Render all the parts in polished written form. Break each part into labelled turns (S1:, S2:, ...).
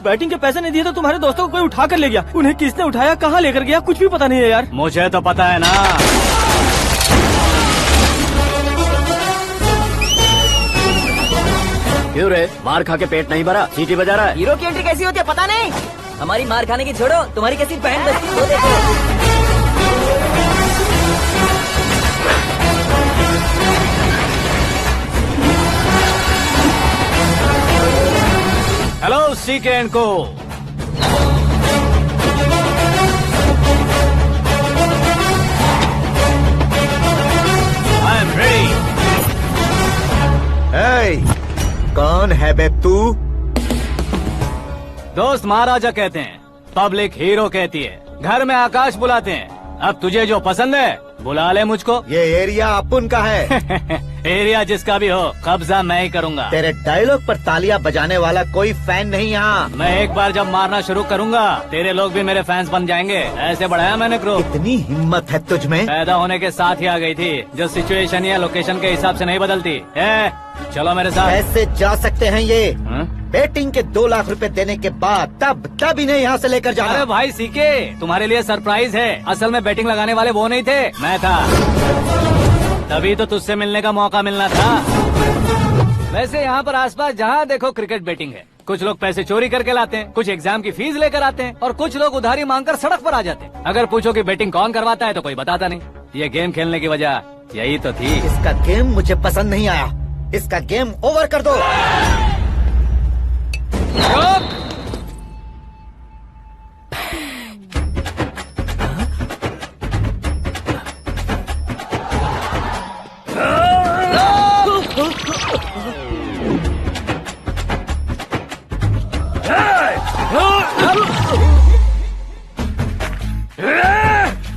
S1: Batting के पैसे नहीं दिए तो तुम्हारे दोस्तों को कोई उठा कर ले गया। उन्हें किसने उठाया, कहाँ लेकर गया, कुछ भी पता नहीं है यार।
S2: मुझे तो पता है ना। क्यों रे, मार खा के पेट नहीं भरा, सीटी बजा रहा है?
S3: हीरो की एंट्री कैसी होती है पता नहीं। हमारी मार खाने की छोड़ो, तुम्हारी कैसी बहन बचती है वो देखो।
S2: हेलो सीके एंड को। I am ready.
S4: कौन है बे तू?
S2: दोस्त महाराजा कहते हैं, पब्लिक हीरो कहती है, घर में आकाश बुलाते हैं। अब तुझे जो पसंद है बुला ले मुझको।
S4: ये एरिया अपुन का है।
S2: एरिया जिसका भी हो, कब्जा मैं ही करूंगा।
S4: तेरे डायलॉग पर तालियां बजाने वाला कोई फैन नहीं यहाँ।
S2: मैं एक बार जब मारना शुरू करूंगा, तेरे लोग भी मेरे फैंस बन जाएंगे। ऐसे बढ़ाया मैंने ग्रुप।
S4: इतनी हिम्मत है तुझ में?
S2: पैदा होने के साथ ही आ गई थी, जो सिचुएशन या लोकेशन के हिसाब से नहीं बदलती। चलो मेरे साथ।
S4: कैसे जा सकते हैं ये?
S2: हाँ?
S4: बेटिंग के 2 लाख रुपए देने के बाद तब इन्हें यहाँ से लेकर जाना।
S2: अरे भाई सीके, तुम्हारे लिए सरप्राइज है। असल में बैटिंग लगाने वाले वो नहीं थे, मैं था। तभी तो तुझसे मिलने का मौका मिलना था। वैसे यहाँ पर आसपास जहाँ देखो क्रिकेट बैटिंग है। कुछ लोग पैसे चोरी करके लाते हैं, कुछ एग्जाम की फीस लेकर आते हैं, और कुछ लोग उधारी मांगकर सड़क पर आ जाते हैं। अगर पूछो कि बैटिंग कौन करवाता है तो कोई बताता नहीं। ये गेम खेलने की वजह यही तो थी।
S4: इसका गेम मुझे पसंद नहीं आया। इसका गेम ओवर कर दो।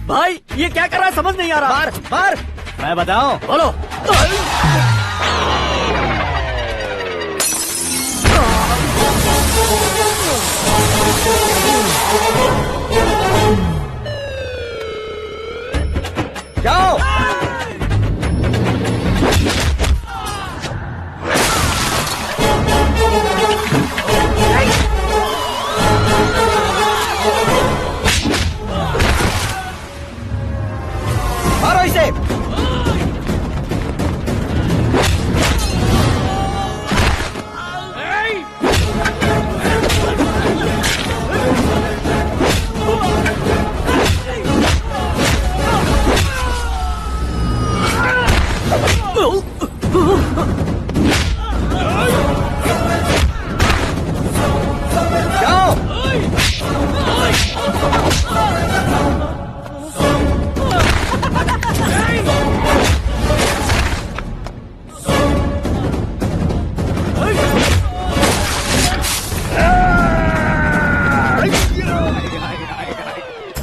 S1: भाई ये क्या कर रहा है, समझ नहीं आ रहा।
S4: मार मार।
S2: मैं बताऊं?
S4: बोलो। जाओ। मारो इसे।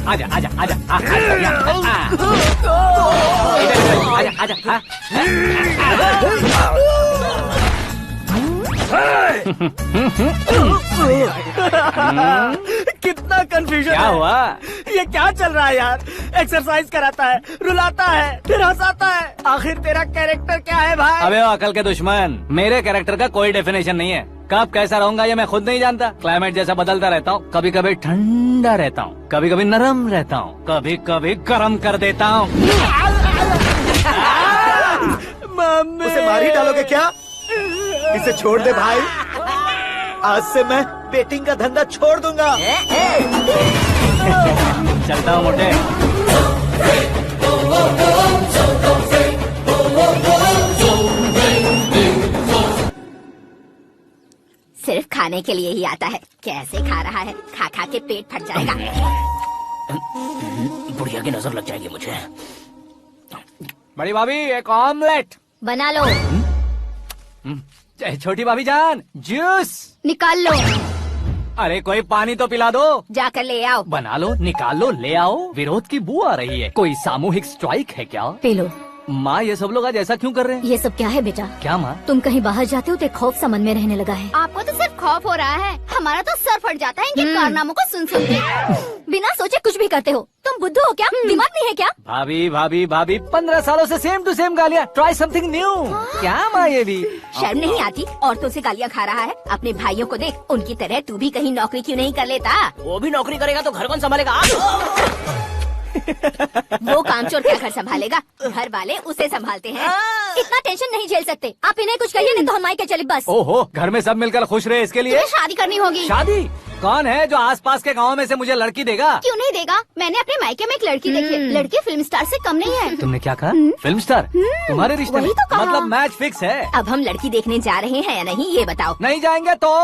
S2: आजा आजा आजा आजा आजा।
S1: कितना कंफ्यूजन
S2: क्या
S1: है।
S2: हुआ?
S1: ये क्या चल रहा है यार? एक्सरसाइज कराता है, रुलाता है, फिर हंसाता है। आखिर तेरा कैरेक्टर क्या है भाई?
S2: अबे ओ अकल के दुश्मन, मेरे कैरेक्टर का कोई डेफिनेशन नहीं है। कब कैसा रहूंगा ये मैं खुद नहीं जानता। क्लाइमेट जैसा बदलता रहता हूँ। कभी कभी ठंडा रहता हूँ, कभी कभी नरम रहता हूँ, कभी कभी गर्म कर देता हूँ।
S1: मम्मी,
S4: उसे मार ही डालोगे क्या? इसे छोड़ दे भाई। आज से मैं बेटिंग का धंधा छोड़ दूंगा।
S2: चलता हूँ मोटे।
S5: सिर्फ खाने के लिए ही आता है। कैसे खा रहा है, खा खा के पेट फट जाएगा।
S3: बुढ़िया की नजर लग जाएगी मुझे।
S2: बड़ी भाभी एक ऑमलेट
S5: बना लो।
S2: छोटी भाभी जान जूस
S5: निकाल लो।
S2: अरे कोई पानी तो पिला दो।
S5: जाकर ले आओ।
S2: बना लो, निकाल लो, ले आओ। विरोध की बू आ रही है। कोई सामूहिक स्ट्राइक है क्या?
S5: P low.
S2: माँ ये सब लोग आज ऐसा क्यों कर रहे हैं?
S5: ये सब क्या है बेटा?
S2: क्या माँ?
S5: तुम कहीं बाहर जाते हो तो एक खौफ सा मन में रहने लगा है।
S6: आपको तो सिर्फ खौफ हो रहा है, हमारा तो सर फट जाता है इनके कारनामों को सुन सुन के।
S5: बिना सोचे कुछ भी करते हो। तुम बुद्धू हो क्या? दिमाग नहीं है क्या?
S2: भाभी भाभी भाभी 15 सालों से सेम टू सेम गालियाँ। Try something new. क्या माँ ये भी?
S5: शर्म नहीं आती? औरतों से गालियाँ खा रहा है। अपने भाइयों को देख, उनकी तरह तू भी कहीं नौकरी क्यों नहीं कर लेता?
S3: वो भी नौकरी करेगा तो घर कौन संभालेगा?
S5: वो कामचोर क्या घर संभालेगा? घर वाले उसे संभालते हैं। इतना टेंशन नहीं झेल सकते। आप इन्हें कुछ कहिए नहीं तो हम मायके चले बस।
S2: ओहो, घर में सब मिलकर खुश रहे इसके लिए।
S6: तुम्हें शादी करनी होगी।
S2: शादी? कौन है जो आसपास के गाँव में से मुझे लड़की देगा?
S6: क्यों नहीं देगा? मैंने अपने मायके में एक लड़की देखी है। लड़की फिल्म स्टार से कम नहीं है।
S2: तुमने क्या कहा? Film star? तुम्हारे रिश्ते में?
S6: वही तो कहा।
S2: मतलब मैच फिक्स है?
S5: अब हम लड़की देखने जा रहे हैं या नहीं ये बताओ।
S2: नहीं जाएंगे तो?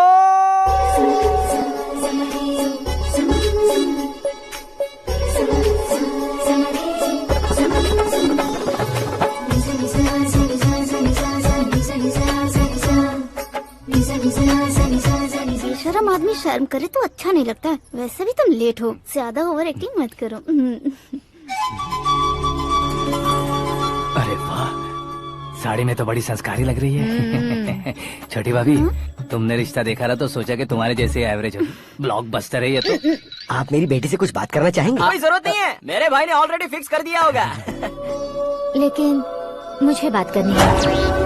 S6: बेशरम आदमी शर्म करे तो अच्छा नहीं लगता है। वैसे भी तुम लेट हो, ज्यादा ओवर एक्टिंग मत करो।
S2: अरे वाह, साड़ी में तो बड़ी संस्कारी लग रही है। छोटी भाभी, तुमने रिश्ता देखा रहा तो सोचा कि तुम्हारे जैसे एवरेज होगी। ब्लॉकबस्टर है ये तो।
S1: आप मेरी बेटी से कुछ बात करना चाहेंगे?
S3: कोई जरूरत नहीं है, मेरे भाई ने ऑलरेडी फिक्स कर दिया होगा।
S5: लेकिन मुझे बात करनी है।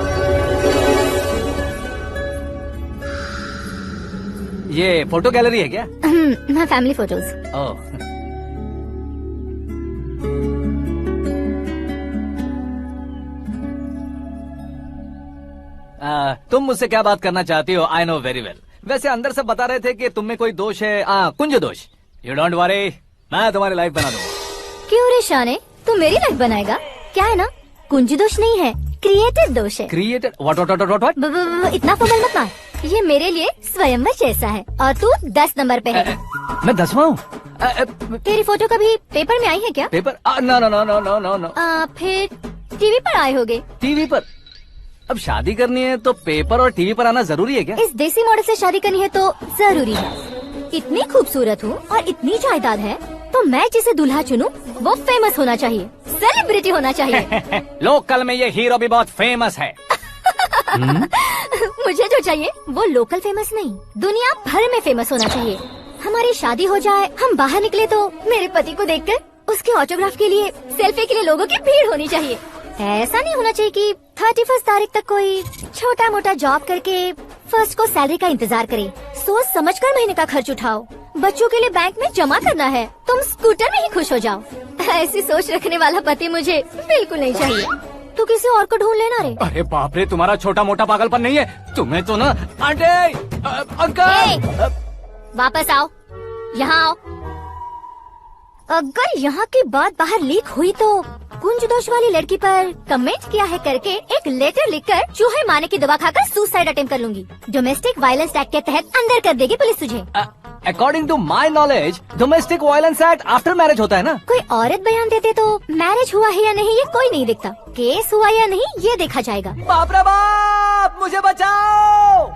S2: ये फोटो गैलरी है क्या?
S5: मैं फैमिली फोटोज।
S2: ओह, तुम मुझसे क्या बात करना चाहती हो? I know very well. वैसे अंदर से बता रहे थे कि तुम में कोई दोष है। कुंज दोष। यू डोंट वरी, मैं तुम्हारी लाइफ बना दूंगा।
S5: क्यों रे शाने, तू मेरी लाइफ बनाएगा? क्या है ना, कुंज दोष नहीं है, क्रिएटेड दोष है।
S2: क्रिएटेड? व्हाट?
S5: इतना फमल मत मार। ये मेरे लिए स्वयंवर जैसा है और तू 10 नंबर पे है।
S2: मैं 10वां हूँ?
S5: तेरी फोटो कभी पेपर में आई है क्या?
S2: Paper? No no no no no no no.
S5: फिर टीवी पर आए होगे।
S2: टीवी पर? अब शादी करनी है तो पेपर और टीवी पर आना जरूरी है क्या?
S5: इस देसी मॉडल से शादी करनी है तो जरूरी है। इतनी खूबसूरत हूँ और इतनी जायदाद है तो मैं जिसे दूल्हा चुनूं वो फेमस होना चाहिए, सेलिब्रिटी होना चाहिए।
S2: लोकल में ये हीरो भी बहुत फेमस है।
S5: मुझे जो चाहिए वो लोकल फेमस नहीं, दुनिया भर में फेमस होना चाहिए। हमारी शादी हो जाए, हम बाहर निकले तो मेरे पति को देखकर उसके ऑटोग्राफ के लिए, सेल्फी के लिए लोगों की भीड़ होनी चाहिए। ऐसा नहीं होना चाहिए कि 31 तारीख तक कोई छोटा मोटा जॉब करके फर्स्ट को सैलरी का इंतजार करे। सोच समझकर महीने का खर्च उठाओ। बच्चों के लिए बैंक में जमा करना है, तुम स्कूटर में ही खुश हो जाओ। ऐसी सोच रखने वाला पति मुझे बिल्कुल नहीं चाहिए। तू किसी और को ढूंढ लेना रे।
S2: अरे बाप रे, तुम्हारा छोटा मोटा पागलपन नहीं है? तुम्हें तो ना आंटी, अंकल।
S5: वापस आओ, यहाँ आओ। अगर यहाँ की बात बाहर लीक हुई तो कुंज दोष वाली लड़की पर कमेंट किया है करके एक लेटर लिखकर चूहे मारने की दवा खाकर सुसाइड अटेम्प्ट कर लूंगी। डोमेस्टिक वायलेंस एक्ट के तहत अंदर कर देगी पुलिस तुझे।
S2: According to my knowledge domestic violence act after marriage होता है ना?
S5: कोई औरत बयान देते तो मैरिज हुआ है या नहीं ये कोई नहीं देखता, केस हुआ या नहीं ये देखा जाएगा।
S2: बाप रे बाप, मुझे बचाओ।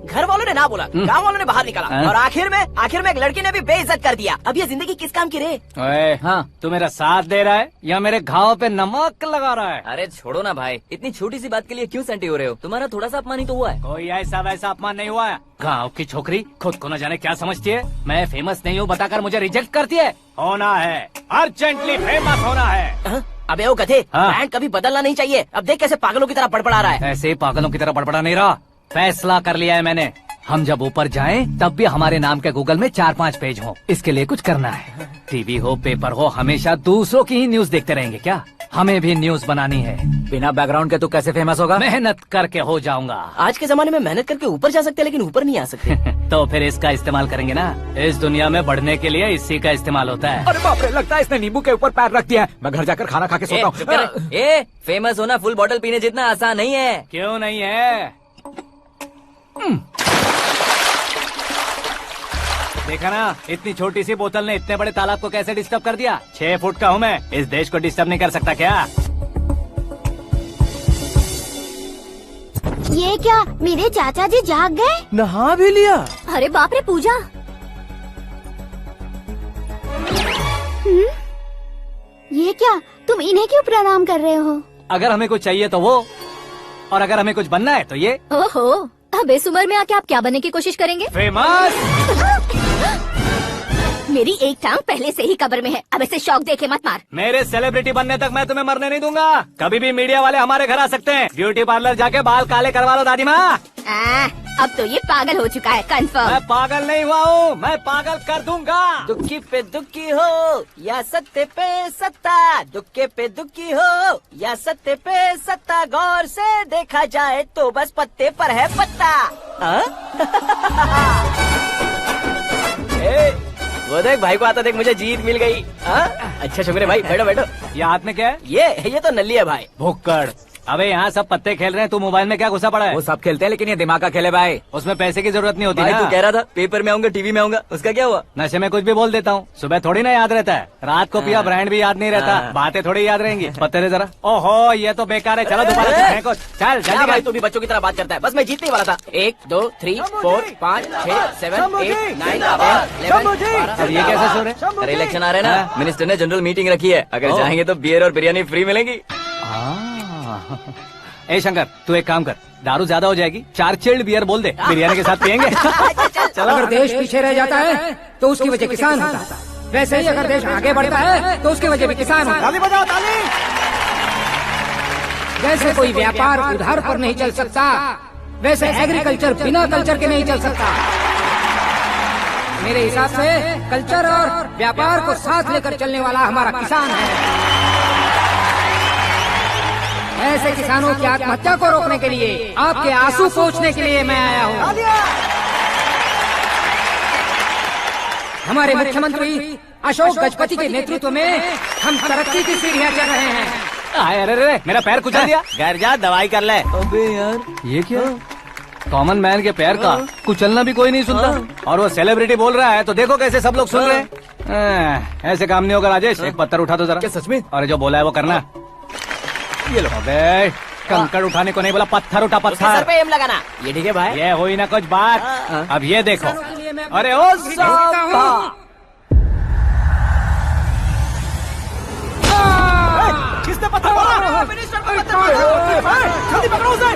S3: घर वालों ने ना बोला, गाँव वालों ने बाहर निकाला और आखिर में एक लड़की ने भी बेइज्जत कर दिया। अब ये जिंदगी किस काम की रे?
S2: ओए, हाँ, तू मेरा साथ दे रहा है या मेरे घाव पे नमक लगा रहा है?
S3: अरे छोड़ो ना भाई, इतनी छोटी सी बात के लिए क्यों सेंटी हो रहे हो? तुम्हारा थोड़ा सा अपमान ही तो हुआ है।
S2: कोई ऐसा वैसा अपमान नहीं हुआ है। गाँव की छोकरी खुद को न जाने क्या समझती है। मैं फेमस नहीं हूँ बताकर मुझे रिजेक्ट करती है। होना है, अर्जेंटली फेमस होना है।
S3: अबे ओ गधे,
S2: हाँ।
S3: ब्रांड कभी बदलना नहीं चाहिए। अब देख कैसे पागलों की तरह बड़बड़ा रहा है।
S2: ऐसे ही पागलों की तरह बड़बड़ा नहीं रहा। फैसला कर लिया है मैंने। हम जब ऊपर जाएं तब भी हमारे नाम के गूगल में 4-5 पेज हो। इसके लिए कुछ करना है। टीवी हो, पेपर हो, हमेशा दूसरों की ही न्यूज देखते रहेंगे क्या? हमें भी न्यूज बनानी है। बिना बैकग्राउंड के तू कैसे फेमस होगा? मेहनत करके हो जाऊंगा।
S3: आज के जमाने में मेहनत करके ऊपर जा सकते लेकिन ऊपर नहीं आ सकते।
S2: तो फिर इसका इस्तेमाल करेंगे ना। इस दुनिया में बढ़ने के लिए इसी का इस्तेमाल होता है।
S7: अरे बाप रे, लगता है इसने नींबू के ऊपर पैर रख दिया है। मैं घर जाकर खाना खा के सोता हूँ।
S3: फेमस होना फुल बॉटल पीने जितना आसान नहीं है।
S2: क्यों नहीं है? देखा ना, इतनी छोटी सी बोतल ने इतने बड़े तालाब को कैसे डिस्टर्ब कर दिया। 6 फुट का हूँ मैं, इस देश को डिस्टर्ब नहीं कर सकता क्या?
S6: ये क्या, मेरे चाचा जी जाग गए?
S1: नहा भी लिया?
S5: अरे बाप रे पूजा,
S6: तुम इन्हें क्यों प्रणाम कर रहे हो?
S2: अगर हमें कुछ चाहिए तो वो, और अगर हमें कुछ बनना है तो ये।
S5: ओहो, अब इस उम्र में आके आप क्या बनने की कोशिश करेंगे?
S2: फेमस।
S5: मेरी एक टांग पहले से ही कब्र में है, अब ऐसे शौक देके मत मार।
S2: मेरे सेलिब्रिटी बनने तक मैं तुम्हें मरने नहीं दूंगा। कभी भी मीडिया वाले हमारे घर आ सकते हैं। ब्यूटी पार्लर जाके बाल काले करवा लो दादी माँ।
S5: अब तो ये पागल हो चुका है, कंफर्म।
S2: मैं पागल नहीं हुआ हूँ, मैं पागल कर दूंगा।
S3: दुखी पे दुखी हो या सत्ते पे सत्ता, दुखे पे दुखी हो या सत्ते पे सत्ता, गौर से देखा जाए तो बस पत्ते पर है पत्ता। वो देख भाई को आता देख, मुझे जीत मिल गई। अच्छा शुक्र है भाई, बैठो बैठो।
S2: ये हाथ में क्या है?
S3: ये तो नल्ली है भाई।
S2: भुक्कड़। अबे यहाँ सब पत्ते खेल रहे हैं, तू मोबाइल में क्या घुसा पड़ा है?
S7: वो सब खेलते हैं लेकिन ये दिमाग का खेल है भाई।
S2: उसमें पैसे की जरूरत नहीं होती
S3: भाई
S2: ना।
S3: तू कह रहा था पेपर में आऊंगा, टीवी में आऊंगा, उसका क्या हुआ?
S2: नशे में कुछ भी बोल देता हूँ, सुबह थोड़ी ना याद रहता है। रात को पिया ब्रांड भी याद नहीं रहता, बातें थोड़ी याद रहेंगी। पत्ते दे जरा। ओहो ये तो बेकार है, चलो दोबारा फेंको। चल
S3: क्या
S2: जल्दी
S3: भाई तू भी बच्चों की तरह बात करता है? बस मैं जीतने वाला था। 1 2 3 4 5 6 7 8 9 10 11
S2: अब ये कैसे सो रहे?
S3: अरे इलेक्शन आ रहे हैं ना, मिनिस्टर ने जनरल मीटिंग रखी है, अगर जाएंगे तो बियर और बिरयानी फ्री मिलेगी।
S2: ए शंकर तू एक काम कर, दारू ज्यादा हो जाएगी, 4 चिल्ड बियर बोल दे, बिरयानी के साथ पियेंगे।
S3: चलो
S8: अगर देश पीछे रह जाता है तो उसकी वजह किसान होता है, वैसे ही अगर देश आगे बढ़ता है तो उसकी वजह भी किसान होता है।
S1: ताली बजाओ ताली।
S8: जैसे कोई व्यापार उधार पर नहीं चल सकता, वैसे एग्रीकल्चर बिना कल्चर के नहीं चल सकता। मेरे हिसाब से कल्चर और व्यापार को साथ लेकर चलने वाला हमारा किसान है। ऐसे किसानों की आत्महत्या को रोकने के लिए, आपके आंसू पोंछने के लिए मैं आया हूँ। हमारे मुख्यमंत्री अशोक गजपति के नेतृत्व में हम तरक्की की सीढ़ियाँ चढ़ रहे हैं।
S2: अरे अरे मेरा पैर कुचल दिया।
S1: घर जा दवाई कर ले।
S3: अबे यार
S2: ये क्या? कॉमन मैन के पैर का कुचलना भी कोई नहीं सुनता, और वो सेलिब्रिटी बोल रहा है तो देखो कैसे सब लोग सुन रहे हैं। ऐसे काम नहीं होगा राजेश, एक पत्थर उठा दो जरा।
S3: क्या सच में?
S2: और जो बोला है वो करना। ये लो। अबे कंकड़ उठाने को नहीं बोला, पत्थर उठा
S3: उसके सर
S2: पत्थर।
S3: पे एम लगाना, ये ठीक है भाई।
S2: ये हुई ना कुछ बात। अब ये देखो। अरे ओ साहब,
S1: किसने पत्थर मारा? जल्दी पकड़ो उसे।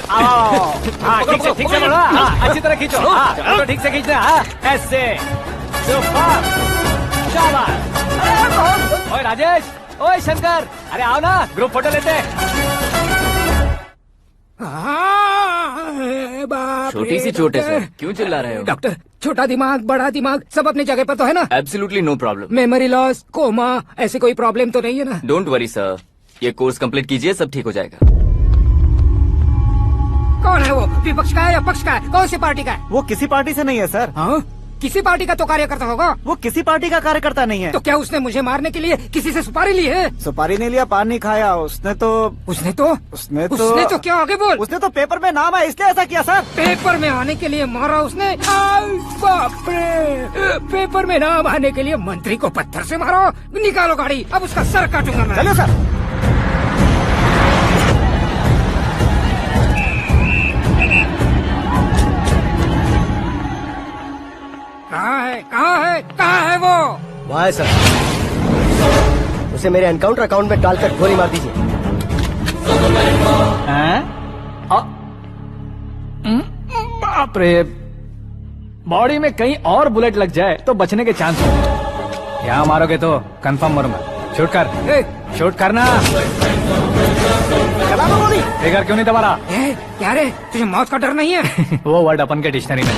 S2: हाँ ठीक से बढ़ो, हाँ, अच्छी तरह खींचो, हाँ, चलो ठीक से खींचना, हाँ, ऐसे सुपर, शाबाश। ओए राजेश, ओए शंकर, अरे आओ ना, ग्रुप फोटो लेते हैं।
S3: छोटी सी चोट है सर, क्यों चिल्ला रहे हो?
S8: डॉक्टर, छोटा दिमाग बड़ा दिमाग सब अपनी जगह पर तो है ना?
S3: Absolutely no problem.
S8: Memory loss, coma, ऐसी कोई प्रॉब्लम तो नहीं है ना?
S3: डोंट वरी सर, ये कोर्स कंप्लीट कीजिए, सब ठीक हो जाएगा।
S8: कौन है वो? विपक्ष का है या पक्ष का है? कौन सी पार्टी का है?
S1: वो किसी पार्टी से नहीं है सर।
S8: हाँ? किसी पार्टी का तो कार्यकर्ता होगा।
S1: वो किसी पार्टी का कार्यकर्ता नहीं है।
S8: तो क्या उसने मुझे मारने के लिए किसी से सुपारी ली है?
S1: सुपारी नहीं लिया, पान नहीं खाया। उसने तो
S8: क्या आगे बोल?
S1: उसने तो पेपर में नाम है इसलिए ऐसा किया सर।
S8: पेपर में आने के लिए मारा उसने? आय बाप रे! पेपर में नाम आने के लिए मंत्री को पत्थर से मारो? निकालो गाड़ी, अब उसका सर काटूंगा मैं।
S1: चलो सर।
S8: कहाँ है वो?
S9: वहाँ है सर, उसे मेरे एनकाउंटर अकाउंट में डालकर गोली मार दीजिए।
S2: बाप रे, बॉडी में कहीं और बुलेट लग जाए तो बचने के चांस हो। यहाँ मारोगे तो कंफर्म मरूंगा। शूट कर, शूट करना। ट्रिगर क्यों नहीं दबा रहा?
S8: क्या रे, तुझे मौत का डर नहीं है?
S2: वो वर्ड अपन के डिक्शनरी में।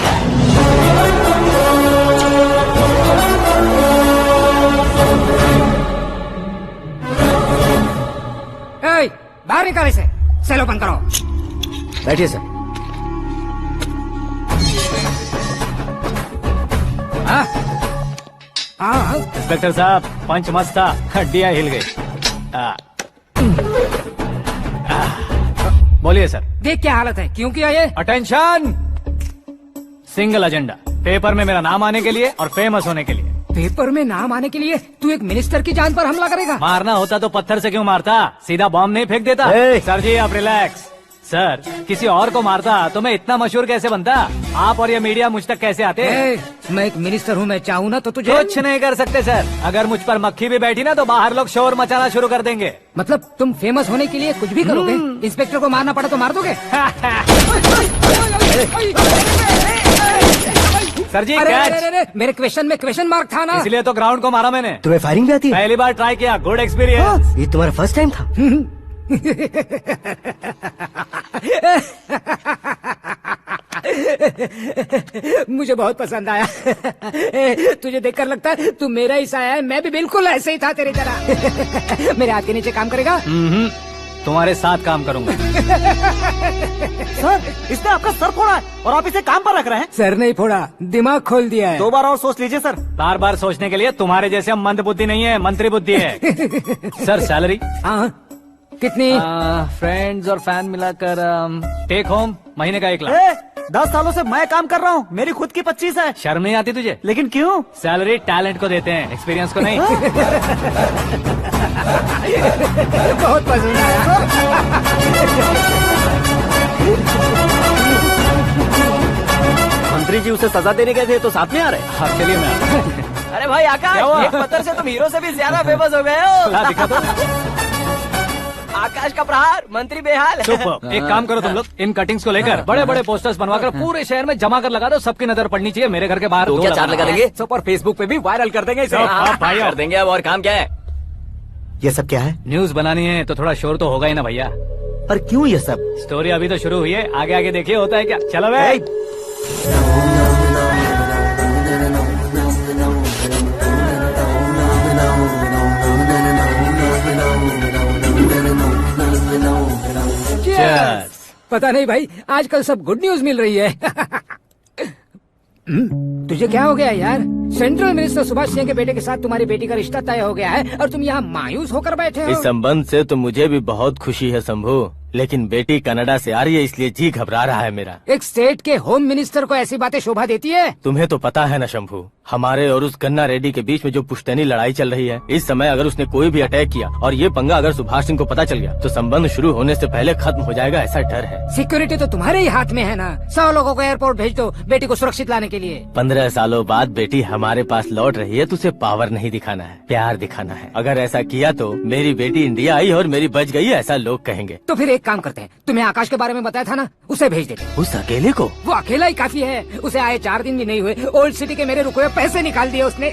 S8: बाहर निकाले से, सेल ओपन करो।
S9: बैठिए सर।
S2: इंस्पेक्टर साहब, पंच मस्त था, हड्डियां हिल गई। बोलिए सर।
S8: देख क्या हालत है, क्यों किया ये?
S2: अटेंशन, सिंगल एजेंडा, पेपर में मेरा नाम आने के लिए और फेमस होने के लिए।
S8: पेपर में नाम आने के लिए तू एक मिनिस्टर की जान पर हमला करेगा?
S2: मारना होता तो पत्थर से क्यों मारता, सीधा बॉम्ब नहीं फेंक देता। सर जी आप रिलैक्स, सर किसी और को मारता तो मैं इतना मशहूर कैसे बनता? आप और ये मीडिया मुझ तक कैसे आते?
S8: मैं एक मिनिस्टर हूँ, मैं चाहूँ ना तो तुझे
S2: कुछ नहीं कर सकते सर। अगर मुझ पर मक्खी भी बैठी ना तो बाहर लोग शोर मचाना शुरू कर देंगे।
S8: मतलब तुम फेमस होने के लिए कुछ भी करोगे? इंस्पेक्टर को मारना पड़ा तो मार दोगे?
S2: सर जी
S8: अरे,
S2: कैच।
S8: अरे, अरे, मेरे क्वेश्चन में क्वेश्चन मार्क था ना।
S2: इसलिए तो ग्राउंड को मारा मैंने।
S9: तुम्हें फायरिंग भी आती है?
S2: पहली बार ट्राई किया, गुड एक्सपीरियंस।
S9: ये तुम्हारा फर्स्ट टाइम था?
S8: मुझे बहुत पसंद आया। तुझे देखकर लगता है तू मेरा ही साया है। मैं भी बिल्कुल ऐसे ही था तेरी तरह। मेरे हाथ के नीचे काम करेगा?
S2: तुम्हारे साथ काम करूंगा।
S1: सर इसने आपका सर फोड़ा है और आप इसे काम पर रख रहे हैं।
S8: सर नहीं फोड़ा, दिमाग खोल दिया है।
S1: 2 बार और सोच लीजिए सर।
S2: बार बार सोचने के लिए तुम्हारे जैसे मंद बुद्धि नहीं है, मंत्री बुद्धि है। सर सैलरी
S8: हाँ कितनी?
S2: फ्रेंड्स और फैन मिलाकर टेक होम महीने का 1 लाख।
S1: 10 सालों से मैं काम कर रहा हूँ, मेरी खुद की 25 है।
S2: शर्म नहीं आती तुझे?
S1: लेकिन क्यों?
S2: सैलरी टैलेंट को देते हैं, एक्सपीरियंस को नहीं।
S8: बहुत पसंद आया।
S1: मंत्री जी उसे सजा देने गए थे तो साथ में आ रहे।
S2: हाँ चलिए मैं आता हूँ।
S3: अरे भाई आकाश, एक पत्थर से तुम हीरो से भी ज्यादा फेमस हो गए
S2: ला, दिखा दो।
S3: हो। आकाश का प्रहार, मंत्री बेहाल।
S2: सुपर। एक काम करो तुम लोग, इन कटिंग्स को लेकर बड़े बड़े पोस्टर्स बनवाकर पूरे शहर में जमा कर लगा दो। सबकी नजर पड़नी चाहिए। मेरे घर के बाहर
S7: तो
S2: दो
S7: क्या
S2: लगाना।
S7: 4 लगा देंगे? सुपर फेसबुक पे भी वायरल कर देंगे इसे।
S2: हाँ, भाई
S7: कर देंगे। अब और काम क्या है?
S9: ये सब क्या है?
S2: न्यूज बनानी है तो थोड़ा शोर तो होगा ही ना भैया।
S9: पर क्यों ये सब?
S2: स्टोरी अभी तो शुरू हुई है, आगे आगे देखिए होता है क्या। चलो भाई। Cheers.
S8: पता नहीं भाई, आजकल सब गुड न्यूज मिल रही है। तुझे क्या हो गया यार? सेंट्रल मिनिस्टर सुभाष सिंह के बेटे के साथ तुम्हारी बेटी का रिश्ता तय हो गया है और तुम यहाँ मायूस होकर बैठे हो।
S10: इस संबंध से तो मुझे भी बहुत खुशी है शंभू, लेकिन बेटी कनाडा से आ रही है इसलिए जी घबरा रहा है मेरा।
S8: एक स्टेट के होम मिनिस्टर को ऐसी बातें शोभा देती है?
S10: तुम्हें तो पता है ना शंभू, हमारे और उस गन्ना रेड्डी के बीच में जो पुश्तैनी लड़ाई चल रही है, इस समय अगर उसने कोई भी अटैक किया और ये पंगा अगर सुभाष सिंह को पता चल गया तो संबंध शुरू होने से पहले खत्म हो जाएगा, ऐसा डर है।
S8: सिक्योरिटी तो तुम्हारे ही हाथ में है ना। 100 लोगों को एयरपोर्ट भेज दो बेटी को सुरक्षित लाने के लिए।
S10: 15 सालों बाद बेटी हमारे पास लौट रही है तो उसे पावर नहीं दिखाना है, प्यार दिखाना है। अगर ऐसा किया तो मेरी बेटी इंडिया आई और मेरी बच गई, ऐसा लोग कहेंगे।
S8: तो फिर एक काम करते हैं, तुम्हें आकाश के बारे में बताया था ना, उसे भेज देते।
S10: उस अकेले को?
S8: वो अकेला ही काफी है। उसे आए 4 दिन भी नहीं हुए, ओल्ड सिटी के मेरे रुके हुए पैसे निकाल दिए उसने।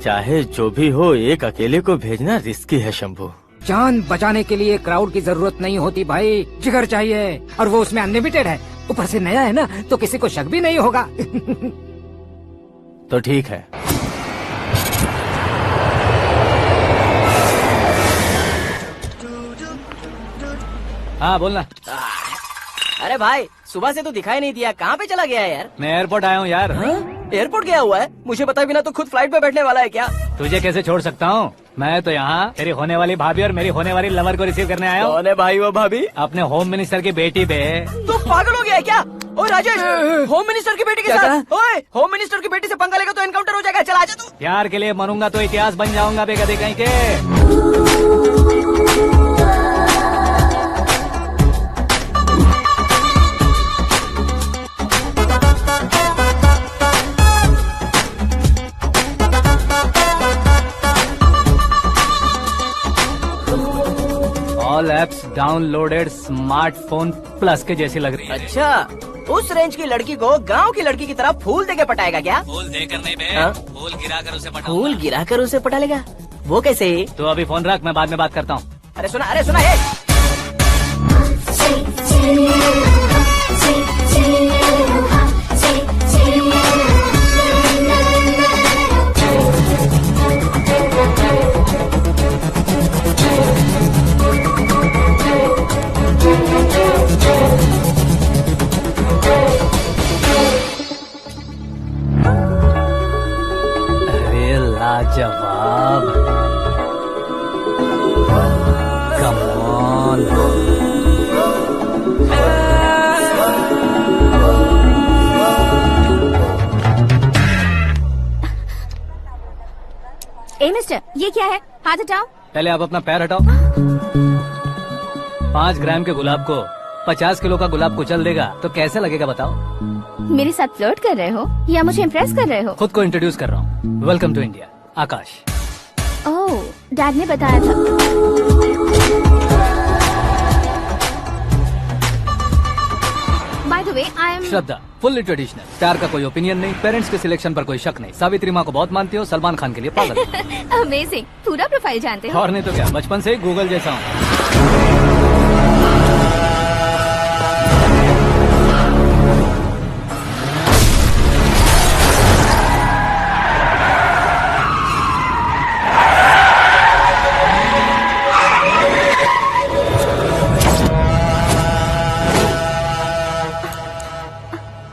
S10: चाहे जो भी हो, एक अकेले को भेजना रिस्की है शंभू।
S8: जान बचाने के लिए क्राउड की जरूरत नहीं होती भाई, जिगर चाहिए, और वो उसमें अनलिमिटेड है। ऊपर से नया है ना तो किसी को शक भी नहीं होगा।
S10: तो ठीक है।
S2: हाँ बोलना।
S3: अरे भाई सुबह से तो दिखाई नहीं दिया, कहाँ पे चला गया है यार?
S2: मैं एयरपोर्ट आया हूँ यार।
S3: एयरपोर्ट गया हुआ है? मुझे बताए बिना तो खुद फ्लाइट पे बैठने वाला है क्या?
S2: तुझे कैसे छोड़ सकता हूँ? मैं तो यहाँ तेरी होने वाली भाभी और मेरी होने वाली लवर को रिसीव करने आया हूँ।
S3: कौन है भाई वो भाभी?
S2: अपने होम मिनिस्टर की बेटी पे।
S3: तो पागल हो गया है क्या? ओए राजेश, होम मिनिस्टर की बेटी के साथ? ओए होम मिनिस्टर की बेटी से पंगा लेगा तो एनकाउंटर हो जाएगा। चल आजा तू।
S2: प्यार के लिए मरूंगा तो इतिहास बन जाऊंगा बेगदी कहीं के। All apps downloaded smartphone plus के जैसी लग रही है।
S3: अच्छा, उस रेंज की लड़की को गांव की लड़की की तरह फूल देके पटाएगा क्या?
S2: फूल देकर नहीं बे,
S3: हाँ?
S2: फूल गिराकर उसे पटा।
S3: फूल गिराकर उसे पटा लेगा? वो कैसे?
S2: तो अभी फोन रख, मैं बाद में बात करता हूँ।
S3: अरे सुना हे।
S2: अरे लाजवाब, कम ऑन।
S5: ए मिस्टर, ये क्या है? हाथ हटाओ।
S2: पहले आप अपना पैर हटाओ। 5 ग्राम के गुलाब को 50 किलो का गुलाब कुचल देगा तो कैसे लगेगा बताओ?
S6: मेरे साथ फ्लर्ट कर रहे हो या मुझे इम्प्रेस कर रहे हो?
S2: खुद को इंट्रोड्यूस कर रहा हूँ। Welcome to India, Akash.
S6: Oh, dad ने बताया था। By the way, I am
S2: Shraddha, fully traditional. प्यार का कोई ओपिनियन नहीं, पेरेंट्स के सिलेक्शन पर कोई शक नहीं। सावित्री माँ को बहुत मानती हो, सलमान खान के लिए पागल हो।
S6: अमेजिंग, पूरा प्रोफाइल जानते हो।
S2: और नहीं तो क्या, बचपन से ही गूगल जैसा हूँ।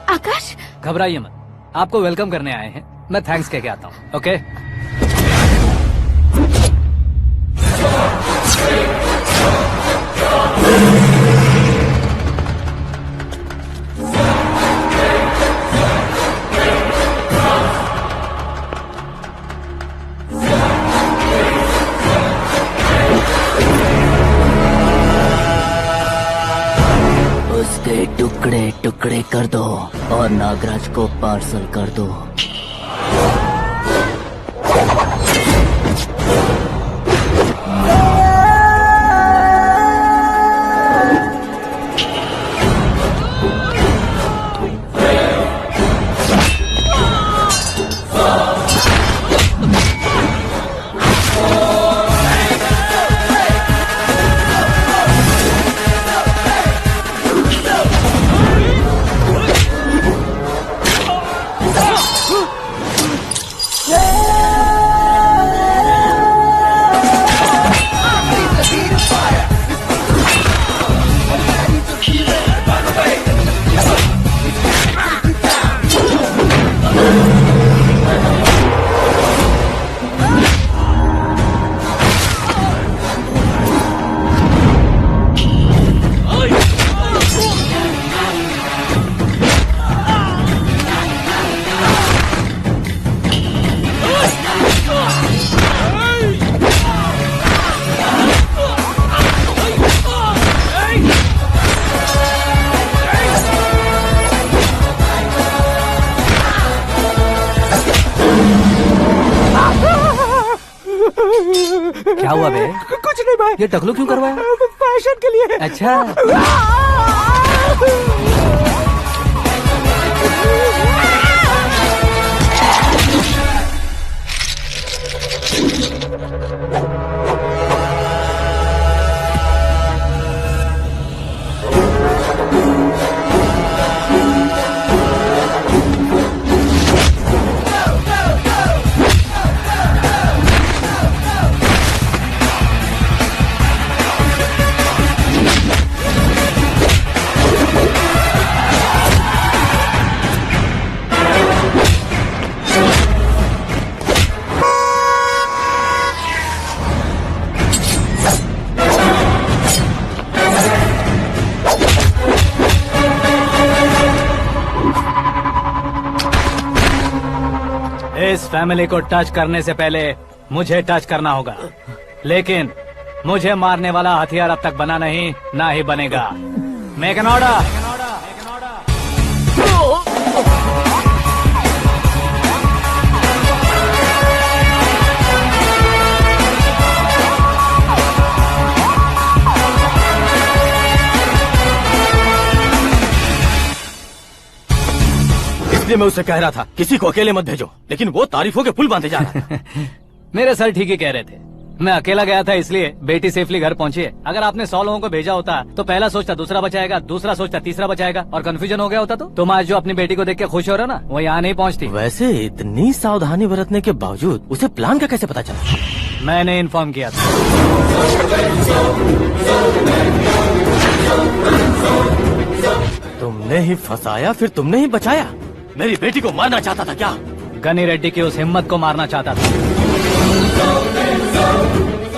S6: आकाश,
S2: घबराइए मत, आपको वेलकम करने आए हैं। मैं थैंक्स कह के आता हूँ। ओके,
S3: उसके टुकड़े टुकड़े कर दो और नागराज को पार्सल कर दो।
S2: क्या हुआ बे?
S8: कुछ नहीं भाई।
S2: ये टकलू क्यों करवाया?
S8: फैशन के लिए।
S2: अच्छा, इस फैमिली को टच करने से पहले मुझे टच करना होगा, लेकिन मुझे मारने वाला हथियार अब तक बना नहीं, ना ही बनेगा। Make an order.
S10: इसलिए मैं उससे कह रहा था किसी को अकेले मत भेजो, लेकिन वो तारीफों के पुल बांधे जा रहा था।
S2: मेरे सर ठीक ही कह रहे थे। मैं अकेला गया था इसलिए बेटी सेफली घर पहुंची है। अगर आपने 100 लोगों को भेजा होता तो पहला सोचता दूसरा बचाएगा, दूसरा सोचता तीसरा बचाएगा, और कंफ्यूजन हो गया होता तो तुम आज जो अपनी बेटी को देख के खुश हो रहे हो ना, वो यहाँ नहीं पहुँचती।
S10: वैसे इतनी सावधानी बरतने के बावजूद उसे प्लान का कैसे पता चला?
S2: मैंने इन्फॉर्म किया था।
S10: तुमने ही फंसाया, फिर तुमने ही बचाया। मेरी बेटी को मारना चाहता था क्या?
S2: गनी रेड्डी की उस हिम्मत को मारना चाहता था।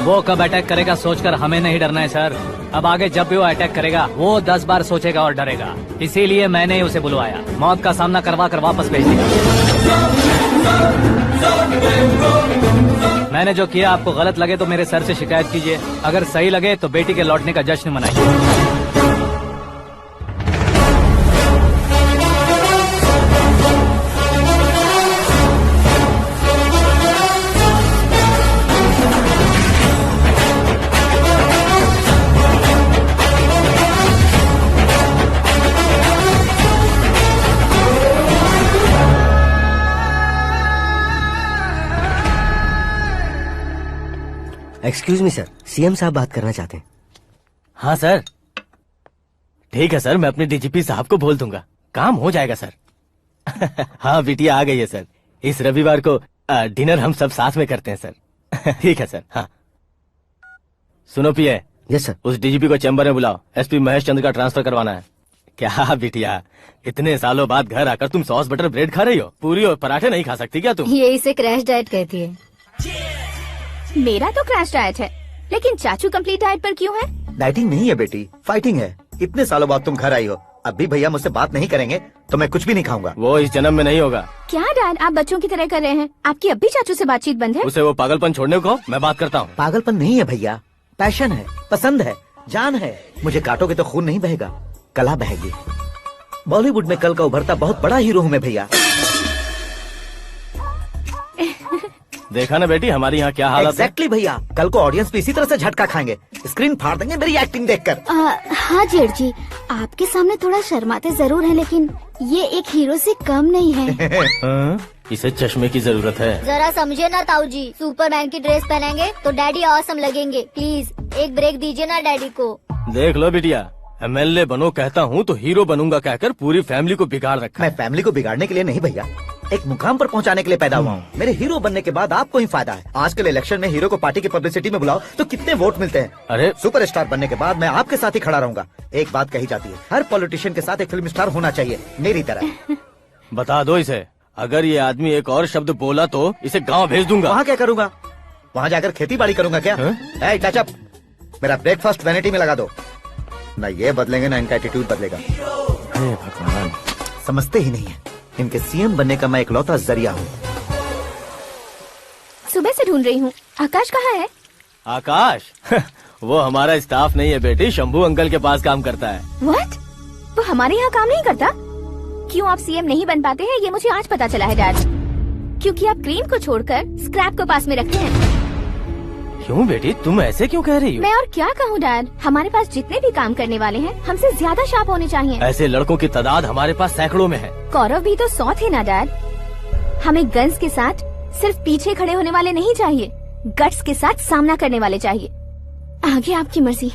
S2: वो कब अटैक करेगा सोचकर हमें नहीं डरना है सर। अब आगे जब भी वो अटैक करेगा वो 10 बार सोचेगा और डरेगा। इसीलिए मैंने ही उसे बुलवाया। मौत का सामना करवा कर वापस भेज दिया। मैंने जो किया आपको गलत लगे तो मेरे सर से शिकायत कीजिए, अगर सही लगे तो बेटी के लौटने का जश्न मनाइए।
S9: एक्सक्यूज मी सर, सीएम साहब बात करना चाहते हैं।
S10: हाँ सर, ठीक है सर, मैं अपने डीजीपी साहब को बोल दूंगा, काम हो जाएगा सर। हाँ बिटिया आ गई है सर, इस रविवार को डिनर हम सब साथ में करते हैं सर। ठीक है सर। हाँ सुनो पिए।
S9: Yes sir.
S10: उस डीजीपी को चैम्बर में बुलाओ, एसपी महेश चंद्र का ट्रांसफर करवाना है। क्या बिटिया, इतने सालों बाद घर आकर तुम सॉस बटर ब्रेड खा रही हो, पूरी और पराठे नहीं खा सकती क्या तुम?
S5: ये इसे क्रैश डाइट कहती है।
S6: मेरा तो क्रैश डाइट है, लेकिन चाचू कंप्लीट डाइट पर क्यों है?
S4: डाइटिंग नहीं है बेटी, फाइटिंग है। इतने सालों बाद तुम घर आई हो, अब भी भैया मुझसे बात नहीं करेंगे तो मैं कुछ भी नहीं खाऊंगा।
S10: वो इस जन्म में नहीं होगा।
S6: क्या डैड, आप बच्चों की तरह कर रहे हैं? आपकी अब भी चाचू से बातचीत बंद है?
S10: उसे वो पागलपन छोड़ने को मैं बात करता हूँ।
S4: पागलपन नहीं है भैया, पैशन है, पसंद है, जान है। मुझे काटोगे तो खून नहीं बहेगा, कला बहेगी। बॉलीवुड में कल का उभरता बहुत बड़ा हीरो हूँ मैं भैया।
S10: देखा ना बेटी हमारी यहाँ क्या हालत है।
S4: एग्जैक्टली भैया, कल को ऑडियंस भी इसी तरह से झटका खाएंगे, स्क्रीन फाड़ देंगे मेरी एक्टिंग देखकर।
S6: हाँ जेठ जी, आपके सामने थोड़ा शर्माते जरूर हैं, लेकिन ये एक हीरो से कम नहीं है।
S10: इसे चश्मे की जरूरत है।
S5: जरा समझे ना ताऊ जी, सुपरमैन की ड्रेस पहनेंगे तो डैडी ऑसम लगेंगे। प्लीज एक ब्रेक दीजिए ना डैडी को।
S10: देख लो बिटिया, एमएलए बनो कहता हूँ तो हीरो बनूंगा कहकर पूरी फैमिली को बिगाड़ रखा।
S4: मैं फैमिली को बिगाड़ने के लिए नहीं भैया, एक मुकाम पर पहुंचाने के लिए पैदा हुआ हूँ। मेरे हीरो बनने के बाद आपको ही फायदा है। आजकल इलेक्शन में हीरो को पार्टी की पब्लिसिटी में बुलाओ तो कितने वोट मिलते हैं।
S10: अरे
S4: सुपरस्टार बनने के बाद मैं आपके साथ ही खड़ा रहूंगा। एक बात कही जाती है, हर पॉलिटिशियन के साथ एक फिल्म स्टार होना चाहिए, मेरी तरह।
S10: बता दो इसे, अगर ये आदमी एक और शब्द बोला तो इसे गाँव भेज दूंगा।
S4: वहाँ क्या करूँगा? वहाँ जाकर खेती बाड़ी करूँगा क्या? टचअप, मेरा ब्रेकफास्ट वैनिटी में लगा दो। ना ये बदलेंगे ना इनका एटीट्यूड बदलेगा।
S10: भगवान,
S4: समझते ही नहीं है, इनके सीएम बनने का मैं इकलौता जरिया हूँ।
S6: सुबह से ढूंढ रही हूँ, आकाश कहाँ है?
S10: आकाश? वो हमारा स्टाफ नहीं है बेटी, शंभू अंकल के पास काम करता है।
S6: व्हाट? वो हमारे यहाँ काम नहीं करता? क्यों आप सीएम नहीं बन पाते हैं ये मुझे आज पता चला है डैड। क्योंकि आप क्रीम को छोड़कर स्क्रैप को पास में रखते हैं।
S10: क्यों बेटी, तुम ऐसे क्यों कह रही हो?
S6: मैं और क्या कहूँ डैड, हमारे पास जितने भी काम करने वाले हैं हमसे ज्यादा शार्प होने चाहिए।
S10: ऐसे लड़कों की तादाद हमारे पास सैकड़ों में है।
S6: कौरव भी तो 100 थे ना डैड। हमें गन्स के साथ सिर्फ पीछे खड़े होने वाले नहीं चाहिए, गट्स के साथ सामना करने वाले चाहिए। आगे आपकी मर्जी।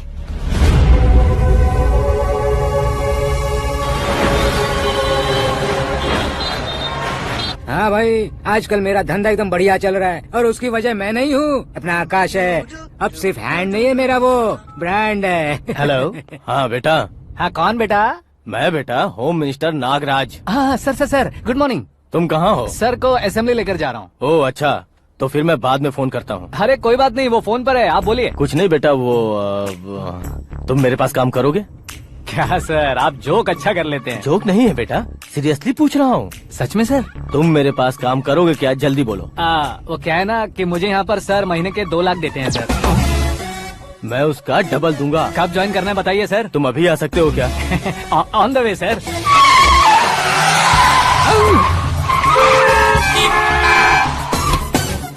S8: हाँ भाई, आजकल मेरा धंधा एकदम बढ़िया चल रहा है और उसकी वजह मैं नहीं हूँ, अपना आकाश है। अब सिर्फ हैंड नहीं है मेरा, वो ब्रांड है।
S10: हेलो। हाँ बेटा।
S2: हाँ कौन बेटा?
S10: मैं बेटा, होम मिनिस्टर नागराज।
S2: हाँ सर गुड मॉर्निंग।
S10: तुम कहाँ हो?
S2: सर को असेंबली लेकर जा रहा हूँ।
S10: ओह अच्छा, तो फिर मैं बाद में फोन करता हूँ।
S2: अरे कोई बात नहीं, वो फोन पर है, आप बोलिए।
S10: कुछ नहीं बेटा, तुम मेरे पास काम करोगे?
S2: क्या सर, आप जोक अच्छा कर लेते हैं।
S10: जोक नहीं है बेटा, सीरियसली पूछ रहा हूँ।
S2: सच में सर?
S10: तुम मेरे पास काम करोगे क्या? जल्दी बोलो।
S2: वो क्या है ना कि मुझे यहाँ पर सर महीने के 2 लाख देते हैं सर।
S10: मैं उसका डबल दूंगा।
S2: कब ज्वाइन करना है बताइए सर।
S10: तुम अभी आ सकते हो क्या?
S2: On the way sir.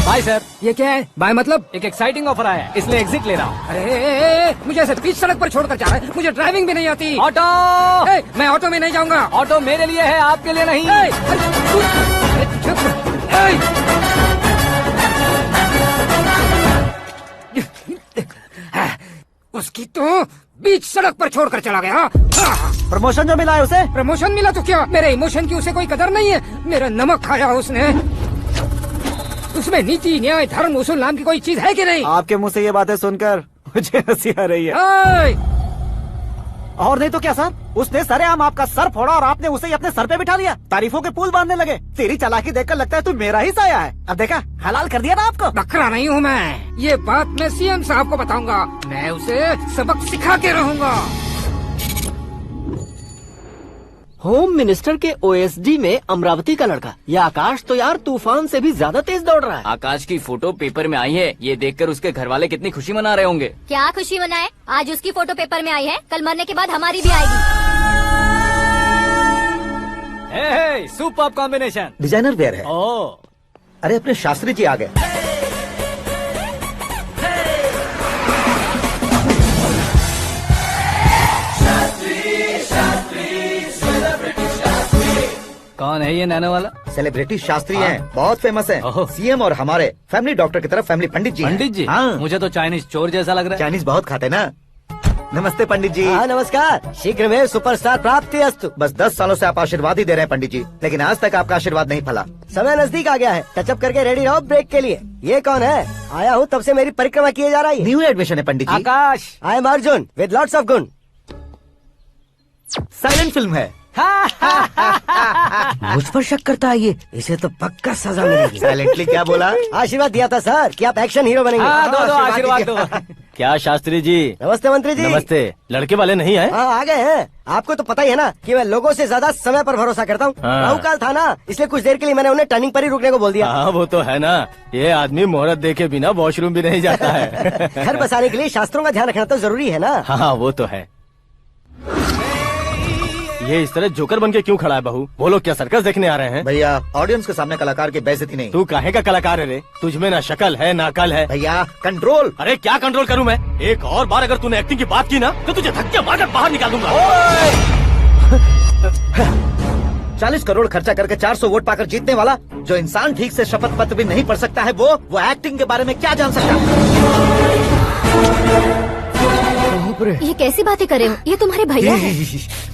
S2: Bye sir.
S8: ये क्या है? बाय मतलब?
S2: एक एक्साइटिंग ऑफर आया है, इसलिए एग्जिट ले रहा हूँ।
S8: अरे मुझे ऐसे बीच सड़क पर छोड़कर जा रहा है, मुझे ड्राइविंग भी नहीं आती।
S2: ऑटो।
S8: मैं ऑटो में नहीं जाऊंगा।
S2: ऑटो मेरे लिए है, आपके लिए नहीं।
S8: उसकी तो बीच सड़क पर छोड़कर चला गया।
S4: प्रमोशन जो मिला है उसे?
S8: प्रमोशन मिला तो क्या, मेरे इमोशन की उसे कोई कदर नहीं है। मेरा नमक खाया उसने। उसमें नीति न्याय धर्म उसूल नाम की कोई चीज है कि नहीं?
S1: आपके मुंह से ये बातें सुनकर मुझे हंसी आ रही है। और नहीं तो क्या सर, उसने सरेआम आपका सर फोड़ा और आपने उसे ही अपने सर पे बिठा लिया। तारीफों के पुल बांधने लगे। तेरी चालाकी देखकर लगता है तू मेरा ही साया है। अब देखा, हलाल कर दिया ना आपको।
S8: बकरा नहीं हूँ मैं, ये बात मैं सीएम साहब को बताऊंगा। मैं उसे सबक सिखा के रहूंगा।
S3: होम मिनिस्टर के ओएसडी में अमरावती का लड़का। ये आकाश तो यार तूफान से भी ज्यादा तेज दौड़ रहा है।
S11: आकाश की फोटो पेपर में आई है, ये देखकर उसके घर वाले कितनी खुशी मना रहे होंगे।
S5: क्या खुशी मनाए? आज उसकी फोटो पेपर में आई है, कल मरने के बाद हमारी भी आएगी।
S2: Super combination.
S4: डिजाइनर वेयर है।
S2: ओह,
S4: अरे अपने शास्त्री जी आ गए।
S2: कौन है ये नैनो वाला?
S4: सेलिब्रिटी शास्त्री हैं, बहुत फेमस हैं।
S2: ओहो।
S4: सीएम और हमारे फैमिली डॉक्टर की तरफ फैमिली पंडित जी हैं।
S2: पंडित जी?
S4: हाँ।
S2: मुझे तो चाइनीज चोर जैसा लग रहा है।
S4: चाइनीज बहुत खाते ना। नमस्ते पंडित जी।
S9: हाँ नमस्कार, शीघ्र में सुपरस्टार प्राप्ति अस्तु।
S4: बस 10 सालों से आप आशीर्वाद ही दे रहे हैं पंडित जी, लेकिन आज तक आपका आशीर्वाद नहीं फला।
S9: समय नजदीक आ गया है, टचअप करके रेडी रहो ब्रेक के लिए। ये कौन है? आया हूँ तब से मेरी परिक्रमा किए जा रही है।
S4: न्यू एडमिशन है pandit ji.
S2: Akash.
S9: I am Arjun with lots of गुण।
S4: साइलेंट फिल्म है।
S9: मुझ पर शक करता है ये, इसे तो पक्का सजा मिलेगी।
S4: साइलेंटली क्या बोला?
S9: आशीर्वाद दिया था सर कि आप एक्शन हीरो बनेंगे।
S2: हाँ, दो आशीर्वाद दो।
S10: क्या शास्त्री जी?
S9: नमस्ते मंत्री जी।
S10: नमस्ते। लड़के वाले नहीं आए?
S9: हाँ आ गए हैं। आपको तो पता ही है ना कि मैं लोगों से ज्यादा समय पर भरोसा करता हूँ।
S10: हाँ।
S9: राहु काल था ना, इसलिए कुछ देर के लिए मैंने उन्हें टर्निंग पर ही रुकने को बोल दिया।
S10: हाँ वो तो है ना, ये आदमी मुहूर्त देखे बिना वॉशरूम भी नहीं जाता है।
S9: घर बसाने के लिए शास्त्रों का ध्यान रखना तो जरूरी है ना।
S10: हाँ वो तो है। ये इस तरह जोकर बन के क्यों खड़ा है बहू? वो लोग क्या सर्कस देखने आ रहे हैं?
S4: भैया ऑडियंस के सामने कलाकार की बेइज्जती नहीं।
S10: तू काहे का कलाकार है रे? तुझ में ना शक्ल है ना अकल है।
S4: भैया कंट्रोल।
S10: अरे क्या कंट्रोल करूं मैं? एक और बार अगर तूने एक्टिंग की बात की ना तो तुझे धक्के मारकर बाहर निकाल दूंगा।
S4: 40 करोड़ खर्चा करके 400 वोट पाकर जीतने वाला, जो इंसान ठीक से शपथ पत्र भी नहीं पढ़ सकता है, वो एक्टिंग के बारे में क्या जान सकता है?
S5: ये कैसी बातें कर रहे हो? ये तुम्हारे भैया हैं।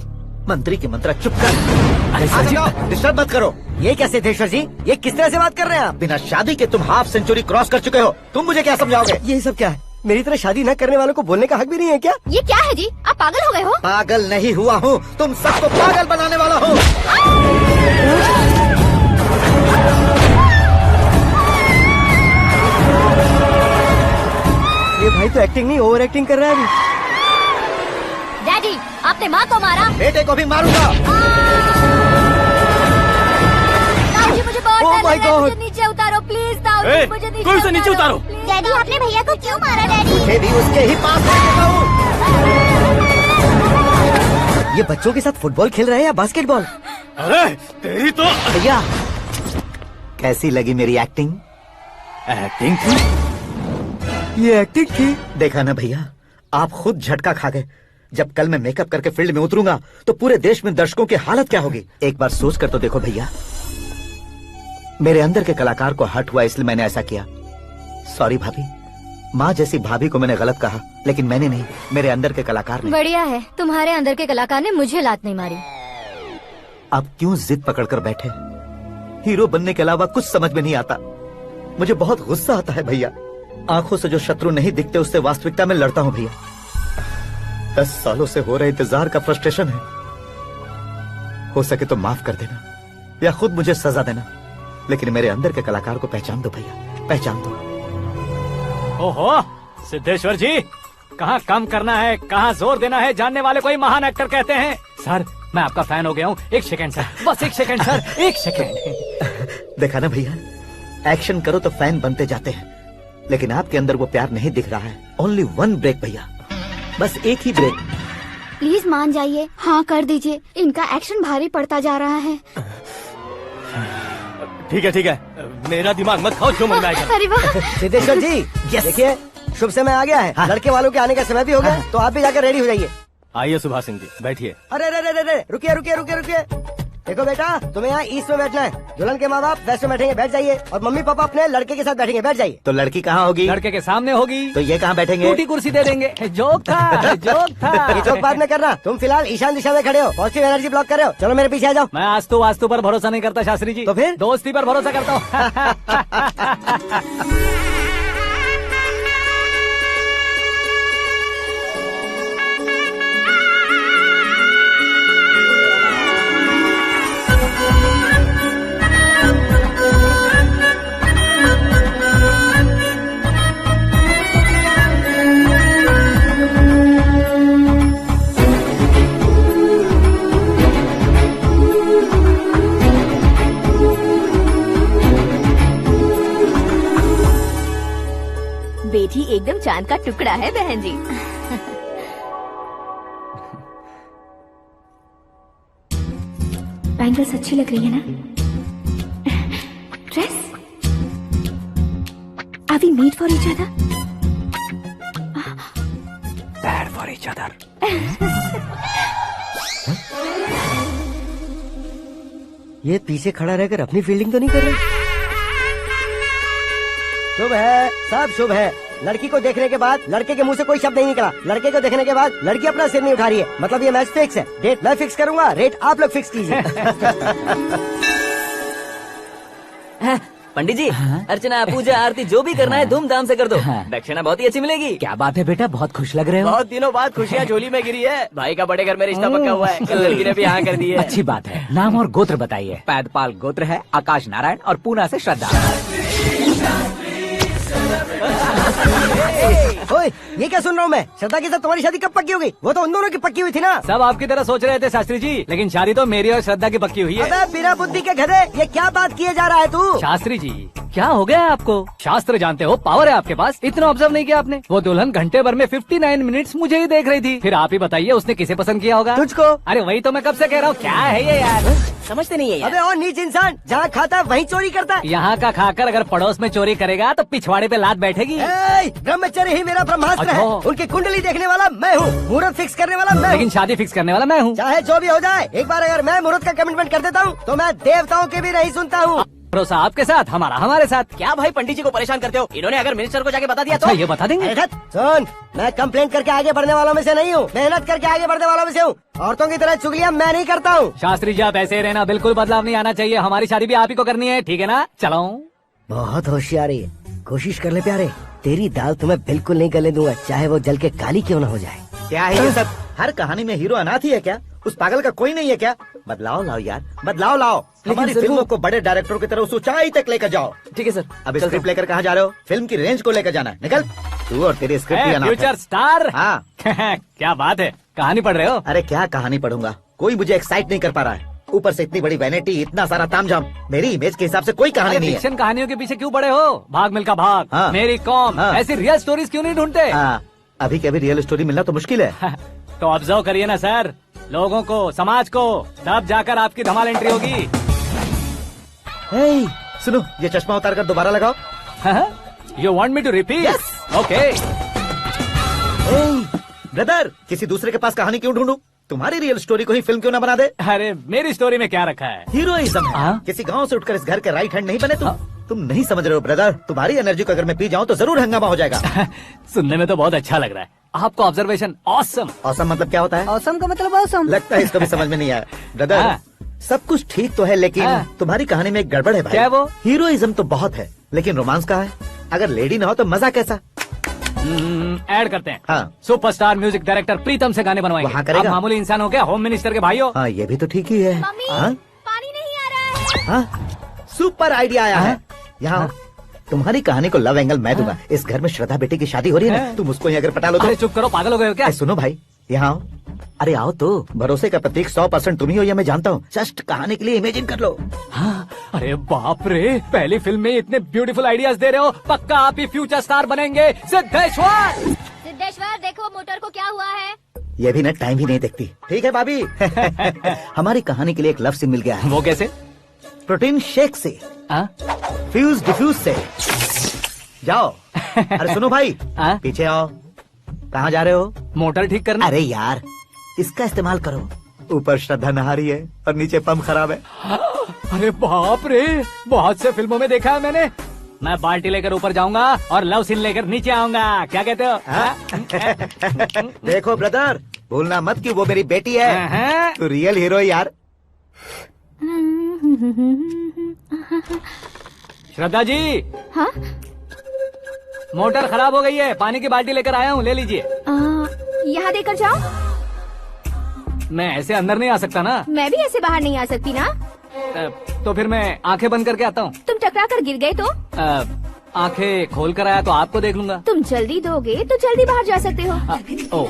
S4: मंत्री की मंत्रा चुप कर। डिस्टर्ब मत करो।
S9: ये क्या सिद्धेश्वर जी, ये किस तरह से बात कर रहे हैं आप?
S4: बिना शादी के तुम हाफ सेंचुरी क्रॉस कर चुके हो, तुम मुझे क्या समझाओगे?
S9: ये सब क्या है? मेरी तरह शादी न करने वालों को बोलने का हक भी नहीं है क्या?
S5: ये क्या है जी? आप पागल हो गए हो?
S4: पागल नहीं हुआ हूँ, तुम सबको पागल बनाने वाला हूँ।
S9: ये भाई तो एक्टिंग नहीं ओवर एक्टिंग कर रहा है अभी।
S5: डैडी, आपने माँ को मारा।
S4: बेटे को भी मारूंगा।
S5: ताऊ जी मुझे बहुत
S9: Oh
S5: डर
S9: my
S5: लग रहा है,
S9: God!
S5: मुझे नीचे उतारो प्लीज। ताऊ जी मुझे नीचे
S10: कोई उसे नीचे उतारो।
S5: डैडी आपने भैया को क्यों मारा? डैडी
S4: मुझे भी उसके ही पास लेके जाऊं।
S9: ये बच्चों के साथ फुटबॉल खेल रहे हैं या बास्केटबॉल?
S10: अरे तेरी तो
S4: भैया कैसी लगी मेरी एक्टिंग?
S10: एक्टिंग थी।
S9: ये एक्टिंग थी।
S4: देखा ना भैया, आप खुद झटका खा गए। जब कल मैं मेकअप करके फील्ड में उतरूंगा तो पूरे देश में दर्शकों की हालत क्या होगी? एक बार सोच कर तो देखो भैया। मेरे अंदर के कलाकार को हर्ट हुआ इसलिए मैंने ऐसा किया। सॉरी भाभी। माँ जैसी भाभी को मैंने गलत कहा, लेकिन मैंने नहीं, मेरे अंदर के कलाकार ने।
S5: बढ़िया है, तुम्हारे अंदर के कलाकार ने मुझे लात नहीं मारी।
S4: आप क्यों जिद पकड़कर बैठे? हीरो बनने के अलावा कुछ समझ में नहीं आता। मुझे बहुत गुस्सा आता है भैया। आंखों से जो शत्रु नहीं दिखते उससे वास्तविकता में लड़ता हूँ भैया। 10 सालों से हो रहे इंतजार का फ्रस्ट्रेशन है। हो सके तो माफ कर देना या खुद मुझे सजा देना, लेकिन मेरे अंदर के कलाकार को पहचान दो भैया, पहचान दो।
S2: ओहो सिद्धेश्वर जी, कहाँ कम करना है कहाँ जोर देना है, जानने वाले को ही महान एक्टर कहते हैं। सर मैं आपका फैन हो गया हूँ। एक सेकंड सर, बस एक सेकंड सर, एक सेकंड।
S4: देखा ना भैया, एक्शन करो तो फैन बनते जाते हैं, लेकिन आपके अंदर वो प्यार नहीं दिख रहा है। ओनली वन ब्रेक भैया, बस एक ही ब्रेक।
S6: प्लीज मान जाइए, हाँ कर दीजिए। इनका एक्शन भारी पड़ता जा रहा है।
S10: ठीक है, मेरा दिमाग मत खाओ, जो मन में आएगा।
S6: अरे वाह
S9: सिद्धेश्वर जी, देखिए शुभ समय आ गया है। लड़के वालों के आने का समय भी हो गया, तो आप भी जाकर रेडी हो जाइए।
S10: आइए सुभाष सिंह जी, बैठिए।
S9: अरे रुकिए। देखो बेटा, तुम्हें यहाँ ईस्ट में बैठना है। दुल्हन के माँ बाप वेस्ट में बैठेंगे, बैठ जाइए। और मम्मी पापा अपने लड़के के साथ बैठेंगे, बैठ जाइए।
S4: तो लड़की कहाँ होगी?
S2: लड़के के सामने होगी।
S4: तो ये कहाँ बैठेंगे?
S2: टूटी कुर्सी दे देंगे। जोक था, जोक था।
S9: ये जोक बाद में करना। तुम फिलहाल ईशान दिशा में खड़े हो, पॉजिटिव एनर्जी ब्लॉक कर रहे हो। चलो मेरे पीछे आ जाओ।
S2: मैं आस्तु वास्तु पर भरोसा नहीं करता शास्त्री जी।
S9: तो फिर?
S2: दोस्ती पर भरोसा करता हूँ।
S6: बेटी एकदम चांद का टुकड़ा है बहन जी। बैंगल्स अच्छी लग रही है ना? Dress? Are we made for each other?
S7: Bad for each other.
S9: ये पीछे खड़ा रहकर अपनी फील्डिंग तो नहीं कर रहा? शुभ है, सब शुभ है। लड़की को देखने के बाद लड़के के मुंह से कोई शब्द नहीं निकला। लड़के को देखने के बाद लड़की अपना सिर नहीं उठा रही है। मतलब ये मैच फिक्स है। डेट मैं फिक्स करूंगा, रेट आप लोग फिक्स कीजिए।
S11: पंडित जी, अर्चना, पूजा, आरती जो भी करना है धूमधाम से कर दो। दक्षिणा बहुत ही अच्छी मिलेगी।
S7: क्या बात है बेटा, बहुत खुश लग रहे हो।
S11: बहुत दिनों बाद खुशियाँ झोली में गिरी है। भाई का बड़े घर में रिश्ता पक्का हुआ है। कल लड़की ने भी हाँ कर दी है।
S7: अच्छी बात है। नाम और गोत्र बताइए। पैदपाल गोत्र है, आकाश नारायण, और पूना से श्रद्धा।
S9: ओए, ये क्या सुन रहा हूँ मैं? श्रद्धा के साथ तुम्हारी शादी कब पक्की हो गई? वो तो उन दोनों की पक्की हुई थी ना।
S2: सब आपकी तरह सोच रहे थे शास्त्री जी, लेकिन शादी तो मेरी और श्रद्धा की पक्की हुई है।
S9: अबे बिना बुद्धि के गधे, ये क्या बात किए जा रहा है तू?
S2: शास्त्री जी, क्या हो गया है आपको? शास्त्र जानते हो, पावर है आपके पास। इतना ऑब्जर्व नहीं किया आपने? वो दुल्हन घंटे भर में 59 मिनट्स मुझे ही देख रही थी। फिर आप ही बताइए उसने किसे पसंद किया होगा?
S9: तुझको।
S2: अरे वही तो मैं कब से कह रहा हूँ, क्या है ये यार?
S3: समझते नहीं है यार।
S9: अबे और नीच इंसान, जहाँ खाता है वहीं चोरी करता है।
S2: यहाँ का खाकर अगर पड़ोस में चोरी करेगा तो पिछवाड़े पे लात बैठेगी।
S9: ब्रह्मचर्य ही मेरा ब्रह्मास्त्र है।
S2: अच्छा।
S9: उनकी कुंडली देखने वाला मैं हूँ, मुहूर्त फिक्स करने वाला मैं
S2: लेकिन
S9: हूँ।
S2: शादी फिक्स करने वाला मैं हूँ।
S9: चाहे जो भी हो जाए, एक बार अगर मैं मुहूर्त का कमिटमेंट कर देता हूँ तो मैं देवताओं के भी नहीं सुनता हूँ।
S2: भरोसा आपके साथ, हमारा हमारे साथ।
S3: क्या भाई पंडित जी को परेशान करते हो? इन्होंने अगर मिनिस्टर को जाके बता दिया
S2: अच्छा,
S3: तो
S2: ये बता देंगे?
S9: अरे धत, सुन, मैं कंप्लेंट करके आगे बढ़ने वालों में से नहीं हूँ, मेहनत करके आगे बढ़ने वालों में से हूँ। औरतों की तरह चुगलियाँ मैं नहीं करता हूँ।
S2: शास्त्री जी आप ऐसे ही रहना, बिल्कुल बदलाव नहीं आना चाहिए। हमारी शादी भी आप ही को करनी है, ठीक है ना? चलो।
S9: बहुत होशियारी है, कोशिश कर ले प्यारे। तेरी दाल तुम्हें बिल्कुल नहीं गले दूंगा, चाहे वो जल के काली क्यों न हो जाए।
S4: क्या है ये सब? हर कहानी में हीरो अनाथ ही है क्या? उस पागल का कोई नहीं है क्या? बदलाव लाओ यार, बदलाव लाओ। हमारी फिल्मों को बड़े डायरेक्टरों की तरह उस ऊंचाई तक लेकर जाओ।
S11: ठीक है सर।
S4: अब स्क्रिप्ट लेकर कहाँ जा रहे हो? फिल्म की रेंज को लेकर जाना है। निकल तू और तेरी स्क्रिप्ट भी अनाथ है।
S2: Future star.
S4: हाँ।
S2: क्या बात है, कहानी पढ़ रहे हो?
S4: अरे क्या कहानी पढ़ूंगा, कोई मुझे एक्साइट नहीं कर पा रहा है। ऊपर से इतनी बड़ी वैनिटी, इतना सारा तामझाम, मेरी इमेज के हिसाब से कोई कहानी नहीं है।
S2: फिक्शन कहानियों के पीछे क्यों पड़े हो? भाग मिल्खा भाग,
S4: हाँ।
S2: मेरी कॉम,
S4: हाँ।
S2: ऐसी रियल स्टोरीज क्यों नहीं ढूंढते?
S4: हाँ, अभी के अभी रियल स्टोरी मिलना तो मुश्किल है।
S2: तो ऑब्जर्व करिए ना सर, लोगों को, समाज को, तब जाकर आपकी धमाल एंट्री होगी।
S4: सुनो, ये चश्मा उतार कर दोबारा लगाओ।
S2: You want me to repeat? Okay.
S4: Brother, किसी दूसरे के पास कहानी क्यों ढूंढूं? तुम्हारी रियल स्टोरी को ही फिल्म क्यों ना बना दे?
S2: अरे मेरी स्टोरी में क्या रखा है?
S4: हीरोइज्म है।
S2: हाँ?
S4: किसी गांव से उठकर इस घर के राइट हैंड नहीं बने तुम। तुम नहीं समझ रहे हो ब्रदर, तुम्हारी एनर्जी को अगर मैं पी जाऊं तो जरूर हंगामा हो जाएगा।
S2: सुनने में तो बहुत अच्छा लग रहा है आपका ऑब्जर्वेशन। ऑसम।
S4: ऑसम मतलब क्या होता है?
S9: औसम का मतलब औसम।
S4: लगता है इसको भी समझ में नहीं आया। ब्रदर,
S2: हाँ।
S4: सब कुछ ठीक तो है, लेकिन
S2: हाँ।
S4: तुम्हारी कहानी में एक गड़बड़ है भाई।
S2: क्या है वो?
S4: हीरोइज्म तो बहुत है, लेकिन रोमांस कहाँ है? अगर लेडी ना हो तो मजा कैसा?
S2: ऐड करते हैं।
S4: हाँ।
S2: सुपरस्टार म्यूजिक डायरेक्टर प्रीतम से गाने बनवाएंगे।
S4: वहाँ करेगा?
S2: आप मामूली इंसान हो क्या? होम मिनिस्टर के भाई हो।
S4: हाँ, ये भी तो ठीक ही है।
S6: मम्मी,
S4: हाँ?
S6: पानी नहीं आ रहा है।
S4: हाँ? सुपर आइडिया आया है। यहाँ तुम्हारी कहानी को लव एंगल मैं दूंगा। इस घर में श्रद्धा बेटी की शादी हो रही है ना, तुम उसको ही अगर पटा लो तो।
S2: अरे चुप करो, पागल हो गए हो क्या?
S4: सुनो भाई, यहाँ आओ। अरे आओ तो, भरोसे का प्रतीक 100% तुम ही हो, ये मैं जानता हूँ। जस्ट कहानी के लिए इमेजिन कर लो।
S2: हाँ, अरे बाप रे, पहली फिल्म में इतने ब्यूटीफुल आइडियाज दे रहे हो, पक्का आप ही फ्यूचर स्टार बनेंगे। सिद्धेश्वर,
S5: सिद्धेश्वर देखो मोटर को क्या हुआ है।
S4: ये भी ना टाइम ही नहीं देखती। ठीक है भाभी। हमारी कहानी के लिए एक लव सीन मिल गया है।
S2: वो कैसे?
S4: प्रोटीन शेक से, फ्यूज डिफ्यूज से। जाओ। अरे सुनो भाई, पीछे आओ। कहाँ जा रहे हो?
S2: मोटर ठीक करना।
S4: अरे यार, इसका इस्तेमाल करो। ऊपर श्रद्धा नहा रही है और नीचे पंप खराब है।
S2: अरे बाप रे, बहुत से फिल्मों में देखा है मैंने। मैं बाल्टी लेकर ऊपर जाऊंगा और लव सीन लेकर नीचे आऊंगा। क्या कहते हो?
S4: देखो ब्रदर, भूलना मत कि वो मेरी बेटी है। तू रियल हीरो है यार।
S2: श्रद्धा जी।
S6: हाँ?
S2: मोटर खराब हो गई है, पानी की बाल्टी लेकर आया हूँ, ले लीजिए।
S6: यहाँ देकर जाओ।
S2: मैं ऐसे अंदर नहीं आ सकता ना।
S6: मैं भी ऐसे बाहर नहीं आ सकती ना।
S2: तो फिर मैं आंखें बंद करके आता हूँ।
S6: तुम टकरा कर गिर गए तो?
S2: आंखें खोल कर आया तो आपको देख लूंगा।
S6: तुम जल्दी दोगे तो जल्दी बाहर जा सकते हो।
S2: ओ।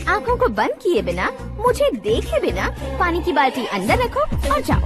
S6: आँखों को बंद किए बिना, मुझे देखे बिना पानी की बाल्टी अंदर रखो और जाओ।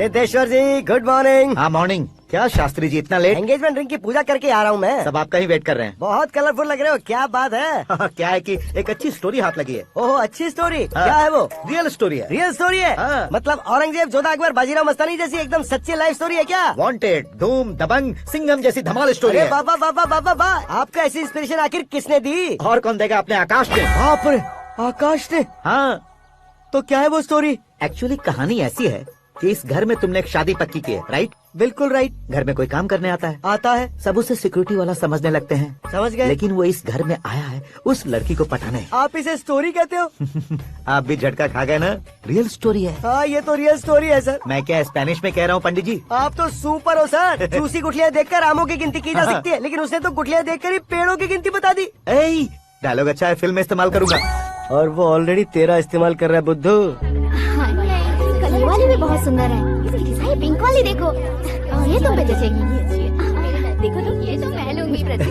S9: सिद्धेश्वर जी गुड मॉर्निंग।
S4: हाँ मॉर्निंग। क्या शास्त्री जी इतना लेट?
S9: एंगेजमेंट रिंग की पूजा करके आ रहा हूँ मैं।
S4: सब आपका ही वेट कर रहे हैं।
S9: बहुत कलरफुल लग रहे हो, क्या बात है?
S4: क्या है कि एक अच्छी स्टोरी हाथ लगी है।
S9: ओहो अच्छी स्टोरी,
S4: हाँ।
S9: क्या है वो?
S4: रियल स्टोरी है।
S9: रियल स्टोरी है?
S4: हाँ।
S9: मतलब औरंगजेब, जोधा अकबर, बाजीराव मस्तानी जैसी एकदम सच्ची लाइफ स्टोरी है क्या?
S4: वांटेड, धूम, दबंग, सिंघम जैसी धमाल स्टोरी
S9: अरे
S4: है।
S9: बाबा बाबा बाबा बा, आपका ऐसी इंस्पिरेशन आखिर किसने दी?
S4: और कौन देगा? अपने आकाश ने।
S9: बाप रे, आकाश ने?
S4: हाँ
S9: तो क्या है वो स्टोरी?
S4: एक्चुअली कहानी ऐसी है कि इस घर में तुमने एक शादी पक्की की है, राइट?
S9: बिल्कुल राइट।
S4: घर में कोई काम करने आता है,
S9: आता है,
S4: सब उसे सिक्योरिटी वाला समझने लगते हैं।
S9: समझ गए।
S4: लेकिन वो इस घर में आया है उस लड़की को पटाने।
S9: आप इसे स्टोरी कहते हो?
S4: आप भी झटका खा गए ना? रियल स्टोरी है।
S9: हाँ ये तो रियल स्टोरी है सर।
S4: मैं क्या स्पेनिश में कह रहा हूँ पंडित जी?
S9: आप तो सुपर हो सर। चूसी गुठलियाँ देखकर आमों की गिनती की जा
S4: हाँ।
S9: सकती है, लेकिन उसने तो गुठलियाँ देखकर ही पेड़ों की गिनती बता दी।
S4: ए, डायलॉग अच्छा है, फिल्म में इस्तेमाल करूंगा।
S9: और वो ऑलरेडी तेरा इस्तेमाल कर रहा है बुद्धू।
S5: कलर वाली भी बहुत सुंदर है। ये पिंक वाली देखो, ये तुम पे जचेगी। देखो तो ये तो मैं लूंगी प्रति।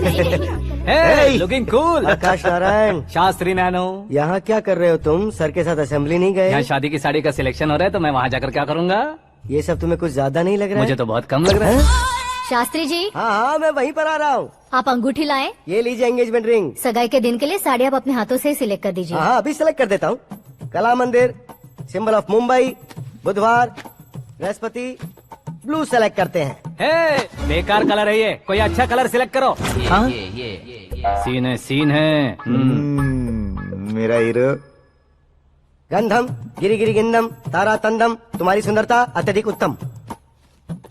S2: Hey, looking cool.
S9: आकाश नारायण,
S2: शास्त्री नैनो,
S9: यहाँ क्या कर रहे हो तुम? सर के साथ असेंबली नहीं
S2: यहाँ
S9: गए?
S2: शादी की साड़ी का सिलेक्शन हो रहा है तो मैं वहाँ जाकर क्या करूँगा?
S9: ये सब तुम्हें कुछ ज्यादा नहीं लग रहा
S2: मुझे
S9: है?
S2: तो बहुत कम लग रहा है।
S5: शास्त्री जी
S9: हाँ हाँ मैं वहीं पर आ रहा हूँ।
S5: आप अंगूठी लाएं।
S9: ये लीजिए एंगेजमेंट रिंग।
S5: सगाई के दिन के लिए साड़ी आप अपने हाथों से ही सिलेक्ट कर दीजिए।
S9: हाँ अभी सेलेक्ट कर देता हूँ। कला मंदिर, सिंबल ऑफ मुंबई, बुधवार, बृहस्पति, ब्लू सेलेक्ट करते हैं।
S2: हे, बेकार कलर है ये, कोई अच्छा कलर सिलेक्ट करो। हाँ? सीन है, सीन है।
S4: मेरा हीरो।
S9: गंधम गिरी गिरी गिंदम तारा तंदम, तुम्हारी सुंदरता अत्यधिक उत्तम।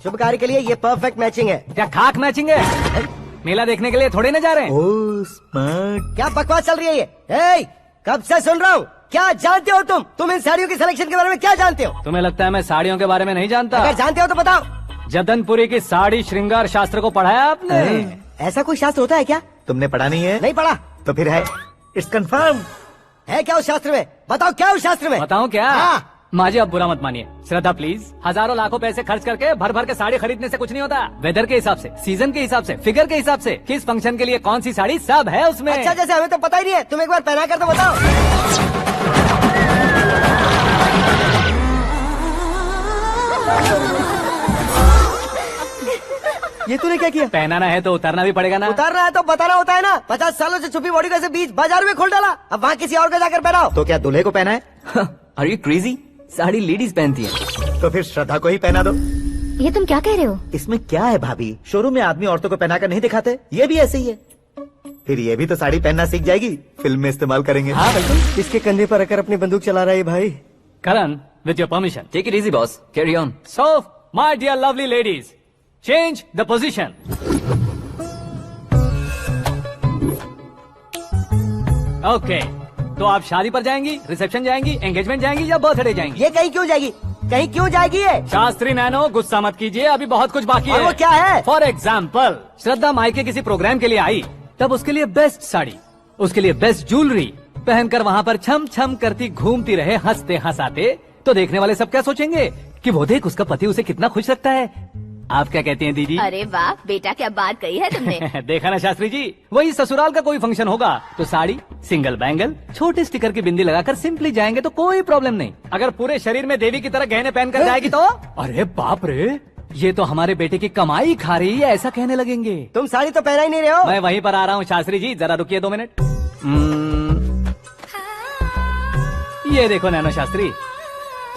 S9: शुभ कार्य के लिए ये परफेक्ट मैचिंग है।
S2: क्या खाक मैचिंग है? मेला देखने के लिए थोड़े ना जा रहे हैं।
S4: Oh smart.
S9: क्या बकवास चल रही है ये? ए, कब से सुन रहा हूँ। क्या जानते हो तुम? तुम इन साड़ियों की सिलेक्शन के बारे में क्या जानते हो?
S2: तुम्हें लगता है मैं साड़ियों के बारे में नहीं जानता?
S9: अगर जानते हो तो बताओ।
S2: जदनपुरी की साड़ी श्रृंगार शास्त्र को पढ़ाया आपने?
S9: ऐसा कोई शास्त्र होता है क्या?
S4: तुमने पढ़ा नहीं है?
S9: नहीं पढ़ा।
S4: तो फिर है, इट्स कंफर्म।
S9: है क्या उस शास्त्र में? बताओ क्या उस शास्त्र में?
S2: बताऊं क्या?
S9: हाँ।
S2: माँ जी आप बुरा मत मानिए, श्रद्धा प्लीज। हजारों लाखों पैसे खर्च करके भर भर के साड़ी खरीदने से कुछ नहीं होता। वेदर के हिसाब से, सीजन के हिसाब से, फिगर के हिसाब से, किस फंक्शन के लिए कौन सी साड़ी, सब है उसमें।
S9: अच्छा जैसे हमें तो पता ही नहीं है, तुम एक बार पहना कर तो बताओ। ये तूने क्या किया?
S2: पहनाना है तो उतारना भी पड़ेगा ना।
S9: उतारना है तो बताना होता है ना। 50 सालों से छुपी बॉडी को ऐसे बीच बाजार में खोल डाला, अब वहाँ किसी और को जाकर पहनाओ।
S4: तो क्या दूल्हे को पहना है?
S11: Are you crazy? Sari ladies पहनती है।
S4: तो फिर श्रद्धा को ही पहना दो।
S5: ये तुम क्या कह रहे हो?
S4: इसमें क्या है भाभी? शोरूम में आदमी औरतों को पहनाकर नहीं दिखाते, ये भी ऐसे ही है। फिर ये भी तो साड़ी पहनना सीख जाएगी, फिल्म में इस्तेमाल करेंगे।
S2: हाँ बिल्कुल।
S9: इसके कंधे पर रखकर अपनी बंदूक चला रहा है भाई।
S2: Karan, with your permission.
S11: Take it easy boss, carry on.
S2: So, my dear lovely ladies, change the position. Okay, तो आप शादी पर जाएंगी, रिसेप्शन जाएंगी, एंगेजमेंट जाएंगी या बर्थडे जाएंगी?
S9: ये कहीं क्यों जाएगी? कहीं क्यों जाएगी ये?
S2: शास्त्री नैनो गुस्सा मत कीजिए, अभी बहुत कुछ बाकी
S9: और
S2: है।
S9: वो क्या है?
S2: फॉर एग्जाम्पल, श्रद्धा मायके किसी प्रोग्राम के लिए आई, तब उसके लिए बेस्ट साड़ी, उसके लिए बेस्ट ज्वेलरी पहनकर वहाँ पर छम छम करती घूमती रहे हंसते हंसाते, तो देखने वाले सब क्या सोचेंगे कि वो देख उसका पति उसे कितना खुश रखता है। आप क्या कहती हैं दीदी?
S6: अरे वाह बेटा, क्या बात कही है तुमने।
S2: देखा ना शास्त्री जी, वही ससुराल का कोई फंक्शन होगा तो साड़ी, सिंगल बैंगल, छोटे स्टिकर की बिंदी लगाकर सिंपली जाएंगे तो कोई प्रॉब्लम नहीं। अगर पूरे शरीर में देवी की तरह गहने पहनकर जाएगी तो अरे बाप रे, ये तो हमारे बेटे की कमाई खा रही है, ऐसा कहने लगेंगे।
S9: तुम साड़ी तो पहना ही नहीं रहे हो।
S2: मैं वहीं पर आ रहा हूँ शास्त्री जी, जरा रुकिए 2 मिनट। ये देखो नैनो शास्त्री,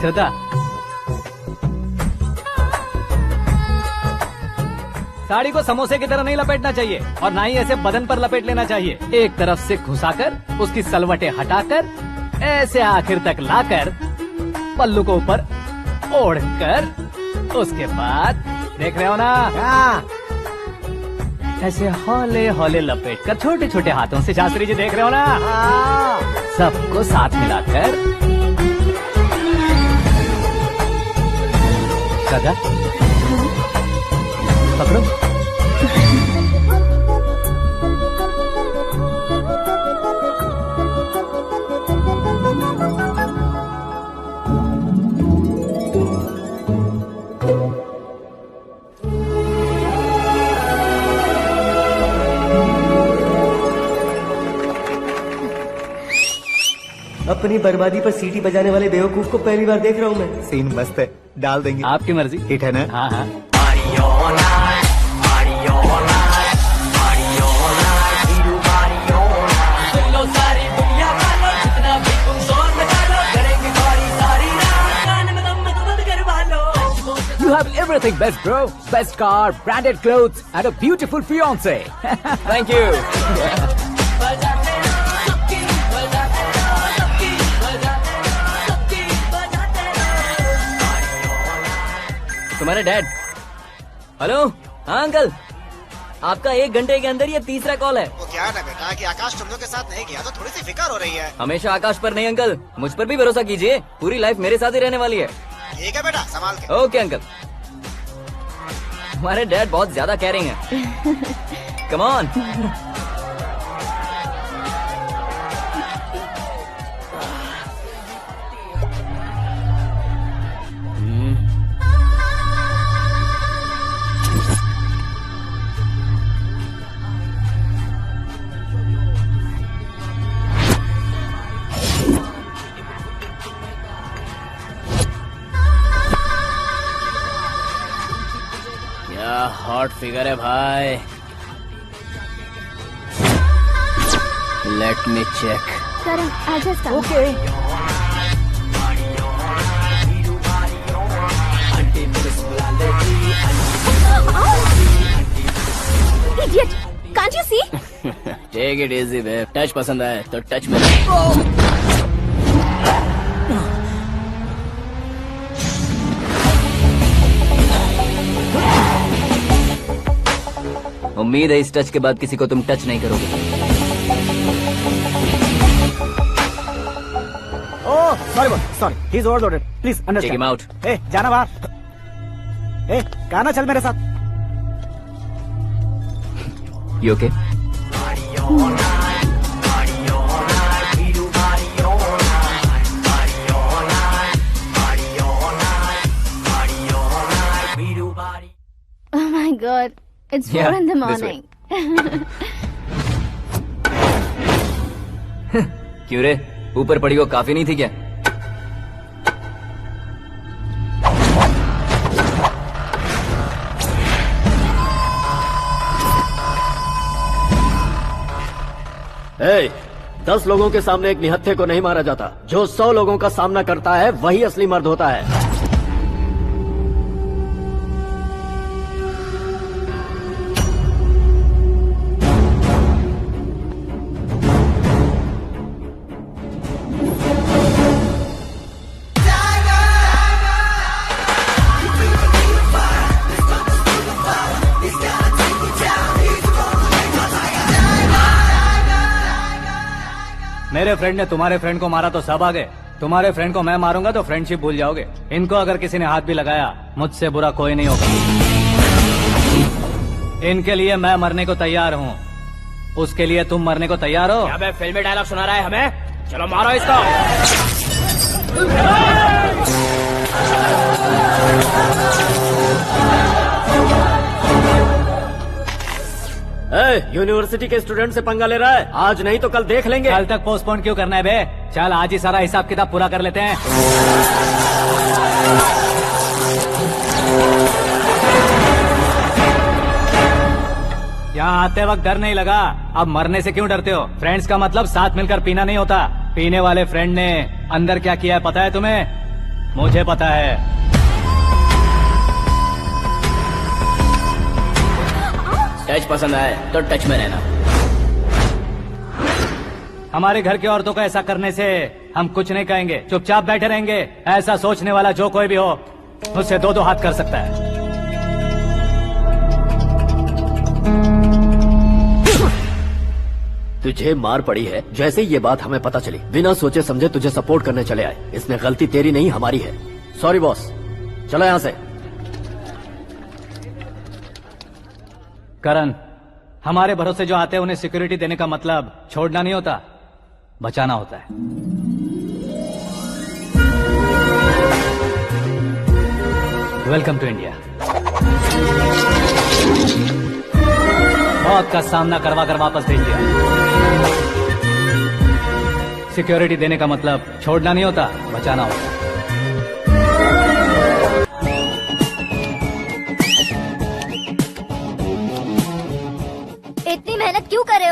S2: श्रद्धा, साड़ी को समोसे की तरह नहीं लपेटना चाहिए और ना ही ऐसे बदन पर लपेट लेना चाहिए। एक तरफ से घुसाकर, उसकी सलवटें हटाकर, ऐसे आखिर तक लाकर, पल्लू को ऊपर ओढ़कर, उसके बाद देख रहे हो ना, ऐसे हौले हौले लपेट कर छोटे छोटे हाथों से, शास्त्री जी देख रहे हो ना, सबको साथ मिलाकर, श्रद्धा पकड़ो।
S9: अपनी बर्बादी पर सीटी बजाने वाले बेवकूफ को पहली बार देख रहा हूँ मैं।
S4: सीन मस्त है। डाल देंगे।
S2: आपकी मर्जी।
S4: हिट है ना?
S2: हाँ हाँ।
S7: You have everything best, bro. Best car, branded clothes, and a beautiful fiance.
S11: Thank you. तुम्हारे डैड। हेलो, हाँ अंकल, आपका 1 घंटे के अंदर ये तीसरा कॉल है।
S1: वो क्या है ना बेटा कि आकाश तुम लोग के साथ नहीं गया तो थोड़ी सी फिक्र हो रही है।
S11: हमेशा आकाश पर नहीं अंकल, मुझ पर भी भरोसा कीजिए, पूरी लाइफ मेरे साथ ही रहने वाली है।
S1: ठीक है बेटा, संभाल के।
S11: Okay uncle. हमारे डैड बहुत ज्यादा केयरिंग है। Come on.
S7: क्या हॉट फिगर है भाई। Let me check.
S6: Karan, I just come.
S7: Okay.
S6: Idiot! Can't you see?
S7: Take it easy babe. Touch पसंद आए तो टच में।
S11: उम्मीद है इस टच के बाद किसी को तुम टच नहीं करोगे।
S1: Oh sorry sorry, he is overloaded, please
S11: take
S1: understand.
S11: Him out.
S1: ए जाना बाहर। ए गाना चल मेरे साथ।
S11: You okay?
S6: Oh my God! It's 4
S11: Yeah,
S6: in the
S11: this way.
S6: morning.
S11: क्यों रे, ऊपर पड़ी वो काफी नहीं थी क्या?
S10: ए, 10 लोगों के सामने एक निहत्थे को नहीं मारा जाता। जो 100 लोगों का सामना करता है वही असली मर्द होता है।
S2: मेरे फ्रेंड ने तुम्हारे फ्रेंड को मारा तो सब आ गए। तुम्हारे फ्रेंड को मैं मारूंगा तो फ्रेंडशिप भूल जाओगे। इनको अगर किसी ने हाथ भी लगाया, मुझसे बुरा कोई नहीं होगा। इनके लिए मैं मरने को तैयार हूँ। उसके लिए तुम मरने को तैयार हो?
S7: क्या बे फिल्मी डायलॉग सुना रहा है हमें? चलो मारो इसको।
S10: यूनिवर्सिटी के स्टूडेंट से पंगा ले रहा है। आज नहीं तो कल देख लेंगे।
S2: कल तक पोस्टपोन क्यों करना है बे? चल आज ही सारा हिसाब किताब पूरा कर लेते हैं। यहाँ आते वक्त डर नहीं लगा, अब मरने से क्यों डरते हो? फ्रेंड्स का मतलब साथ मिलकर पीना नहीं होता। पीने वाले फ्रेंड ने अंदर क्या किया है पता है तुम्हें? मुझे पता है।
S7: टच पसंद आए तो टच में रहना।
S2: हमारे घर की औरतों को ऐसा करने से हम कुछ नहीं कहेंगे, चुपचाप बैठे रहेंगे। ऐसा सोचने वाला जो कोई भी हो, उससे 2-2 हाथ कर सकता है।
S10: तुझे मार पड़ी है जैसे ये बात हमें पता चली, बिना सोचे समझे तुझे सपोर्ट करने चले आए। इसमें गलती तेरी नहीं हमारी है। सॉरी बॉस, चलो यहाँ से।
S2: करण, हमारे भरोसे जो आते हैं उन्हें सिक्योरिटी देने का मतलब छोड़ना नहीं होता, बचाना होता है। Welcome to India. मौत का सामना करवा कर वापस भेज दिया। सिक्योरिटी देने का मतलब छोड़ना नहीं होता, बचाना होता है।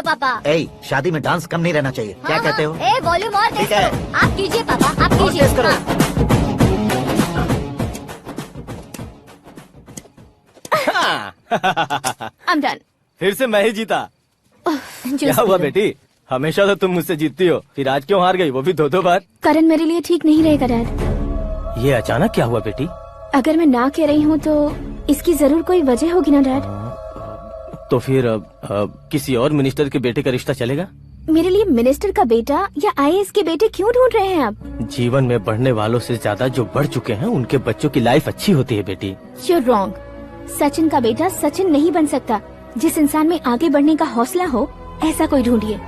S5: पापा।
S4: ए, शादी में डांस कम नहीं रहना चाहिए। क्या
S5: हाँ,
S4: कहते हो?
S5: ए वॉल्यूम और तेज
S4: ठीक है।
S5: करो। आप कीजिए पापा, आप
S4: और
S5: कीजिए।
S4: तेज करो।
S6: I'm done.
S10: फिर से मैं ही जीता। क्या हुआ बेटी? हमेशा तो तुम मुझसे जीतती हो, फिर आज क्यों हार गई, वो भी 2-2 बार?
S6: करण मेरे लिए ठीक नहीं रहेगा डैड।
S10: ये अचानक क्या हुआ बेटी?
S6: अगर मैं ना कह रही हूँ तो इसकी जरूर कोई वजह होगी ना डैड।
S10: तो फिर किसी और मिनिस्टर के बेटे का रिश्ता चलेगा?
S6: मेरे लिए मिनिस्टर का बेटा या आईएएस के बेटे क्यों ढूंढ रहे हैं आप?
S10: जीवन में बढ़ने वालों से ज्यादा जो बढ़ चुके हैं उनके बच्चों की लाइफ अच्छी होती है बेटी।
S6: You're wrong. सचिन का बेटा सचिन नहीं बन सकता। जिस इंसान में आगे बढ़ने का हौसला हो ऐसा कोई ढूंढिए।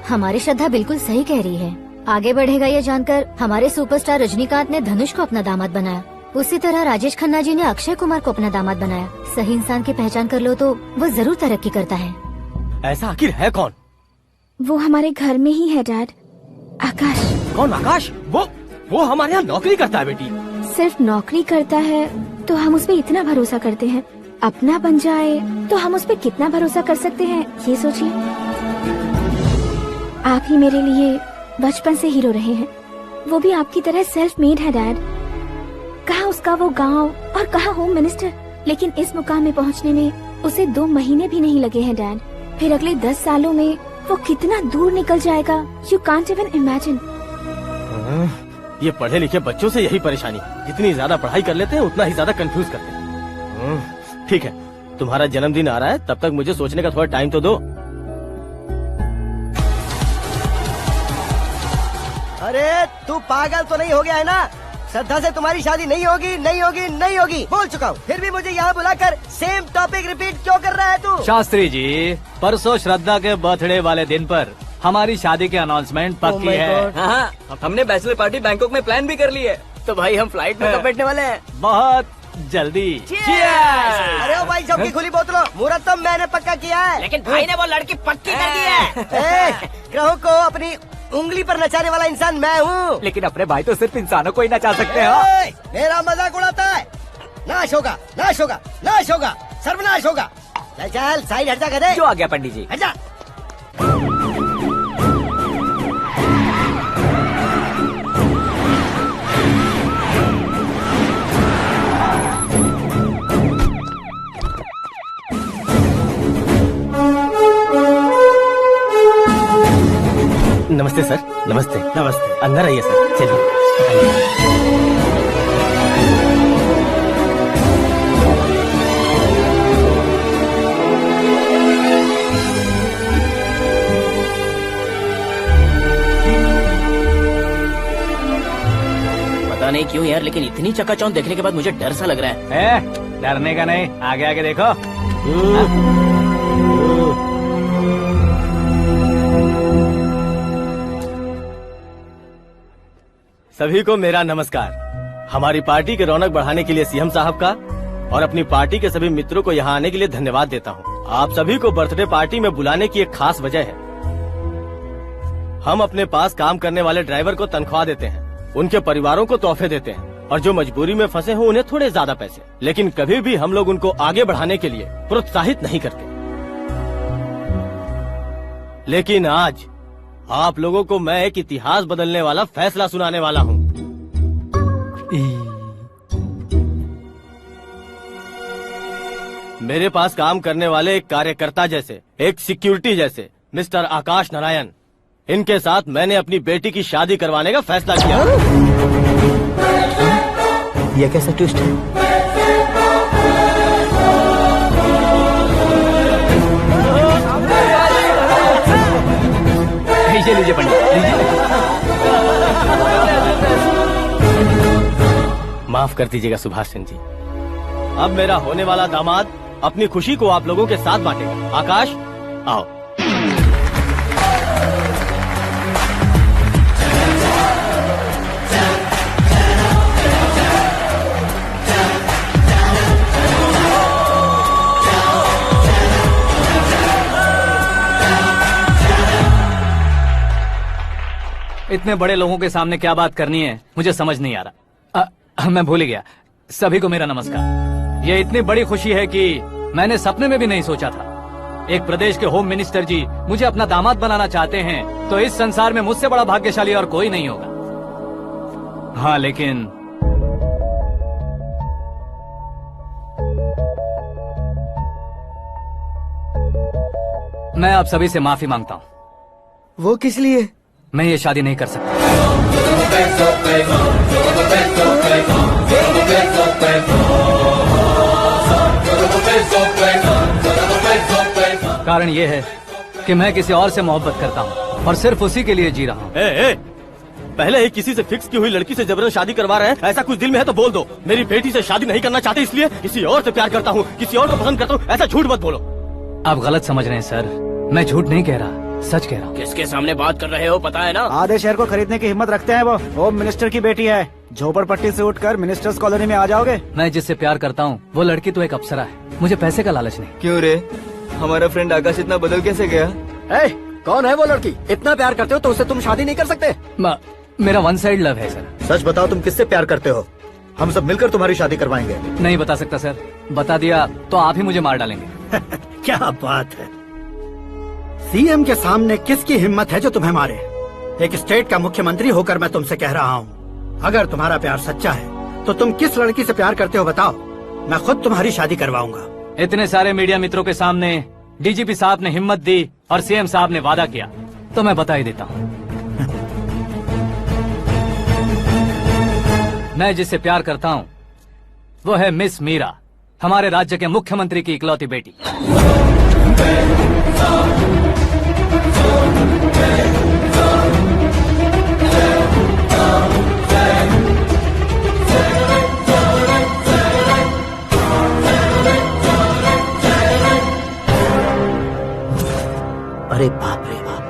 S5: हमारी श्रद्धा बिल्कुल सही कह रही है। आगे बढ़ेगा ये जानकर हमारे सुपरस्टार रजनीकांत ने धनुष को अपना दामाद बनाया। उसी तरह राजेश खन्ना जी ने अक्षय कुमार को अपना दामाद बनाया। सही इंसान की पहचान कर लो तो वो जरूर तरक्की करता है।
S10: ऐसा आखिर है कौन?
S6: वो हमारे घर में ही है डैड। आकाश।
S10: कौन आकाश? वो हमारे यहाँ नौकरी करता है बेटी।
S6: सिर्फ नौकरी करता है तो हम उस पर इतना भरोसा करते हैं। अपना बन जाए तो हम उस पर कितना भरोसा कर सकते हैं ये सोचिए। आप ही मेरे लिए बचपन से हीरो रहे हैं। वो भी आपकी तरह सेल्फ मेड है डैड। कहाँ उसका वो गांव और कहाँ होम मिनिस्टर। लेकिन इस मुकाम में पहुँचने में उसे 2 महीने भी नहीं लगे हैं डैड। फिर अगले 10 सालों में वो कितना दूर निकल जाएगा। You can't even imagine.
S10: ये पढ़े लिखे बच्चों से यही परेशानी है। जितनी ज्यादा पढ़ाई कर लेते हैं उतना ही ज्यादा कंफ्यूज करते हैं। ठीक है, तुम्हारा जन्मदिन आ रहा है, तब तक मुझे सोचने का थोड़ा टाइम तो दो।
S9: अरे तू पागल तो नहीं हो गया है ना? श्रद्धा से तुम्हारी शादी नहीं होगी, नहीं होगी, नहीं होगी, बोल चुका हूँ। फिर भी मुझे यहाँ बुलाकर सेम टॉपिक रिपीट क्यों कर रहा है तू?
S2: शास्त्री जी, परसों श्रद्धा के बर्थडे वाले दिन पर हमारी शादी की अनाउंसमेंट पक्की है।
S11: हाँ, हमने बैचलर पार्टी बैंकॉक में प्लान भी कर ली है। तो भाई हम फ्लाइट में कब बैठने वाले हैं?
S2: बहुत जल्दी।
S9: अरे ओ भाई साहब की खुली बोतलों, मुहूर्त तो मैंने पक्का किया है।
S3: लेकिन भाई ने वो लड़की पक्की कर दी है।
S9: ग्रहों को अपनी उंगली पर नचाने वाला इंसान मैं हूँ।
S7: लेकिन अपने भाई तो सिर्फ इंसानों को ही नचा सकते हैं।
S9: मेरा मजाक उड़ाता है। नाश होगा, नाश होगा, नाश होगा, सर्वनाश होगा। चल साइड हट जा गधे।
S7: जो आ गया पंडित जी।
S9: हट जा।
S10: नमस्ते सर। नमस्ते। नमस्ते। अंदर आइए सर। चलिए।
S11: पता नहीं क्यों यार, लेकिन इतनी चकाचौंध देखने के बाद मुझे डर सा लग रहा है।
S2: डरने का नहीं, आगे आगे देखो।
S10: सभी को मेरा नमस्कार। हमारी पार्टी की रौनक बढ़ाने के लिए सीएम साहब का और अपनी पार्टी के सभी मित्रों को यहाँ आने के लिए धन्यवाद देता हूँ। आप सभी को बर्थडे पार्टी में बुलाने की एक खास वजह है। हम अपने पास काम करने वाले ड्राइवर को तनख्वाह देते हैं, उनके परिवारों को तोहफे देते हैं और जो मजबूरी में फंसे हो उन्हें थोड़े ज्यादा पैसे। लेकिन कभी भी हम लोग उनको आगे बढ़ाने के लिए प्रोत्साहित नहीं करते। लेकिन आज आप लोगों को मैं एक इतिहास बदलने वाला फैसला सुनाने वाला हूँ। मेरे पास काम करने वाले एक कार्यकर्ता जैसे, एक सिक्योरिटी जैसे मिस्टर आकाश नारायण, इनके साथ मैंने अपनी बेटी की शादी करवाने का फैसला किया।
S4: यह कैसा ट्विस्ट है?
S2: लीजिए पंडित,
S10: माफ कर दीजिएगा सुभाष सिंह जी। अब मेरा होने वाला दामाद अपनी खुशी को आप लोगों के साथ बांटेगा। आकाश, आओ।
S2: इतने बड़े लोगों के सामने क्या बात करनी है मुझे समझ नहीं आ रहा। मैं भूल गया। सभी को मेरा नमस्कार। ये इतनी बड़ी खुशी है कि मैंने सपने में भी नहीं सोचा था। एक प्रदेश के होम मिनिस्टर जी मुझे अपना दामाद बनाना चाहते हैं तो इस संसार में मुझसे बड़ा भाग्यशाली और कोई नहीं होगा। हाँ, लेकिन मैं आप सभी से माफी मांगता हूँ।
S9: वो किस लिए?
S2: मैं ये शादी नहीं कर सकता। कारण ये है कि मैं किसी और से मोहब्बत करता हूँ और सिर्फ उसी के लिए जी रहा हूँ।
S10: पहले ही किसी से फिक्स की हुई लड़की से जबरन शादी करवा रहे हैं, ऐसा कुछ दिल में है तो बोल दो। मेरी बेटी से शादी नहीं करना चाहते इसलिए किसी और से प्यार करता हूँ, किसी और को पसंद करता हूँ, ऐसा झूठ मत बोलो।
S2: आप गलत समझ रहे हैं सर, मैं झूठ नहीं कह रहा, सच कह रहा हूँ।
S11: किसके सामने बात कर रहे हो पता है ना?
S1: आधे शहर को खरीदने की हिम्मत रखते हैं वो। होम मिनिस्टर की बेटी है, झोपड़पट्टी से उठकर मिनिस्टर्स कॉलोनी में आ जाओगे।
S2: मैं जिससे प्यार करता हूँ वो लड़की तो एक अप्सरा है, मुझे पैसे का लालच नहीं।
S11: क्यों रे, हमारा फ्रेंड आकाश इतना बदल कैसे गया?
S9: कौन है वो लड़की? इतना प्यार करते हो तो उससे तुम शादी नहीं कर सकते?
S2: मेरा वन साइड लव है सर।
S4: सच बताओ, तुम किससे प्यार करते हो? हम सब मिलकर तुम्हारी शादी करवाएंगे।
S2: नहीं बता सकता सर, बता दिया तो आप ही मुझे मार डालेंगे।
S12: क्या बात है, सीएम के सामने किसकी हिम्मत है जो तुम्हें मारे? एक स्टेट का मुख्यमंत्री होकर मैं तुमसे कह रहा हूँ, अगर तुम्हारा प्यार सच्चा है तो तुम किस लड़की से प्यार करते हो बताओ, मैं खुद तुम्हारी शादी करवाऊंगा।
S2: इतने सारे मीडिया मित्रों के सामने डीजीपी साहब ने हिम्मत दी और सीएम साहब ने वादा किया तो मैं बता ही देता हूँ। मैं जिससे प्यार करता हूँ वो है मिस मीरा, हमारे राज्य के मुख्यमंत्री की इकलौती बेटी।
S4: अरे बाप रे बाप,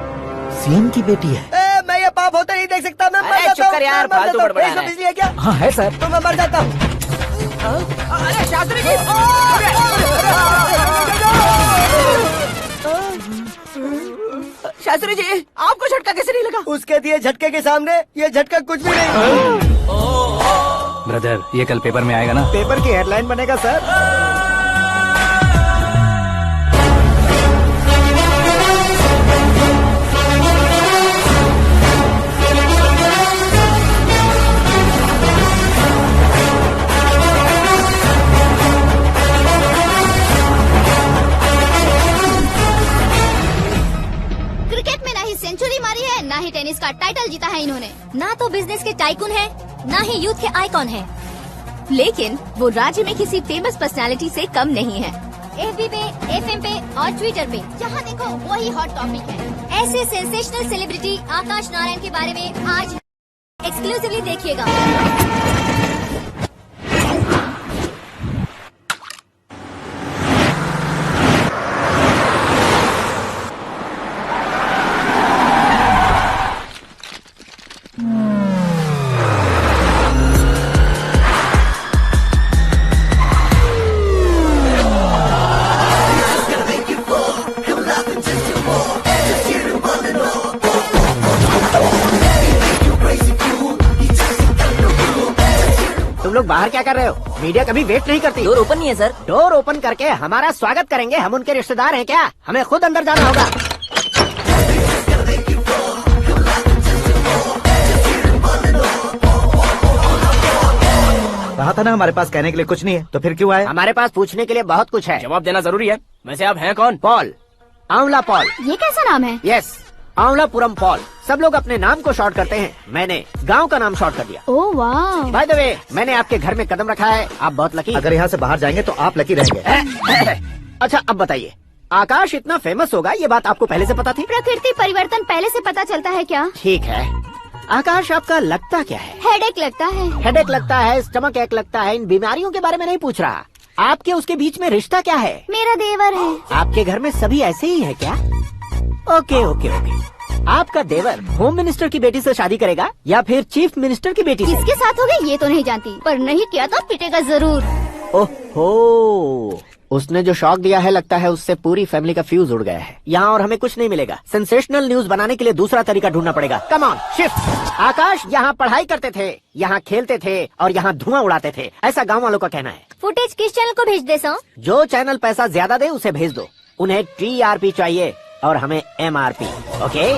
S4: सीएम की बेटी है।
S9: मैं ये पाप होता नहीं देख सकता। मैं मर जाता हूँ।
S3: यार, फालतू बड़बड़ा रहा है।
S9: बिजली है क्या?
S7: हाँ है सर।
S9: तो मैं मर जाता हूँ।
S3: अरे शास्त्री जी, शास्त्री जी, आपको झटका कैसे नहीं लगा?
S9: उसके दिए झटके के सामने ये झटका कुछ भी नहीं।
S2: ब्रदर, ये कल पेपर में आएगा ना?
S1: पेपर की हेडलाइन बनेगा सर।
S5: क्रिकेट में ना ही सेंचुरी मारी है, ना ही टेनिस का टाइटल जीता है इन्होंने। ना तो बिजनेस के टाइकून है, ना ही यूथ के आइकॉन है, लेकिन वो राज्य में किसी फेमस पर्सनालिटी से कम नहीं है। FB पे, FM पे और ट्विटर पे जहाँ देखो वही हॉट टॉपिक है। ऐसे सेंसेशनल सेलिब्रिटी आकाश नारायण के बारे में आज एक्सक्लूसिवली देखिएगा।
S9: तुम लोग बाहर क्या कर रहे हो? मीडिया कभी वेट नहीं करती।
S3: डोर ओपन नहीं है सर।
S9: डोर ओपन करके हमारा स्वागत करेंगे? हम उनके रिश्तेदार हैं क्या? हमें खुद अंदर जाना होगा।
S4: कहा था ना हमारे पास कहने के लिए कुछ नहीं है, तो फिर क्यों आए?
S9: हमारे पास पूछने के लिए बहुत कुछ है।
S11: जवाब देना जरूरी है। वैसे आप हैं कौन?
S9: पॉल, आंवला पॉल।
S6: ये कैसा नाम है?
S9: Yes, Aanvalapuram Paul. सब लोग अपने नाम को शॉर्ट करते हैं, मैंने गांव का नाम शॉर्ट कर दिया।
S6: ओह वाह।
S9: बाय द वे, मैंने आपके घर में कदम रखा है, आप बहुत लकी।
S4: अगर यहाँ से बाहर जाएंगे तो आप लकी रहेंगे।
S9: अच्छा अब बताइए, आकाश इतना फेमस होगा ये बात आपको पहले से पता थी?
S6: प्रकृति परिवर्तन पहले से पता चलता है क्या?
S9: ठीक है, आकाश आपका लगता क्या है?
S6: हेडेक लगता है।
S9: हेडेक लगता है, स्टमक एक लगता है, इन बीमारियों के बारे में नहीं पूछ रहा। आपके उसके बीच में रिश्ता क्या है?
S6: मेरा देवर है।
S9: आपके घर में सभी ऐसे ही है क्या? Okay okay okay. आपका देवर होम मिनिस्टर की बेटी से शादी करेगा या फिर चीफ मिनिस्टर की बेटी से?
S6: किसके साथ होगा ये तो नहीं जानती, पर नहीं किया तो पिटेगा जरूर।
S9: ओहो, उसने जो शॉक दिया है लगता है उससे पूरी फैमिली का फ्यूज उड़ गया है। यहाँ और हमें कुछ नहीं मिलेगा। सेंसेशनल न्यूज बनाने के लिए दूसरा तरीका ढूंढना पड़ेगा। Come on shift. आकाश यहाँ पढ़ाई करते थे, यहाँ खेलते थे और यहाँ धुआं उड़ाते थे, ऐसा गाँव वालों का कहना है।
S5: फुटेज किस चैनल को भेज दे सो?
S9: जो चैनल पैसा ज्यादा दे उसे भेज दो। उन्हें TRP चाहिए और हमें MRP। ओके?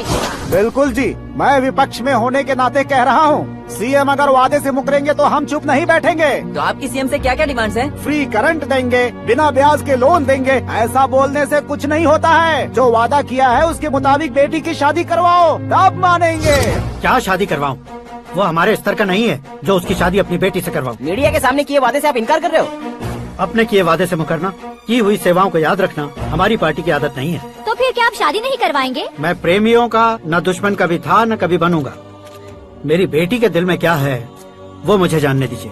S1: बिल्कुल जी, मैं विपक्ष में होने के नाते कह रहा हूँ, सीएम अगर वादे से मुकरेंगे तो हम चुप नहीं बैठेंगे।
S11: तो आपकी सीएम से क्या क्या डिमांड्स हैं?
S1: फ्री करंट देंगे, बिना ब्याज के लोन देंगे। ऐसा बोलने से कुछ नहीं होता है। जो वादा किया है उसके मुताबिक बेटी की शादी करवाओ, तब मानेंगे।
S12: क्या शादी करवाऊं? वो हमारे स्तर का नहीं है जो उसकी शादी अपनी बेटी से करवाऊं।
S3: मीडिया के सामने किए वादे से आप इनकार कर रहे हो?
S12: अपने किए वादे से मुकरना, की हुई सेवाओं को याद रखना हमारी पार्टी की आदत नहीं है।
S5: तो फिर क्या आप शादी नहीं करवाएंगे?
S12: मैं प्रेमियों का न दुश्मन कभी था न कभी बनूंगा। मेरी बेटी के दिल में क्या है वो मुझे जानने दीजिए।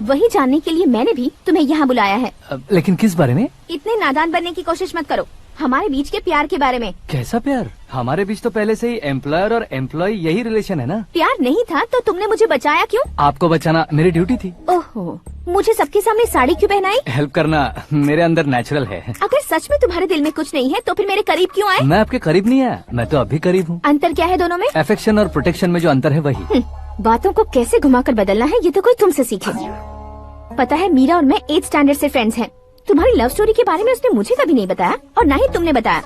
S6: वही जानने के लिए मैंने भी तुम्हें यहाँ बुलाया है।
S2: लेकिन किस बारे में?
S6: इतने नादान बनने की कोशिश मत करो। हमारे बीच के प्यार के बारे में।
S2: कैसा प्यार? हमारे बीच तो पहले से ही एम्प्लॉयर और एम्प्लॉय यही रिलेशन है ना।
S6: प्यार नहीं था तो तुमने मुझे बचाया क्यों?
S2: आपको बचाना मेरी ड्यूटी थी।
S6: ओहो, मुझे सबके सामने साड़ी क्यों पहनाई?
S2: हेल्प करना मेरे अंदर नेचुरल है।
S6: अगर सच में तुम्हारे दिल में कुछ नहीं है तो फिर मेरे करीब क्यों आए?
S2: मैं आपके करीब नहीं आया, मैं तो अभी करीब हूँ।
S6: अंतर क्या है दोनों में?
S2: अफेक्शन और प्रोटेक्शन में जो अंतर है वही।
S6: बातों को कैसे घुमाकर बदलना है ये तो कोई तुमसे सीखे। पता है मीरा और मैं 8th स्टैंडर्ड से फ्रेंड्स हैं। तुम्हारी लव स्टोरी के बारे में उसने मुझे कभी नहीं बताया और ना ही तुमने बताया।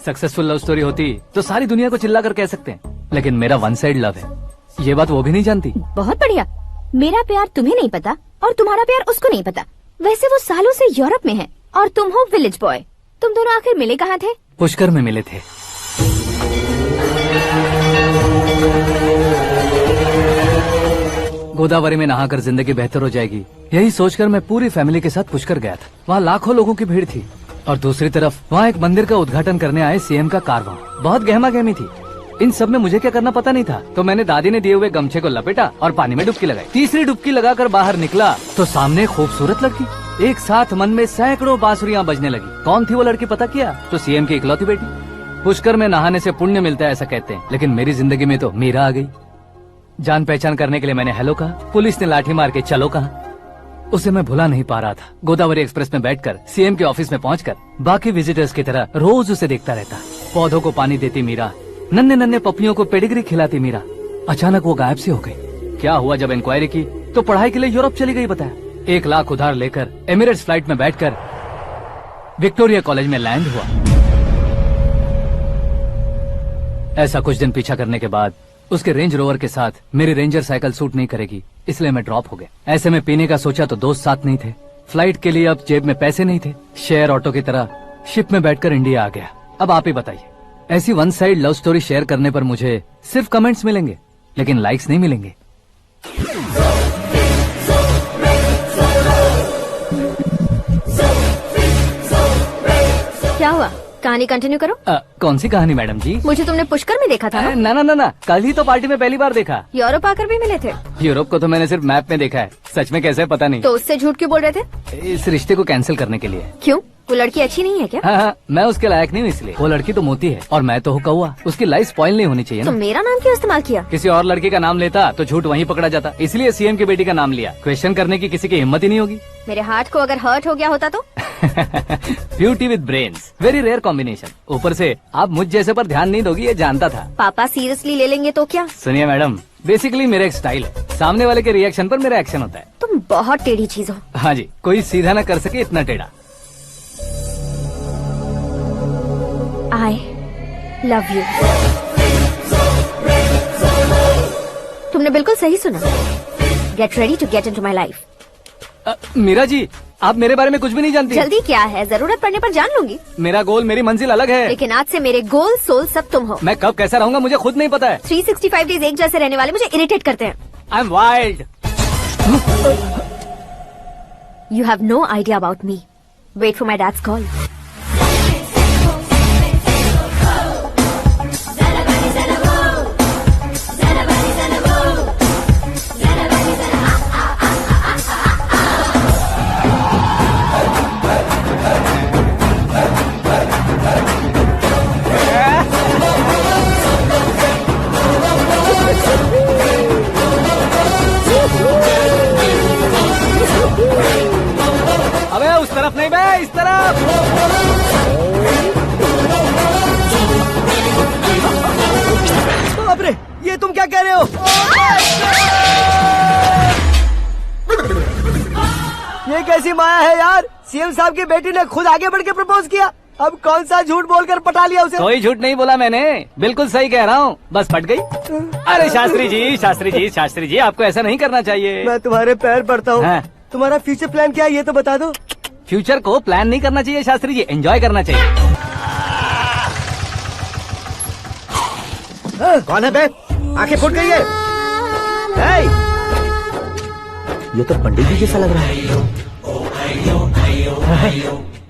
S2: सक्सेसफुल लव स्टोरी होती तो सारी दुनिया को चिल्ला कर कह सकते हैं, लेकिन मेरा वन साइड लव है, ये बात वो भी नहीं जानती।
S6: बहुत बढ़िया। मेरा प्यार तुम्हें नहीं पता और तुम्हारा प्यार उसको नहीं पता। वैसे वो सालों से यूरोप में है और तुम हो विलेज बॉय। तुम दोनों आखिर मिले कहाँ थे?
S2: पुष्कर में मिले थे। गोदावरी में नहाकर जिंदगी बेहतर हो जाएगी, यही सोचकर मैं पूरी फैमिली के साथ पुष्कर गया था। वहाँ लाखों लोगों की भीड़ थी और दूसरी तरफ वहाँ एक मंदिर का उद्घाटन करने आए सीएम का कारवां। बहुत गहमा गहमी थी। इन सब में मुझे क्या करना पता नहीं था, तो मैंने दादी ने दिए हुए गमछे को लपेटा और पानी में डुबकी लगाई। तीसरी डुबकी लगाकर बाहर निकला तो सामने खूबसूरत लड़की। एक साथ मन में सैकड़ों बांसुरियां बजने लगी। कौन थी वो लड़की पता किया? तो सीएम की इकलौती बेटी। पुष्कर में नहाने से पुण्य मिलता है ऐसा कहते हैं, लेकिन मेरी जिंदगी में तो मीरा आ गई। जान पहचान करने के लिए मैंने हेलो कहा, पुलिस ने लाठी मार के चलो कहा। उसे मैं भुला नहीं पा रहा था। गोदावरी एक्सप्रेस में बैठकर सीएम के ऑफिस में पहुंचकर बाकी विजिटर्स की तरह रोज उसे देखता रहता। पौधों को पानी देती मीरा, नन्हे नन्हे पपियों को पेडिग्री खिलाती मीरा। अचानक वो गायब सी हो गई। क्या हुआ? जब इंक्वायरी की तो पढ़ाई के लिए यूरोप चली गई बताया। 1 लाख उधार लेकर एमिरेट्स फ्लाइट में बैठकर विक्टोरिया कॉलेज में लैंड हुआ। ऐसा कुछ दिन पीछा करने के बाद उसके रेंज रोवर के साथ मेरी रेंजर साइकिल सूट नहीं करेगी, इसलिए मैं ड्रॉप हो गया। ऐसे में पीने का सोचा तो दोस्त साथ नहीं थे। फ्लाइट के लिए अब जेब में पैसे नहीं थे। शेयर ऑटो की तरह शिप में बैठकर इंडिया आ गया। अब आप ही बताइए, ऐसी one side love story share करने पर मुझे सिर्फ कमेंट्स मिलेंगे, लेकिन लाइक्स नहीं मिलेंगे।
S6: क्या हुआ? कहानी कंटिन्यू करो।
S2: कौन सी कहानी मैडम जी?
S6: मुझे तुमने पुष्कर में देखा था ना?
S2: ना, कल ही तो पार्टी में पहली बार देखा।
S6: यूरोप आकर भी मिले थे?
S2: यूरोप को तो मैंने सिर्फ मैप में देखा है, सच में कैसे पता नहीं।
S6: तो उससे झूठ क्यों बोल रहे थे?
S2: इस रिश्ते को कैंसिल करने के लिए।
S6: क्यों? वो लड़की अच्छी नहीं है क्या?
S2: हाँ, मैं उसके लायक नहीं हूँ इसलिए। वो लड़की तो मोती है और मैं तो हूँ कौवा। उसकी लाइफ स्पॉइल नहीं होनी चाहिए
S6: तो
S2: ना।
S6: मेरा नाम क्यों इस्तेमाल किया?
S2: किसी और लड़की का नाम लेता तो झूठ वहीं पकड़ा जाता, इसलिए सीएम की बेटी का नाम लिया। क्वेश्चन करने की किसी की हिम्मत ही नहीं होगी।
S6: मेरे हार्ट को अगर हर्ट हो गया होता तो?
S2: Beauty with brains, very rare combination. ऊपर से आप मुझ जैसे पर ध्यान नहीं दोगी ये जानता था।
S6: पापा सीरियसली ले लेंगे तो क्या?
S2: सुनिए मैडम, बेसिकली मेरा एक स्टाइल है, सामने वाले के रिएक्शन पर मेरा एक्शन होता है।
S6: तुम बहुत टेढ़ी चीज हो।
S2: हाँ जी, कोई सीधा न कर सके इतना टेढ़ा।
S6: I love you। तुमने बिल्कुल सही सुना। Get ready to get into my life।
S2: Meera ji, आप मेरे बारे में कुछ भी नहीं जानती।
S6: जल्दी क्या है, जरूरत पड़ने पर जान लूंगी।
S2: मेरा गोल, मेरी मंजिल अलग है।
S6: लेकिन आज से मेरे गोल सोल सब तुम हो।
S2: मैं कब कैसा रहूंगा मुझे खुद नहीं पता है।
S6: 365 डेज एक जैसे रहने वाले मुझे इरिटेट करते हैं।
S2: I am wild.
S6: You have no idea about me। Wait for my dad's call।
S2: अबे उस तरफ नहीं बे, इस तरफ।
S10: बाप रे, ये तुम क्या कह रहे हो? ये कैसी माया है यार?
S13: सीएम साहब की बेटी ने खुद आगे बढ़ के प्रपोज किया, अब कौन सा झूठ बोलकर पटा लिया उसे?
S2: कोई झूठ नहीं बोला मैंने, बिल्कुल सही कह रहा हूँ, बस पट गई। अरे शास्त्री जी आपको ऐसा नहीं करना चाहिए।
S13: मैं तुम्हारे पैर पड़ता हूँ।
S2: हाँ।
S13: तुम्हारा फ्यूचर प्लान क्या है ये तो बता दो।
S2: फ्यूचर को प्लान नहीं करना चाहिए शास्त्री जी, एंजॉय करना चाहिए।
S4: कौन है बे? आंखें फूट गई है। ये तो पंडित जी जैसा लग रहा है।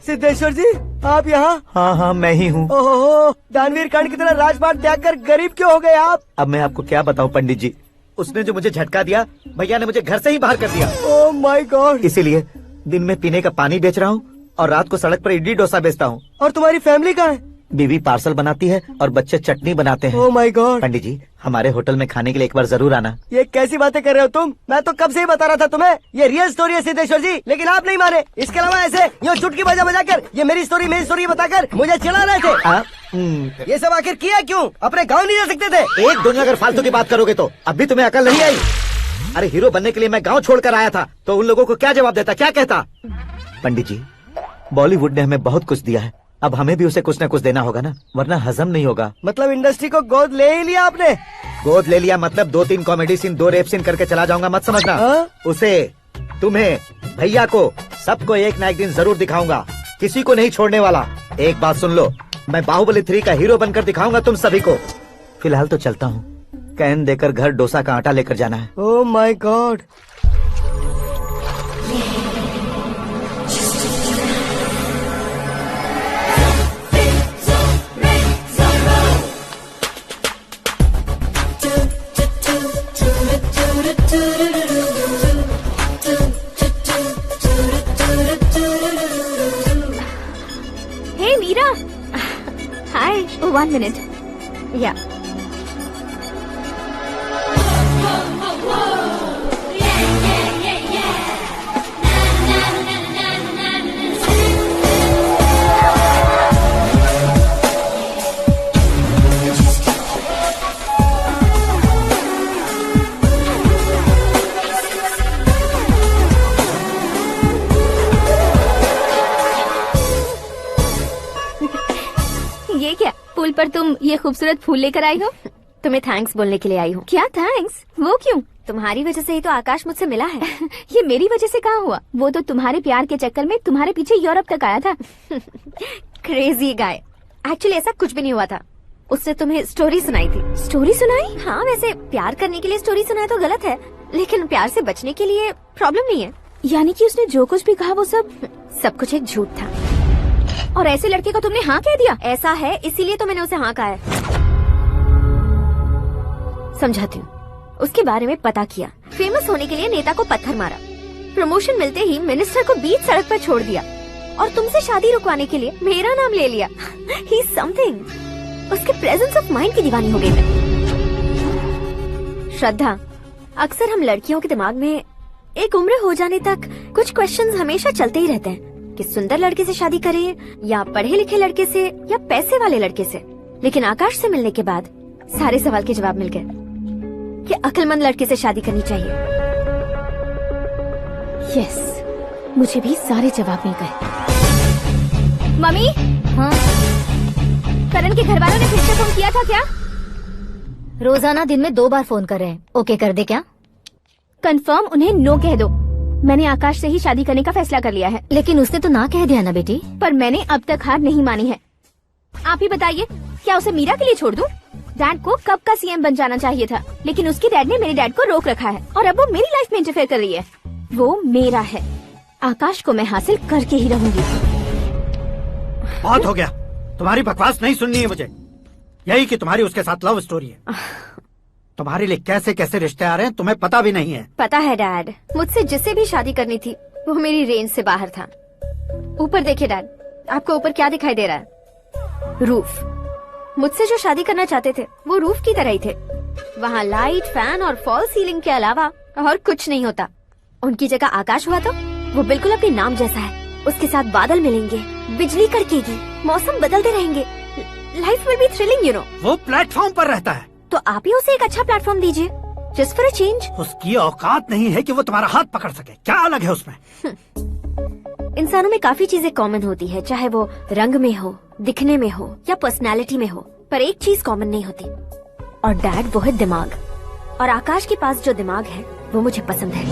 S13: सिद्धेश्वर जी आप यहाँ?
S4: हाँ मैं ही हूँ।
S13: ओहो, दानवीर कर्ण की तरह राजपाट त्याग कर गरीब क्यों हो गए आप?
S4: अब मैं आपको क्या बताऊँ पंडित जी, उसने जो मुझे झटका दिया, भैया ने मुझे घर से ही बाहर कर दिया।
S13: ओह माय गॉड।
S4: इसीलिए दिन में पीने का पानी बेच रहा हूँ और रात को सड़क पर इडली डोसा बेचता हूँ।
S13: और तुम्हारी फैमिली कहाँ है?
S4: बीवी पार्सल बनाती है और बच्चे चटनी बनाते हैं।
S13: ओह माय गॉड।
S4: पंडित जी हमारे होटल में खाने के लिए एक बार जरूर आना।
S13: ये कैसी बातें कर रहे हो तुम? मैं तो कब से ही बता रहा था तुम्हें, ये रियल स्टोरी है सिद्धेश्वर जी, लेकिन आप नहीं माने। इसके अलावा ऐसे ये चुटकी बजा कर ये मेरी स्टोरी बताकर मुझे चिढ़ा रहे थे। ये सब आखिर किया क्यों? अपने गाँव नहीं जा सकते थे?
S4: एक दुनिया अगर फालतू की बात करोगे तो अब भी तुम्हें अकल नहीं आई? अरे हीरो बनने के लिए मैं गाँव छोड़कर आया था तो उन लोगों को क्या जवाब देता, क्या कहता? पंडित जी बॉलीवुड ने हमें बहुत कुछ दिया है, अब हमें भी उसे कुछ न कुछ देना होगा ना, वरना हजम नहीं होगा।
S13: मतलब इंडस्ट्री को गोद ले ही लिया आपने?
S4: गोद ले लिया मतलब 2-3 कॉमेडी सीन 2 रेप सीन करके चला जाऊंगा मत समझना। उसे, तुम्हें, भैया को, सबको एक ना एक दिन जरूर दिखाऊंगा, किसी को नहीं छोड़ने वाला। एक बात सुन लो, मैं बाहुबली 3 का हीरो बनकर दिखाऊंगा तुम सभी को। फिलहाल तो चलता हूँ, कैन देकर घर डोसा का आटा लेकर जाना है।
S13: Oh my god.
S6: Hey Meera, hi. 1 minute. या ये क्या, पुल पर तुम ये खूबसूरत फूल लेकर आई हो?
S5: तुम्हें थैंक्स बोलने के लिए आई हूँ।
S6: क्या थैंक्स? वो क्यों?
S5: तुम्हारी वजह से ही तो आकाश मुझसे मिला है।
S6: ये मेरी वजह से कहाँ हुआ? वो तो तुम्हारे प्यार के चक्कर में तुम्हारे पीछे यूरोप तक आया था।
S5: Crazy guy. एक्चुअली ऐसा कुछ भी नहीं हुआ था, उसने तुम्हें स्टोरी सुनाई थी।
S6: स्टोरी सुनाई?
S5: हाँ, वैसे प्यार करने के लिए स्टोरी सुनाए तो गलत है, लेकिन प्यार से बचने के लिए प्रॉब्लम नहीं है।
S6: यानी कि उसने जो कुछ भी कहा वो सब
S5: कुछ एक झूठ था।
S6: और ऐसे लड़के को तुमने हाँ कह दिया?
S5: ऐसा है, इसीलिए तो मैंने उसे हाँ कहा है। समझाती हूँ। उसके बारे में पता किया, फेमस होने के लिए नेता को पत्थर मारा, प्रमोशन मिलते ही मिनिस्टर को बीच सड़क पर छोड़ दिया और तुमसे शादी रुकवाने के लिए मेरा नाम ले लिया। ही समथिंग। उसके प्रेजेंस ऑफ माइंड की दीवानी हो गई मैं। श्रद्धा, अक्सर हम लड़कियों के दिमाग में एक उम्र हो जाने तक कुछ क्वेश्चंस हमेशा चलते ही रहते हैं कि सुंदर लड़के से शादी करें या पढ़े लिखे लड़के से या पैसे वाले लड़के से। लेकिन आकाश से मिलने के बाद सारे सवाल के जवाब मिल गए कि अक्लमंद लड़के से शादी करनी चाहिए।
S6: यस, मुझे भी सारे जवाब मिल गए। मम्मी,
S5: हाँ?
S6: करण के घर वालों ने फिर से फोन किया था क्या?
S5: रोजाना दिन में 2 बार फोन कर रहे हैं। ओके कर दे क्या?
S6: कंफर्म उन्हें नो कह दो। मैंने आकाश से ही शादी करने का फैसला कर लिया है।
S5: लेकिन उसने तो ना कह दिया ना बेटी।
S6: पर मैंने अब तक हार नहीं मानी है। आप ही बताइए, क्या उसे मीरा के लिए छोड़ दूं? डैड को कब का सीएम बन जाना चाहिए था, लेकिन उसके डैड ने मेरे डैड को रोक रखा है और अब वो मेरी लाइफ में इंटरफेयर कर रही है। वो मेरा है, आकाश को मैं हासिल करके ही रहूंगी।
S12: बहुत हो गया, तुम्हारी बकवास नहीं सुननी है मुझे। यही कि तुम्हारी उसके साथ लव स्टोरी है। तुम्हारे लिए कैसे कैसे रिश्ते आ रहे हैं तुम्हें पता भी नहीं है।
S5: पता है डैड, मुझसे जिससे भी शादी करनी थी वो मेरी रेंज से बाहर था। ऊपर देखिए डैड, आपको ऊपर क्या दिखाई दे रहा है? रूफ। मुझसे जो शादी करना चाहते थे वो रूफ की तरह ही थे। वहाँ लाइट, फैन और फॉल सीलिंग के अलावा और कुछ नहीं होता। उनकी जगह आकाश हुआ तो वो बिल्कुल अपने नाम जैसा है। उसके साथ बादल मिलेंगे, बिजली कड़केगी, मौसम बदलते रहेंगे, life will be thrilling you know.
S12: वो प्लेटफॉर्म पर रहता है
S5: तो आप ही उसे एक अच्छा प्लेटफॉर्म दीजिए, जस्ट फॉर अ चेंज।
S12: उसकी औकात नहीं है कि वो तुम्हारा हाथ पकड़ सके। क्या अलग है उसमें?
S6: इंसानों में काफी चीजें कॉमन होती है, चाहे वो रंग में हो, दिखने में हो या पर्सनालिटी में हो, पर एक चीज कॉमन नहीं होती, और डैड वो है दिमाग। और आकाश के पास जो दिमाग है वो मुझे पसंद है।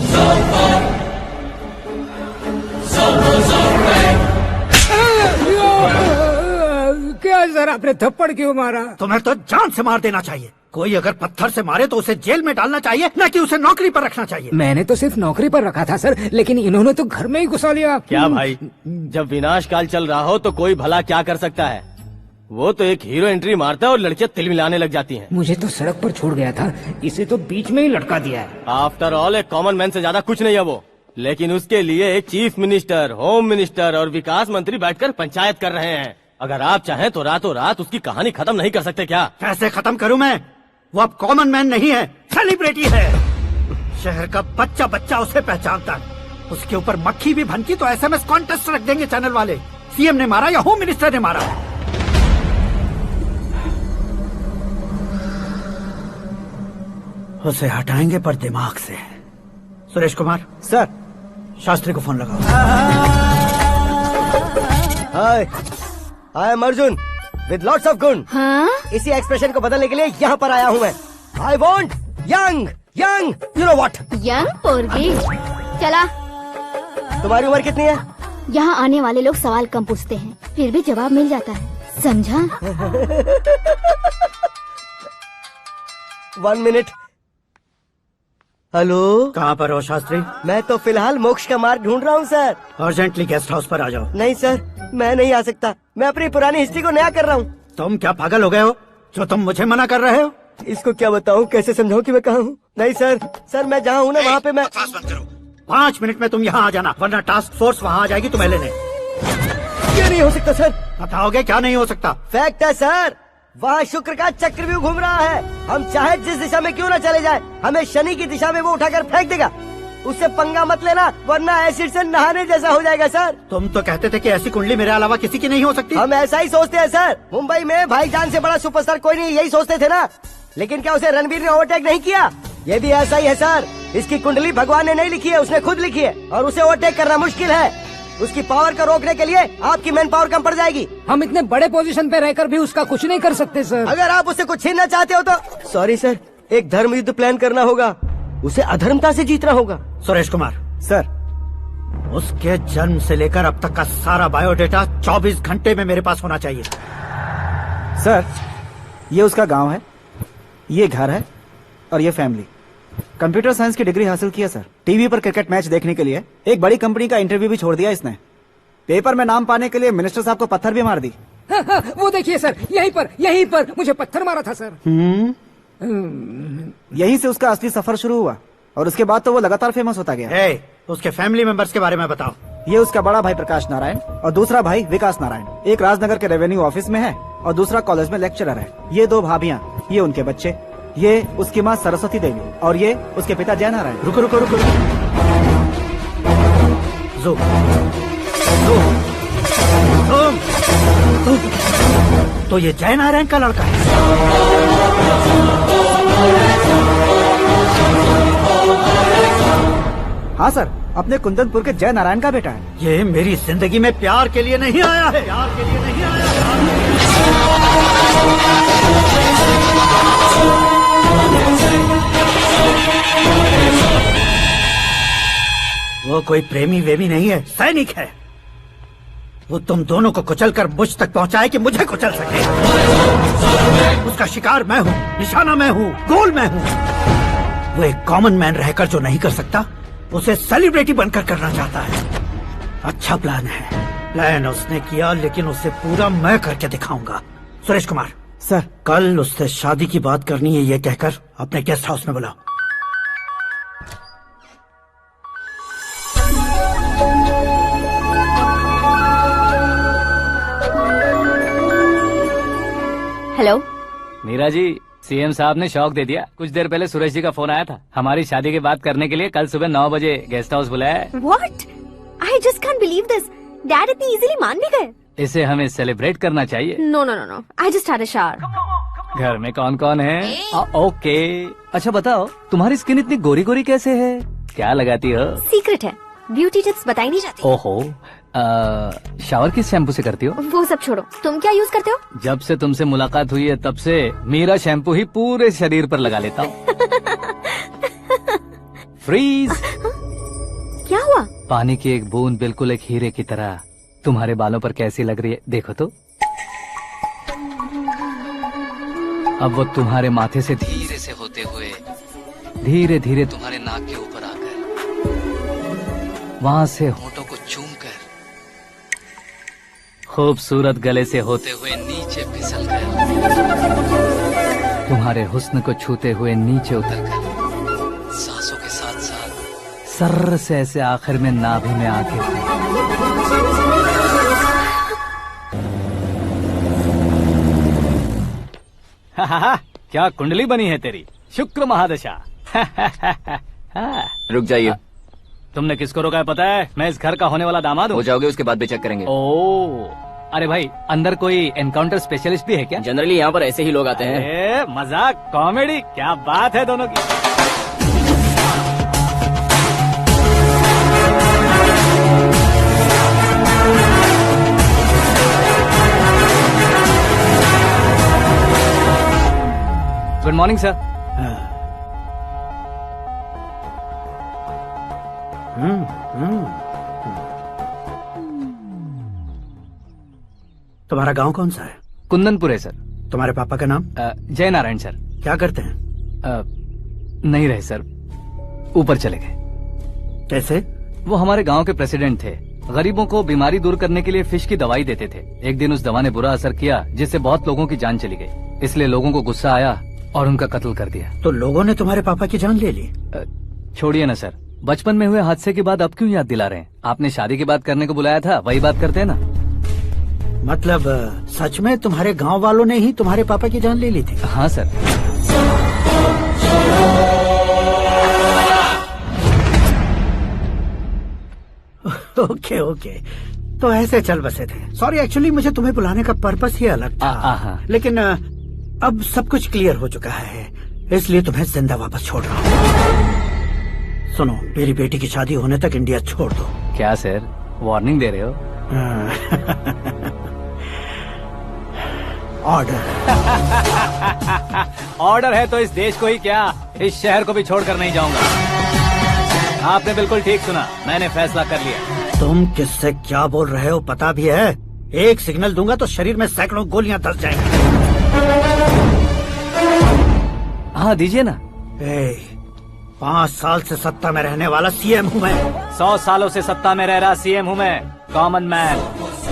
S8: क्या सर, आपने थप्पड़ क्यों मारा?
S12: तुम्हें तो जान से मार देना चाहिए। कोई अगर पत्थर से मारे तो उसे जेल में डालना चाहिए, न कि उसे नौकरी पर रखना चाहिए।
S8: मैंने तो सिर्फ नौकरी पर रखा था सर, लेकिन इन्होंने तो घर में ही घुसा लिया।
S10: क्या भाई, जब विनाश काल चल रहा हो तो कोई भला क्या कर सकता है। वो तो एक हीरो एंट्री मारता है और लड़कियां तिल मिलाने लग जाती हैं।
S8: मुझे तो सड़क पर छोड़ गया था, इसे तो बीच में ही लटका दिया है।
S10: आफ्टर ऑल एक कॉमन मैन से ज्यादा कुछ नहीं है वो, लेकिन उसके लिए एक चीफ मिनिस्टर, होम मिनिस्टर और विकास मंत्री बैठकर पंचायत कर रहे हैं। अगर आप चाहें तो रातों रात उसकी कहानी खत्म नहीं कर सकते क्या?
S12: कैसे खत्म करूं मैं? वो अब कॉमन मैन नहीं है, सेलिब्रिटी है। शहर का बच्चा बच्चा उसे पहचानता है। उसके ऊपर मक्खी भी भनकी तो SMS कॉन्टेस्ट रख देंगे चैनल वाले। सीएम ने मारा या होम मिनिस्टर ने मारा? उसे हटाएंगे पर दिमाग से। सुरेश कुमार
S1: सर,
S12: शास्त्री को फोन लगाओ।
S13: Hi, I am Arjun with lots of gun.
S6: हाँ?
S13: इसी एक्सप्रेशन को बदलने के लिए यहाँ पर आया हूँ मैं। I want young young, you know what?
S6: Young पोरगी। चला।
S13: तुम्हारी उम्र कितनी है?
S6: यहाँ आने वाले लोग सवाल कम पूछते हैं, फिर भी जवाब मिल जाता है, समझा?
S13: 1 मिनट। हेलो,
S12: कहाँ पर हो शास्त्री?
S13: मैं तो फिलहाल मोक्ष का मार्ग ढूंढ रहा हूँ सर।
S12: अर्जेंटली गेस्ट हाउस पर आ जाओ।
S13: नहीं सर, मैं नहीं आ सकता। मैं अपनी पुरानी हिस्ट्री को नया कर रहा हूँ।
S12: तुम क्या पागल हो गए हो जो तुम मुझे मना कर रहे हो?
S13: इसको क्या बताऊँ, कैसे समझाऊँ कि मैं कहाँ हूँ? नहीं सर, सर मैं जहाँ हूँ ना वहाँ पे मैं।
S12: 5 मिनट में तुम यहाँ आ जाना, वरना टास्क फोर्स वहाँ आ जाएगी तुम्हें लेने।
S13: क्या नहीं हो सकता सर?
S12: बताओगे क्या नहीं हो सकता?
S13: फैक्ट है सर, वहाँ शुक्र का चक्रव्यूह घूम रहा है। हम चाहे जिस दिशा में क्यों न चले जाए, हमें शनि की दिशा में वो उठाकर फेंक देगा। उससे पंगा मत लेना, वरना एसिड से नहाने जैसा हो जाएगा सर।
S12: तुम तो कहते थे कि ऐसी कुंडली मेरे अलावा किसी की नहीं हो सकती।
S13: हम ऐसा ही सोचते हैं सर। मुंबई में भाईजान से बड़ा सुपरस्टार कोई नहीं, यही सोचते थे ना। लेकिन क्या उसे रणबीर ने ओवरटेक नहीं किया? ये भी ऐसा ही है सर। इसकी कुंडली भगवान ने नहीं लिखी है, उसने खुद लिखी है, और उसे ओवरटेक करना मुश्किल है। उसकी पावर को रोकने के लिए आपकी मैन पावर कम पड़ जाएगी।
S8: हम इतने बड़े पोजीशन पे रहकर भी उसका कुछ नहीं कर सकते सर।
S13: अगर आप उससे कुछ छीनना चाहते हो तो सॉरी सर, एक धर्म युद्ध प्लान करना होगा। उसे अधर्मता से जीतना होगा।
S12: सुरेश कुमार
S1: सर,
S12: उसके जन्म से लेकर अब तक का सारा बायोडेटा 24 घंटे में मेरे पास होना चाहिए।
S1: सर, ये उसका गांव है, ये घर है और ये फैमिली। कंप्यूटर साइंस की डिग्री हासिल की है सर। टीवी पर क्रिकेट मैच देखने के लिए एक बड़ी कंपनी का इंटरव्यू भी छोड़ दिया इसने। पेपर में नाम पाने के लिए मिनिस्टर साहब को पत्थर भी मार दी।
S8: वो देखिए सर, यहीं पर मुझे पत्थर मारा था सर।
S1: यहीं से उसका असली सफर शुरू हुआ और उसके बाद तो वो लगातार फेमस होता गया।
S12: उसके फैमिली मेंबर्स के बारे में बताओ।
S1: ये उसका बड़ा भाई प्रकाश नारायण और दूसरा भाई विकास नारायण, एक राजनगर के रेवेन्यू ऑफिस में है और दूसरा कॉलेज में लेक्चरर है। ये 2 भाभियाँ, ये उनके बच्चे, ये उसकी माँ सरस्वती देवी और ये उसके पिता जय नारायण।
S12: रुको रुको रुको, तो ये जय नारायण का लड़का है।
S1: हाँ सर, अपने कुंदनपुर के जय नारायण का बेटा है।
S12: ये मेरी जिंदगी में प्यार के लिए नहीं आया है, प्यार के लिए नहीं आया वो कोई प्रेमी वेमी नहीं है, सैनिक है। वो तुम दोनों को कुचल कर मुझ तक पहुंचाए कि मुझे कुचल सके। उसका शिकार मैं हूँ, निशाना मैं हूँ, गोल मैं हूँ। वो एक कॉमन मैन रहकर जो नहीं कर सकता, उसे सेलिब्रिटी बनकर करना चाहता है। अच्छा प्लान है। प्लान उसने किया, लेकिन उसे पूरा मैं करके दिखाऊंगा। सुरेश कुमार
S1: सर,
S12: कल उससे शादी की बात करनी है, ये कहकर अपने गेस्ट हाउस में बुलाओ।
S6: हेलो
S2: मीरा जी, सीएम साहब ने शौक दे दिया। कुछ देर पहले सुरेश जी का फोन आया था, हमारी शादी की बात करने के लिए कल सुबह 9 बजे गेस्ट हाउस बुलाया है।
S6: What? I just can't believe this. Dad इतनी इजीली मान भी गए?
S2: इसे हमें सेलिब्रेट करना चाहिए।
S6: No, no, no, no. I just had a shower.
S2: घर में कौन कौन है? ओके। अच्छा बताओ, तुम्हारी स्किन इतनी गोरी गोरी कैसे है? क्या लगाती हो?
S6: सीक्रेट है, ब्यूटी टिप्स बताई नहीं जाती।
S2: ओहो, शावर किस शैम्पू से करती हो?
S6: वो सब छोड़ो, तुम क्या यूज करते हो?
S2: जब से तुमसे मुलाकात हुई है तब से मेरा शैम्पू ही पूरे शरीर पर लगा लेता हूँ। फ्रीज।
S6: क्या हुआ?
S2: पानी की एक बूंद बिल्कुल एक हीरे की तरह तुम्हारे बालों पर कैसी लग रही है, देखो तो। अब वो तुम्हारे माथे से धीरे से होते हुए धीरे धीरे तुम्हारे नाक के ऊपर आकर वहां से होठों को चूमकर खूबसूरत गले से होते हुए नीचे फिसलकर तुम्हारे हुस्न को छूते हुए नीचे उतरकर सांसों के साथ साथ सर्र से ऐसे आखिर में नाभि में आके क्या कुंडली बनी है तेरी, शुक्र महादशा।
S11: रुक जाइए।
S2: तुमने किसको रोका है पता है? मैं इस घर का होने वाला दामाद हूँ।
S11: हो जाओगे उसके बाद भी चेक करेंगे।
S2: ओ, अरे भाई अंदर कोई एनकाउंटर स्पेशलिस्ट भी है क्या?
S11: जनरली यहाँ पर ऐसे ही लोग आते हैं।
S2: मजाक कॉमेडी, क्या बात है दोनों की। Good morning sir.
S12: तुम्हारा गांव कौन सा है?
S2: कुंदनपुर है सर।
S12: तुम्हारे पापा का नाम?
S2: जय नारायण सर।
S12: क्या करते हैं?
S2: नहीं रहे सर, ऊपर चले गए।
S12: कैसे?
S2: वो हमारे गांव के प्रेसिडेंट थे। गरीबों को बीमारी दूर करने के लिए फिश की दवाई देते थे। एक दिन उस दवा ने बुरा असर किया जिससे बहुत लोगों की जान चली गई। इसलिए लोगों को गुस्सा आया और उनका कत्ल कर दिया।
S12: तो लोगों ने तुम्हारे पापा की जान ले ली?
S2: छोड़िए ना सर, बचपन में हुए हादसे के बाद अब क्यों याद दिला रहे हैं? आपने शादी की बात करने को बुलाया था, वही बात करते हैं ना।
S12: मतलब सच में तुम्हारे गांव वालों ने ही तुम्हारे पापा की जान ले ली थी?
S2: हाँ सर।
S12: ओके ओके, तो ऐसे चल बसे थे। सॉरी, एक्चुअली मुझे तुम्हें बुलाने का पर्पस ही अलग था। लेकिन अब सब कुछ क्लियर हो चुका है, इसलिए तुम्हें जिंदा वापस छोड़ रहा हूँ। सुनो, मेरी बेटी की शादी होने तक इंडिया छोड़ दो।
S2: क्या सर, वार्निंग दे रहे हो?
S12: ऑर्डर।
S2: ऑर्डर है तो इस देश को ही क्या, इस शहर को भी छोड़कर नहीं जाऊंगा। आपने बिल्कुल ठीक सुना, मैंने फैसला कर लिया।
S12: तुम किससे क्या बोल रहे हो पता भी है? एक सिग्नल दूंगा तो शरीर में सैकड़ों गोलियां धस जाएंगी।
S2: हाँ दीजिए ना।
S12: 5 साल से सत्ता में रहने वाला सीएम हूँ मैं।
S2: 100 सालों से सत्ता में रह रहा सीएम हूँ मैं। Common man,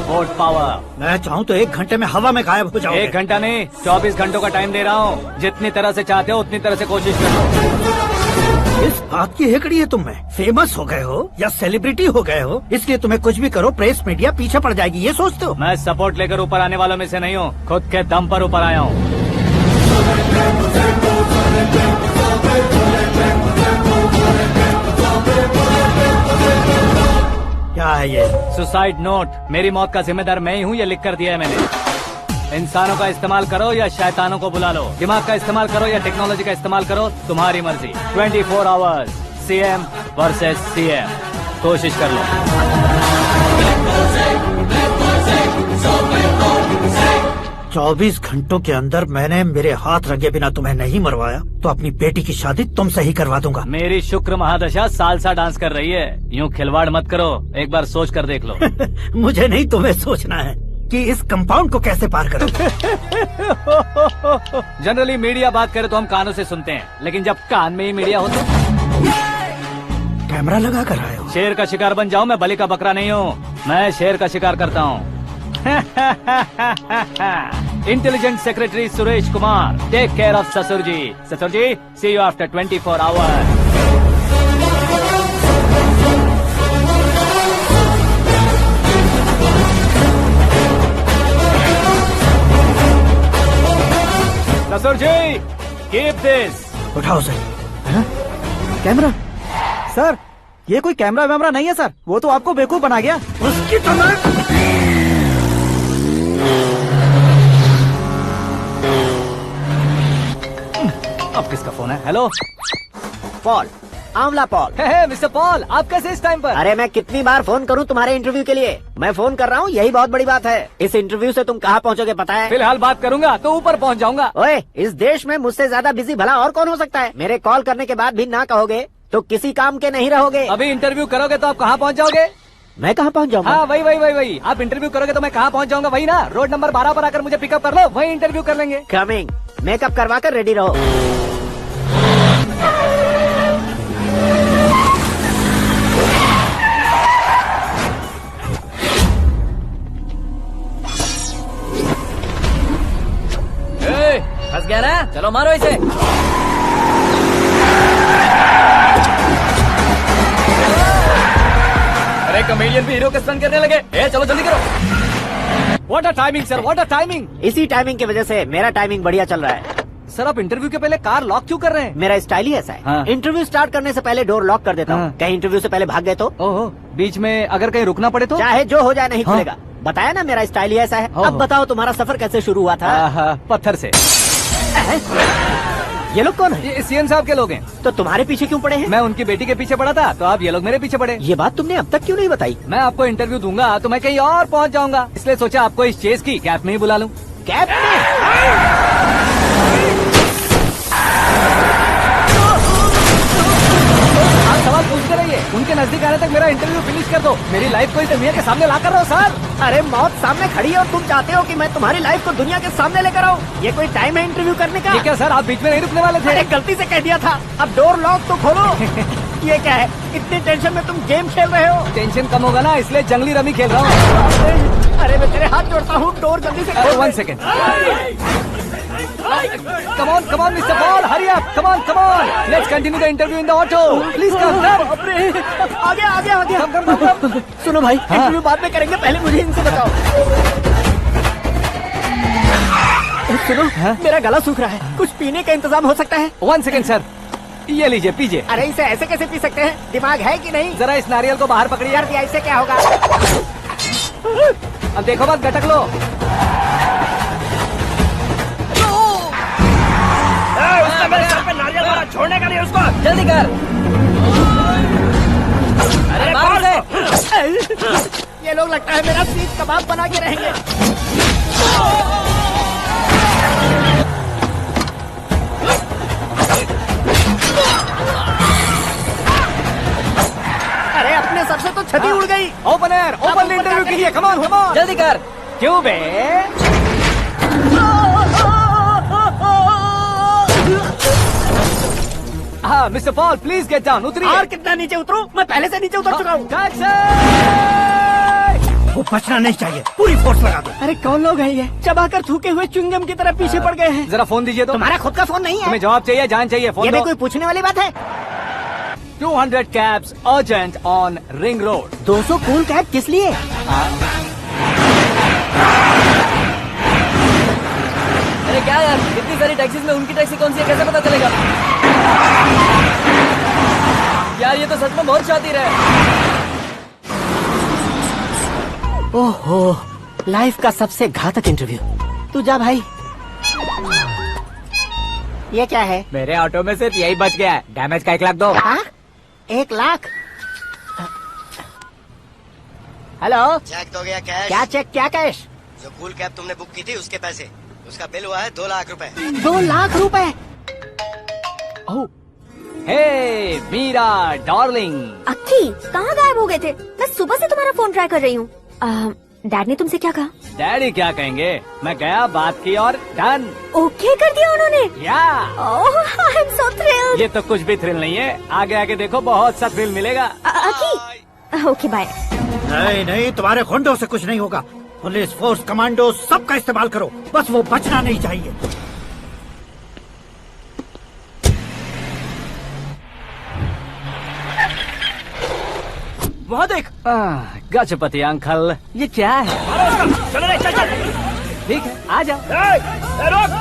S2: vote power.
S12: मैं चाहूँ तो 1 घंटे में हवा में गायब हो जाऊँ।
S2: 1 घंटा नहीं, 24 घंटों का टाइम दे रहा हूँ। जितनी तरह से चाहते हो उतनी तरह से कोशिश करो।
S12: इस बात की हेकड़ी है तुम में? फेमस हो गए हो या सेलिब्रिटी हो गए हो, इसलिए तुम्हें कुछ भी करो प्रेस मीडिया पीछे पड़ जाएगी, ये सोचते हो?
S2: मैं सपोर्ट लेकर ऊपर आने वालों में से नहीं हूँ, खुद के दम पर ऊपर आया हूँ।
S12: क्या है ये?
S2: Suicide note. मेरी मौत का जिम्मेदार मैं ही हूँ, ये लिख कर दिया है मैंने। इंसानों का इस्तेमाल करो या शैतानों को बुला लो, दिमाग का इस्तेमाल करो या टेक्नोलॉजी का इस्तेमाल करो, तुम्हारी मर्जी। 24 आवर्स सीएम वर्सेस सीएम, कोशिश कर लो।
S12: 24 घंटों के अंदर मैंने मेरे हाथ रंगे बिना तुम्हें नहीं मरवाया तो अपनी बेटी की शादी तुमसे ही करवा दूंगा।
S2: मेरी शुक्र महादशा सालसा डांस कर रही है, यूँ खिलवाड़ मत करो, एक बार सोच कर देख लो।
S12: मुझे नहीं, तुम्हें सोचना है कि इस कंपाउंड को कैसे पार करूं।
S2: जनरली मीडिया बात करे तो हम कानों से सुनते हैं, लेकिन जब कान में ही मीडिया हो तो
S12: कैमरा लगा कर आए हो।
S2: शेर का शिकार बन जाऊं, मैं बलि का बकरा नहीं हूँ, मैं शेर का शिकार करता हूँ। Intelligent secretary Suresh Kumar, take care of ससुर जी। ससुर जी, सी यू आफ्टर 24 आवर्स। ससुर जी, कीप दिस।
S12: उठाओ सर।
S1: कैमरा? सर, ये कोई कैमरा वैमरा नहीं है सर, वो तो आपको बेवकूफ बना गया।
S12: उसकी तो
S2: अब किसका फोन है? हेलो
S9: पॉल, आंवला पॉल।
S2: मिस्टर पॉल, आप कैसे इस टाइम पर?
S9: अरे मैं कितनी बार फोन करूं तुम्हारे इंटरव्यू के लिए? मैं फोन कर रहा हूं, यही बहुत बड़ी बात है। इस इंटरव्यू से तुम कहाँ पहुँचोगे पता है?
S2: फिलहाल बात करूंगा तो ऊपर पहुंच जाऊंगा।
S9: ओए, इस देश में मुझसे ज्यादा बिजी भला और कौन हो सकता है? मेरे कॉल करने के बाद भी ना कहोगे तो किसी काम के नहीं रहोगे।
S2: अभी इंटरव्यू करोगे तो आप कहाँ पहुँच जाओगे?
S9: मैं कहाँ पहुँच जाऊंगा?
S2: हाँ, वही। आप इंटरव्यू करोगे तो मैं कहाँ पहुँच जाऊंगा? वही ना, रोड नंबर 12 पर आकर मुझे पिकअप कर लो, वही इंटरव्यू कर लेंगे।
S9: कमिंग। मेकअप करवा कर रेडी रहो।
S11: फंस गया ना? चलो मारो इसे। अरे कमेडियन भी हीरो के स्टंट करने लगे। चलो जल्दी करो।
S2: What a timing sir, what a timing.
S9: इसी टाइमिंग की वजह से मेरा टाइमिंग बढ़िया चल रहा है।
S2: सर आप इंटरव्यू के पहले कार लॉक क्यों कर रहे हैं?
S9: मेरा स्टाइल ही ऐसा है।
S2: हाँ।
S9: इंटरव्यू स्टार्ट करने से पहले डोर लॉक कर देता हूँ।
S2: हाँ।
S9: कहीं इंटरव्यू से पहले भाग गए तो?
S2: ओहो, बीच में अगर कहीं रुकना पड़े तो?
S9: चाहे जो हो जाए नहीं
S2: हाँ।
S9: खुलेगा। बताया ना मेरा स्टाइल ही ऐसा है।
S2: ओहो।
S9: अब बताओ तुम्हारा सफर कैसे शुरू हुआ था?
S2: पत्थर से।
S9: ये लोग कौन है?
S2: ये सीएम साहब के लोग हैं।
S9: तो तुम्हारे पीछे क्यों पड़े हैं?
S2: मैं उनकी बेटी के पीछे पड़ा था तो अब ये लोग मेरे पीछे पड़े।
S9: ये बात तुमने अब तक क्यों नहीं बताई?
S2: मैं आपको इंटरव्यू दूंगा तो मैं कहीं और पहुंच जाऊंगा, इसलिए सोचा आपको इस चेस की कैब में ही बुला लूं।
S9: कैब में?
S2: आप सवाल पूछते रहिए, उनके नजदीक आने तक मेरा इंटरव्यू फिनिश कर दो। मेरी लाइफ को इस दुनिया के सामने ला कर रहो सर।
S9: अरे मौत सामने खड़ी है और तुम चाहते हो कि मैं तुम्हारी लाइफ को दुनिया के सामने लेकर आऊं? ये कोई टाइम है इंटरव्यू करने का?
S2: ये क्या सर, आप बीच में नहीं रुकने वाले थे?
S9: अरे गलती से कह दिया था। अब डोर लॉक तो खोलो। ये क्या है? इतनी टेंशन में तुम गेम खेल रहे हो?
S2: टेंशन कम होगा ना, इसलिए जंगली रमी खेल रहा हूँ।
S9: अरे मैं तेरे हाथ जोड़ता हूँ, डोर जल्दी से खोल।
S2: 1 second. Come on, Mr. Paul, hurry up. Come on. Let's continue the interview in the auto. Please come, sir.
S9: आगे।
S2: Come.
S9: सुनो भाई, इंटरव्यू बाद में करेंगे, पहले मुझे इनसे बताओ। सुनो, मेरा गला सूख रहा है, कुछ पीने का इंतजाम हो सकता है?
S2: 1 सेकेंड सर, ये लीजिए पीजिए।
S9: अरे इसे ऐसे कैसे पी सकते हैं? दिमाग है कि नहीं?
S2: जरा इस नारियल को बाहर पकड़िए।
S9: यार इससे क्या होगा?
S2: अब देखो मत, गटक लो।
S13: उसने मेरे सर पे नारियल मारा, छोड़ने का नहीं उसको।
S11: जल्दी कर। अरे मार दे।
S9: ये लोग लगता है मेरा सीख कबाब बना के रहेंगे। अरे अपने सर से तो छती उड़ गई।
S2: ओपन इंटरव्यू कीजिए। कम ऑन
S11: जल्दी कर।
S2: क्यों बे? हाँ mister Paul, please get down. उतरिए।
S9: और कितना नीचे उतरूं? मैं पहले से नीचे उतर चुका हूँ।
S12: वो बचना नहीं चाहिए, पूरी फोर्स लगा दो।
S9: अरे कौन लोग हैं ये? चबाकर थूके हुए च्युइंगम की तरह पीछे पड़ गए हैं।
S2: जरा फोन दीजिए तो।
S9: तुम्हारा खुद का फोन नहीं है?
S2: तुम्हें जवाब चाहिए, जान चाहिए, फोन
S9: ये
S2: दो।
S9: भी कोई पूछने वाली बात है?
S2: 200 cabs urgent on Ring Road.
S9: 200 cool cab किस लिए?
S11: अरे क्या यार, इतनी सारी टैक्सीज में उनकी टैक्सी कौन सी है कैसे पता चलेगा? यार ये तो सच में बहुत शातिर है।
S9: ओहो, लाइफ का सबसे घातक इंटरव्यू। तू जा भाई। ये क्या है?
S7: मेरे ऑटो में सिर्फ यही बच गया है, डैमेज का 1 लाख दो।
S9: 1 लाख? हेलो,
S13: चेक तो गया कैश।
S9: क्या चेक, क्या कैश?
S13: जो कूल कैब तुमने बुक की थी उसके पैसे, उसका बिल हुआ है 2 लाख रुपए।
S9: 2 लाख रुपए?
S2: हे मीरा डार्लिंग।
S5: अक्की, कहाँ गायब हो गए थे? मैं सुबह से तुम्हारा फोन ट्राई कर रही हूँ। डैड ने तुमसे क्या कहा?
S2: डैडी क्या कहेंगे, मैं गया, बात की और डन।
S5: ओके कर दिया उन्होंने?
S2: या
S5: आई एम सो थ्रिल्ड।
S2: ये तो कुछ भी थ्रिल नहीं है, आगे आगे देखो बहुत सा थ्रिल मिलेगा।
S5: अक्की, ओके बाय।
S12: नहीं, तुम्हारे गुंडों से कुछ नहीं होगा। पुलिस फोर्स, कमांडो, सबका इस्तेमाल करो, बस वो बचना नहीं चाहिए।
S2: वहाँ देख। गजपति अंकल, ये क्या है?
S13: चलो रे, चल।
S2: ठीक है, आ जाओ।
S13: रोक।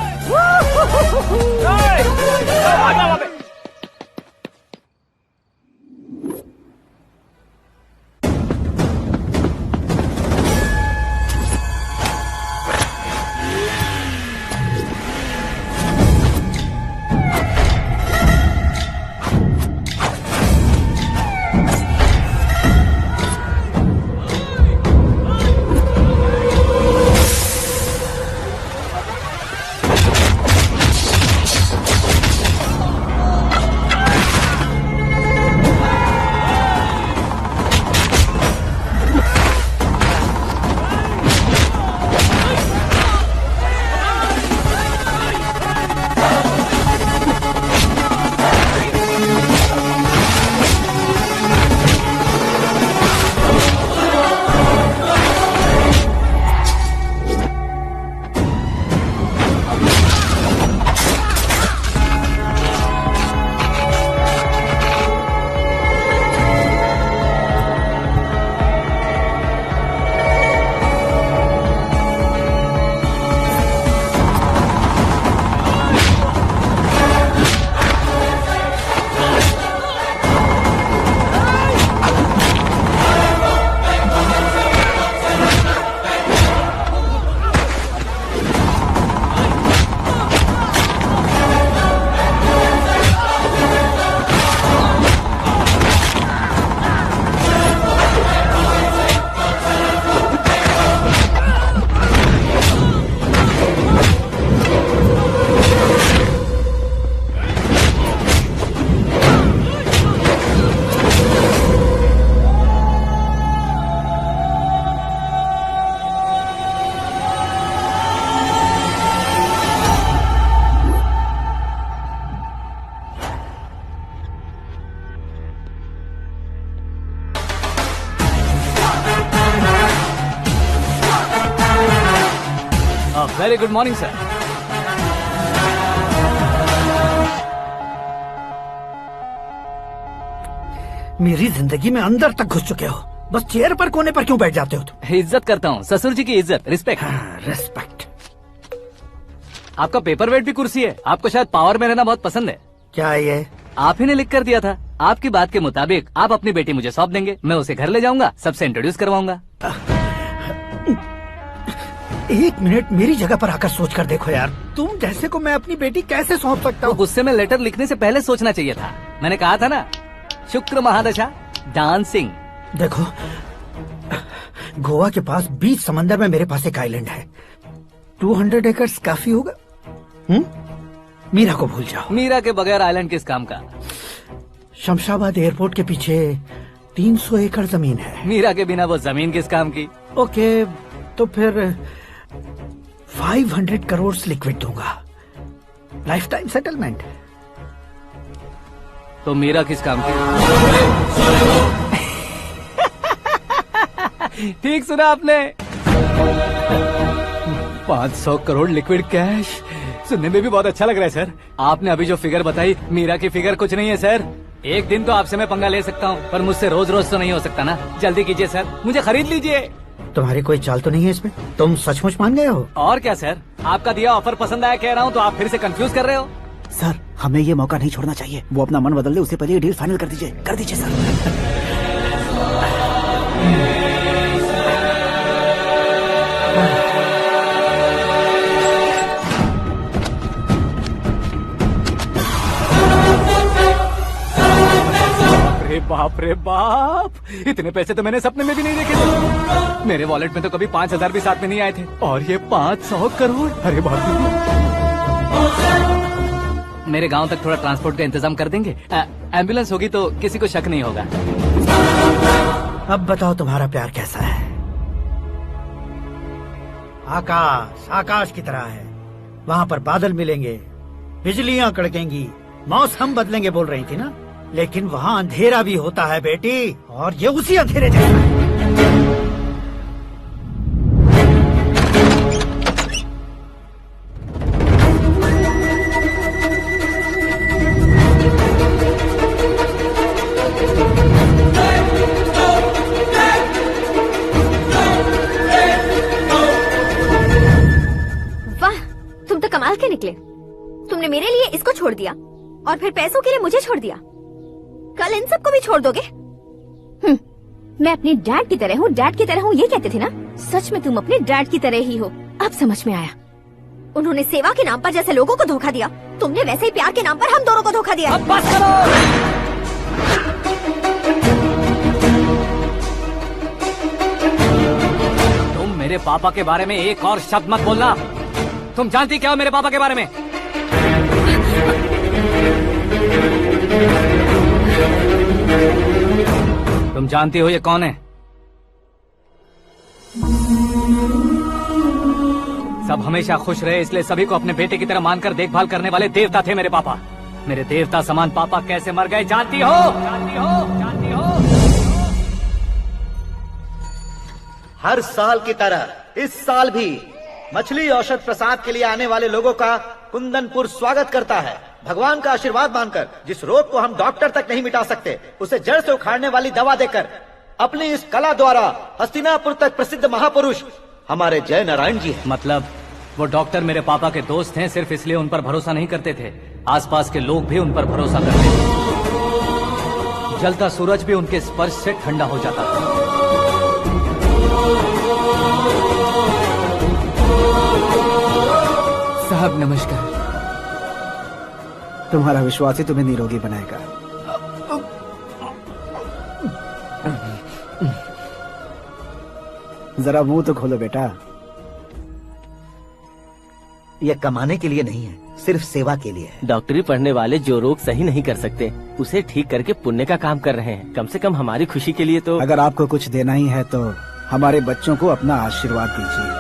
S2: Very good morning sir.
S12: मेरी जिंदगी में अंदर तक घुस चुके हो, बस चेयर पर कोने पर क्यों बैठ जाते हो तुम?
S2: इज्जत करता हूँ, ससुर जी की इज्जत, रिस्पेक्ट।
S12: रिस्पेक्ट।
S2: आपका पेपर वेट भी कुर्सी है। आपको शायद पावर में रहना बहुत पसंद है।
S12: क्या ये?
S2: आप ही ने लिख कर दिया था। आपकी बात के मुताबिक आप अपनी बेटी मुझे सौंप देंगे, मैं उसे घर ले जाऊंगा, सबसे इंट्रोड्यूस करवाऊंगा।
S12: एक मिनट मेरी जगह पर आकर सोच कर देखो यार, तुम जैसे को मैं अपनी बेटी कैसे सौंप सकता हूँ?
S2: गुस्से में लेटर लिखने से पहले सोचना चाहिए था। मैंने कहा था ना, शुक्र महादशा डांसिंग।
S12: देखो, गोवा के पास बीच समंदर में मेरे पास एक आइलैंड है, 200 एकर्स काफी होगा। मीरा को भूल जाओ।
S2: मीरा के बगैर आइलैंड किस काम का?
S12: शमशाबाद एयरपोर्ट के पीछे 300 एकड़ जमीन है।
S2: मीरा के बिना वो जमीन किस काम की?
S12: ओके, तो फिर 500 करोड़ लिक्विड दूंगा, लाइफ टाइम सेटलमेंट।
S2: तो मीरा किस काम की? ठीक सुना आपने, 500 करोड़ लिक्विड कैश। सुनने में भी बहुत अच्छा लग रहा है सर। आपने अभी जो फिगर बताई, मीरा की फिगर कुछ नहीं है सर। एक दिन तो आपसे मैं पंगा ले सकता हूँ, पर मुझसे रोज रोज तो नहीं हो सकता ना। जल्दी कीजिए सर, मुझे खरीद लीजिए।
S12: तुम्हारी कोई चाल तो नहीं है इसमें? तुम सचमुच मान गए हो?
S2: और क्या सर, आपका दिया ऑफर पसंद आया कह रहा हूँ, तो आप फिर से कंफ्यूज कर रहे हो।
S1: सर, हमें ये मौका नहीं छोड़ना चाहिए। वो अपना मन बदल दे, उससे पहले ये डील फाइनल कर दीजिए। कर दीजिए सर।
S2: बाप रे बाप, इतने पैसे तो मैंने सपने में भी नहीं देखे थे। मेरे वॉलेट में तो कभी 5,000 भी साथ में नहीं आए थे, और ये 500 करोड़। अरे बाप रे। मेरे गांव तक थोड़ा ट्रांसपोर्ट का इंतजाम कर देंगे? एम्बुलेंस होगी तो किसी को शक नहीं होगा।
S12: अब बताओ तुम्हारा प्यार कैसा है? आकाश आकाश की तरह है, वहाँ पर बादल मिलेंगे, बिजलियाँ कड़केंगी, मौसम बदलेंगे बोल रही थी ना, लेकिन वहाँ अंधेरा भी होता है बेटी, और ये उसी अंधेरे जैसा है।
S5: वाह, तुम तो कमाल के निकले। तुमने मेरे लिए इसको छोड़ दिया और फिर पैसों के लिए मुझे छोड़ दिया। कल इन सबको भी छोड़ दोगे? मैं अपने डैड की तरह हूँ, डैड की तरह हूँ, ये कहते थे ना। सच में तुम अपने डैड की तरह ही हो। अब समझ में आया। उन्होंने सेवा के नाम पर जैसे लोगों को धोखा दिया, तुमने वैसे ही प्यार के नाम पर हम दोनों को धोखा दिया।
S2: अब बस करो। तुम मेरे पापा के बारे में एक और शब्द मत बोलना। तुम जानती क्या हो मेरे पापा के बारे में? तुम जानती हो ये कौन है? सब हमेशा खुश रहे इसलिए सभी को अपने बेटे की तरह मानकर देखभाल करने वाले देवता थे मेरे पापा। मेरे देवता समान पापा कैसे मर गए जानती हो? जानती हो? जानती हो?
S4: हर साल की तरह इस साल भी मछली औषध प्रसाद के लिए आने वाले लोगों का कुंदनपुर स्वागत करता है। भगवान का आशीर्वाद मानकर जिस रोग को हम डॉक्टर तक नहीं मिटा सकते, उसे जड़ से उखाड़ने वाली दवा देकर अपनी इस कला द्वारा हस्तिनापुर तक प्रसिद्ध महापुरुष हमारे जय नारायण जी हैं।
S2: मतलब वो डॉक्टर मेरे पापा के दोस्त हैं, सिर्फ इसलिए उन पर भरोसा नहीं करते थे। आसपास के लोग भी उन पर भरोसा करते थे। जलता सूरज भी उनके स्पर्श से ठंडा हो जाता था।
S1: साहब नमस्कार। तुम्हारा विश्वास ही तुम्हें निरोगी बनाएगा। जरा मुंह तो खोलो बेटा।
S4: यह कमाने के लिए नहीं है, सिर्फ सेवा के लिए है।
S10: डॉक्टरी पढ़ने वाले जो रोग सही नहीं कर सकते, उसे ठीक करके पुण्य का काम कर रहे हैं। कम से कम हमारी खुशी के लिए तो।
S1: अगर आपको कुछ देना ही है तो हमारे बच्चों को अपना आशीर्वाद दीजिए।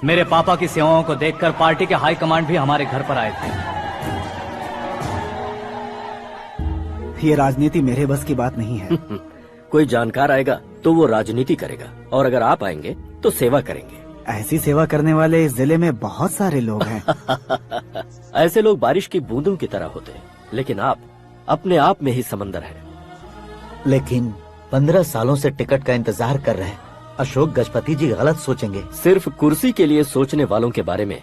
S2: मेरे पापा की सेवाओं को देखकर पार्टी के हाई कमांड भी हमारे घर पर आए थे।
S1: ये राजनीति मेरे बस की बात नहीं है।
S10: कोई जानकार आएगा
S14: तो वो राजनीति करेगा, और अगर आप आएंगे तो सेवा करेंगे।
S1: ऐसी सेवा करने वाले इस जिले में बहुत सारे लोग हैं।
S14: ऐसे लोग बारिश की बूंदों की तरह होते हैं, लेकिन आप अपने आप में ही समंदर हैं।
S4: लेकिन 15 सालों से टिकट का इंतजार कर रहे हैं। अशोक गजपति जी गलत सोचेंगे।
S14: सिर्फ कुर्सी के लिए सोचने वालों के बारे में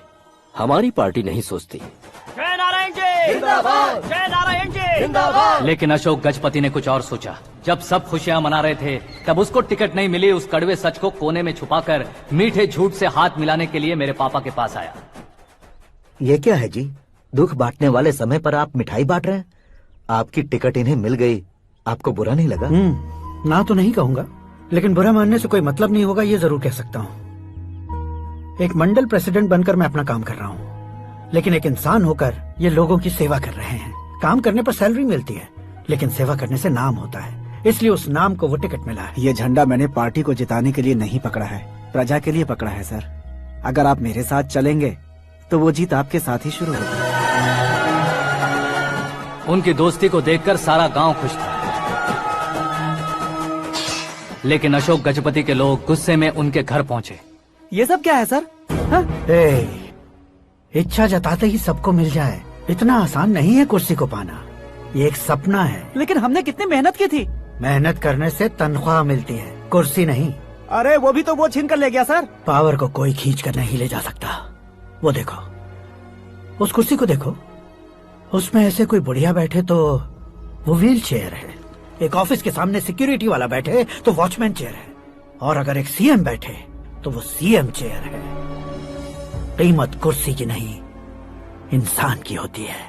S14: हमारी पार्टी नहीं सोचती।
S3: जय नारायण जी जिंदाबाद, जय नारायण जी जिंदाबाद।
S2: लेकिन अशोक गजपति ने कुछ और सोचा। जब सब खुशियां मना रहे थे, तब उसको टिकट नहीं मिली। उस कड़वे सच को कोने में छुपाकर मीठे झूठ से हाथ मिलाने के लिए मेरे पापा के पास आया।
S4: ये क्या है जी? दुख बांटने वाले समय पर आप मिठाई बांट रहे हैं। आपकी टिकट इन्हें मिल गई, आपको बुरा नहीं लगा?
S12: ना तो नहीं कहूंगा, लेकिन बुरा मानने से कोई मतलब नहीं होगा, ये जरूर कह सकता हूँ। एक मंडल प्रेसिडेंट बनकर मैं अपना काम कर रहा हूँ, लेकिन एक इंसान होकर ये लोगों की सेवा कर रहे हैं। काम करने पर सैलरी मिलती है, लेकिन सेवा करने से नाम होता है, इसलिए उस नाम को वो टिकट मिला है।
S1: ये झंडा मैंने पार्टी को जिताने के लिए नहीं पकड़ा है, प्रजा के लिए पकड़ा है सर। अगर आप मेरे साथ चलेंगे तो वो जीत आपके साथ ही शुरू होगी।
S2: उनकी दोस्ती को देखकर सारा गांव खुश था, लेकिन अशोक गजपति के लोग गुस्से में उनके घर पहुंचे।
S1: ये सब क्या है सर?
S12: इच्छा जताते ही सबको मिल जाए, इतना आसान नहीं है कुर्सी को पाना। ये एक सपना है।
S1: लेकिन हमने कितनी मेहनत की थी।
S12: मेहनत करने से तनख्वाह मिलती है, कुर्सी नहीं।
S1: अरे वो भी तो वो छीन कर ले गया सर।
S12: पावर को कोई खींच कर नहीं ले जा सकता। वो देखो, उस कुर्सी को देखो, उसमें ऐसे कोई बुढ़िया बैठे तो वो व्हील चेयर है। एक ऑफिस के सामने सिक्योरिटी वाला बैठे तो वॉचमैन चेयर है, और अगर एक सीएम बैठे तो वो सीएम चेयर है। कीमत कुर्सी की नहीं, इंसान की होती है।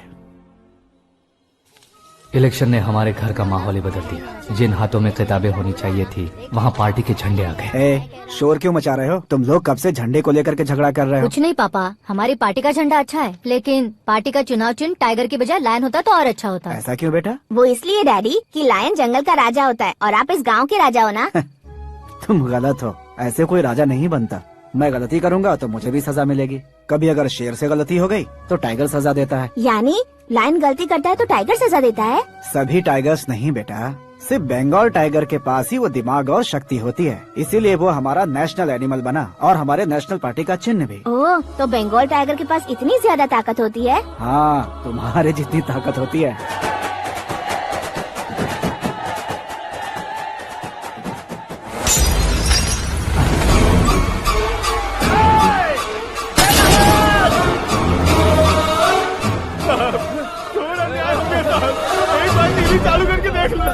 S2: इलेक्शन ने हमारे घर का माहौल ही बदल दिया। जिन हाथों में किताबें होनी चाहिए थी, वहाँ पार्टी के झंडे आ गए।
S1: शोर क्यों मचा रहे हो? तुम लोग कब से झंडे को लेकर के झगड़ा कर रहे हो?
S5: कुछ नहीं पापा, हमारी पार्टी का झंडा अच्छा है, लेकिन पार्टी का चुनाव चिन्ह टाइगर की बजाय लायन होता तो और अच्छा होता।
S1: ऐसा क्यों बेटा?
S6: वो इसलिए डैडी कि लायन जंगल का राजा होता है और आप इस गांव के राजा हो ना।
S1: तुम गलत हो, ऐसे कोई राजा नहीं बनता। मैं गलती करूंगा तो मुझे भी सजा मिलेगी। कभी अगर शेर से गलती हो गई तो टाइगर सजा देता है।
S6: यानी लायन गलती करता है तो टाइगर सजा देता है?
S1: सभी टाइगर्स नहीं बेटा, सिर्फ बंगाल टाइगर के पास ही वो दिमाग और शक्ति होती है, इसीलिए वो हमारा नेशनल एनिमल बना और हमारे नेशनल पार्टी का चिन्ह भी।
S6: ओह, तो बंगाल टाइगर के पास इतनी ज्यादा ताकत होती है?
S1: हाँ, तुम्हारे जितनी ताकत होती है।
S15: चालू करके देख लो।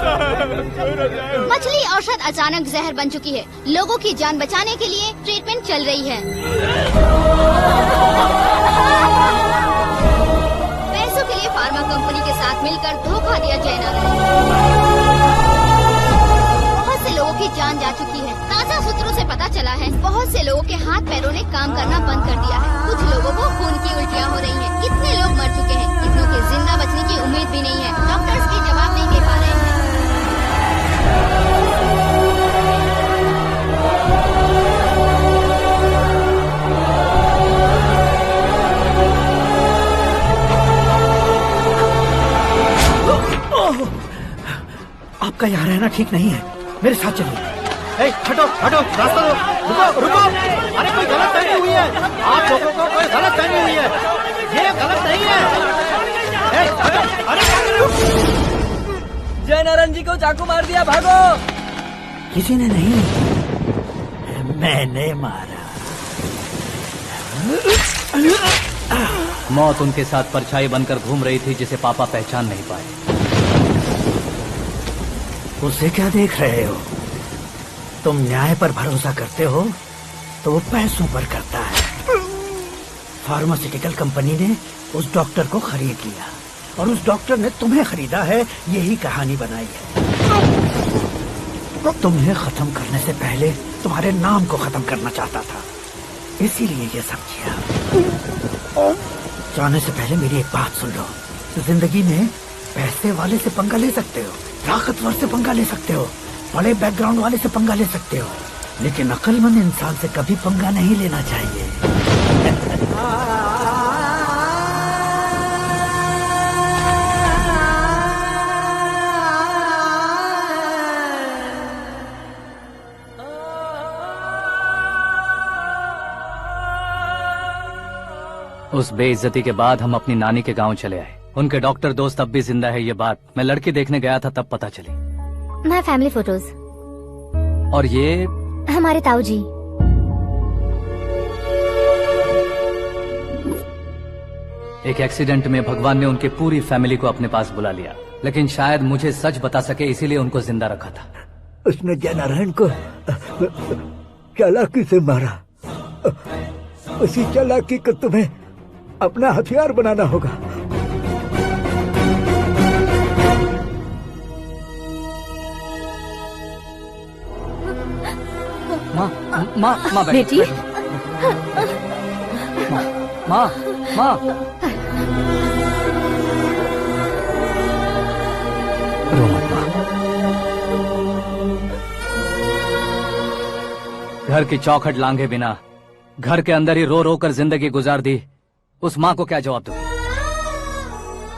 S5: मछली औषध अचानक जहर बन चुकी है। लोगों की जान बचाने के लिए ट्रीटमेंट चल रही है। पैसों के लिए फार्मा कंपनी के साथ मिलकर धोखा दिया जयनारायण। बहुत से लोगों की जान जा चुकी है। ताजा सूत्रों से पता चला है बहुत से लोगों के हाथ पैरों ने काम करना बंद कर दिया है। कुछ लोगों को खून की उल्टियाँ हो रही हैं। कितने लोग मर चुके हैं, कितनों के जिंदा बचने की उम्मीद भी नहीं है। डॉक्टर्स भी जवाब नहीं दे पा रहे हैं।
S12: आपका यहाँ रहना ठीक नहीं है, मेरे साथ चलिए। हटो हटो, रास्ता दो। रुको रुको, अरे कोई गलत फहमी हुई है। आप लोगों को कोई गलत फहमी हुई है, ये गलत नहीं है। हटो, अरे
S11: जय नारायण जी को चाकू मार दिया, भागो।
S12: किसी ने नहीं, मैंने मारा।
S2: मौत उनके साथ परछाई बनकर घूम रही थी, जिसे पापा पहचान नहीं पाए।
S12: उसे क्या देख रहे हो? तुम न्याय पर भरोसा करते हो तो वो पैसों पर करता है। फार्मास्यूटिकल कंपनी ने उस डॉक्टर को खरीद लिया और उस डॉक्टर ने तुम्हें खरीदा है, यही कहानी बनाई है। तुम्हें खत्म करने से पहले तुम्हारे नाम को खत्म करना चाहता था, इसीलिए ये सब किया। जाने से पहले मेरी एक बात सुन लो। जिंदगी में पैसे वाले से पंगा ले सकते हो, ताकतवर से पंगा ले सकते हो, बड़े बैकग्राउंड वाले से पंगा ले सकते हो, लेकिन अक्लमंद इंसान से कभी पंगा नहीं लेना चाहिए।
S2: उस बेइज्जती के बाद हम अपनी नानी के गांव चले आए। उनके डॉक्टर दोस्त अब भी जिंदा है, ये बात मैं लड़की देखने गया था तब पता चली।
S5: My family photos.
S2: और ये
S5: हमारे ताऊ जी।
S2: एक एक्सीडेंट में भगवान ने उनकी पूरी फैमिली को अपने पास बुला लिया, लेकिन शायद मुझे सच बता सके इसीलिए उनको जिंदा रखा था।
S4: उसने जयनारायण को चालाकी से मारा। उसी चालाकी को तुम्हें अपना हथियार बनाना होगा।
S2: माँ
S6: बेटी।
S2: माँ रो मत माँ। घर की चौखट लांघे बिना घर के अंदर ही रो रो कर जिंदगी गुजार दी उस माँ को क्या जवाब दूं?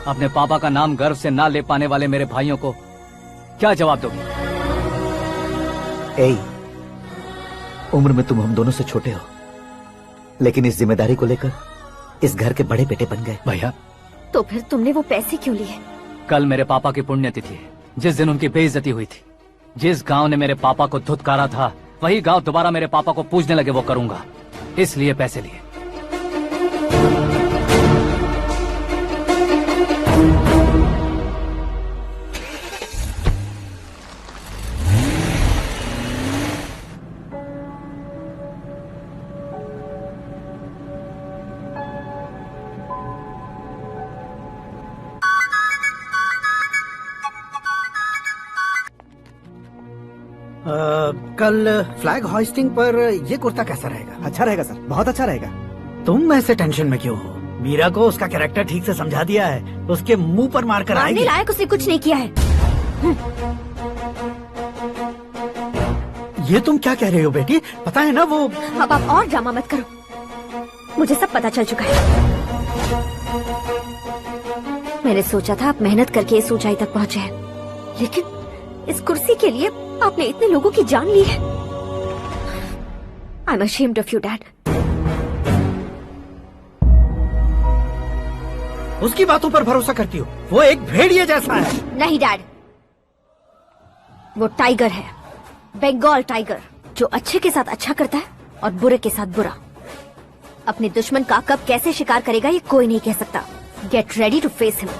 S2: अपने पापा का नाम गर्व से ना ले पाने वाले मेरे भाइयों को क्या जवाब दोगी?
S4: उम्र में तुम हम दोनों से छोटे हो, लेकिन इस जिम्मेदारी को लेकर इस घर के बड़े बेटे बन गए।
S2: भैया,
S6: तो फिर तुमने वो पैसे क्यों लिए?
S2: कल मेरे पापा की पुण्यतिथि है, जिस दिन उनकी बेइज्जती हुई थी। जिस गांव ने मेरे पापा को धुतकारा था वही गांव दोबारा मेरे पापा को पूजने लगे वो करूंगा, इसलिए पैसे लिए।
S12: कल फ्लैग होइस्टिंग पर ये कुर्ता कैसा रहेगा?
S1: अच्छा रहेगा सर, बहुत अच्छा रहेगा।
S12: तुम ऐसे टेंशन में क्यों हो? मीरा को उसका कैरेक्टर ठीक से समझा दिया है, उसके मुंह पर मारकर
S6: मारने
S12: आएगी।
S6: लायक उसने कुछ नहीं किया है।
S12: ये तुम क्या कह रहे हो बेटी? पता है ना वो।
S6: अब आप और ड्रामा मत करो, मुझे सब पता चल चुका है। मैंने सोचा था आप मेहनत करके इस ऊंचाई तक पहुंचे हैं, लेकिन इस कुर्सी के लिए आपने इतने लोगों की जान ली है। I'm ashamed of you, Dad.
S12: उसकी बातों पर भरोसा करती हो? वो एक भेड़िए जैसा है।
S6: नहीं डैड, वो टाइगर है, बंगाल टाइगर, जो अच्छे के साथ अच्छा करता है और बुरे के साथ बुरा। अपने दुश्मन का कब कैसे शिकार करेगा ये कोई नहीं कह सकता। Get ready to face him.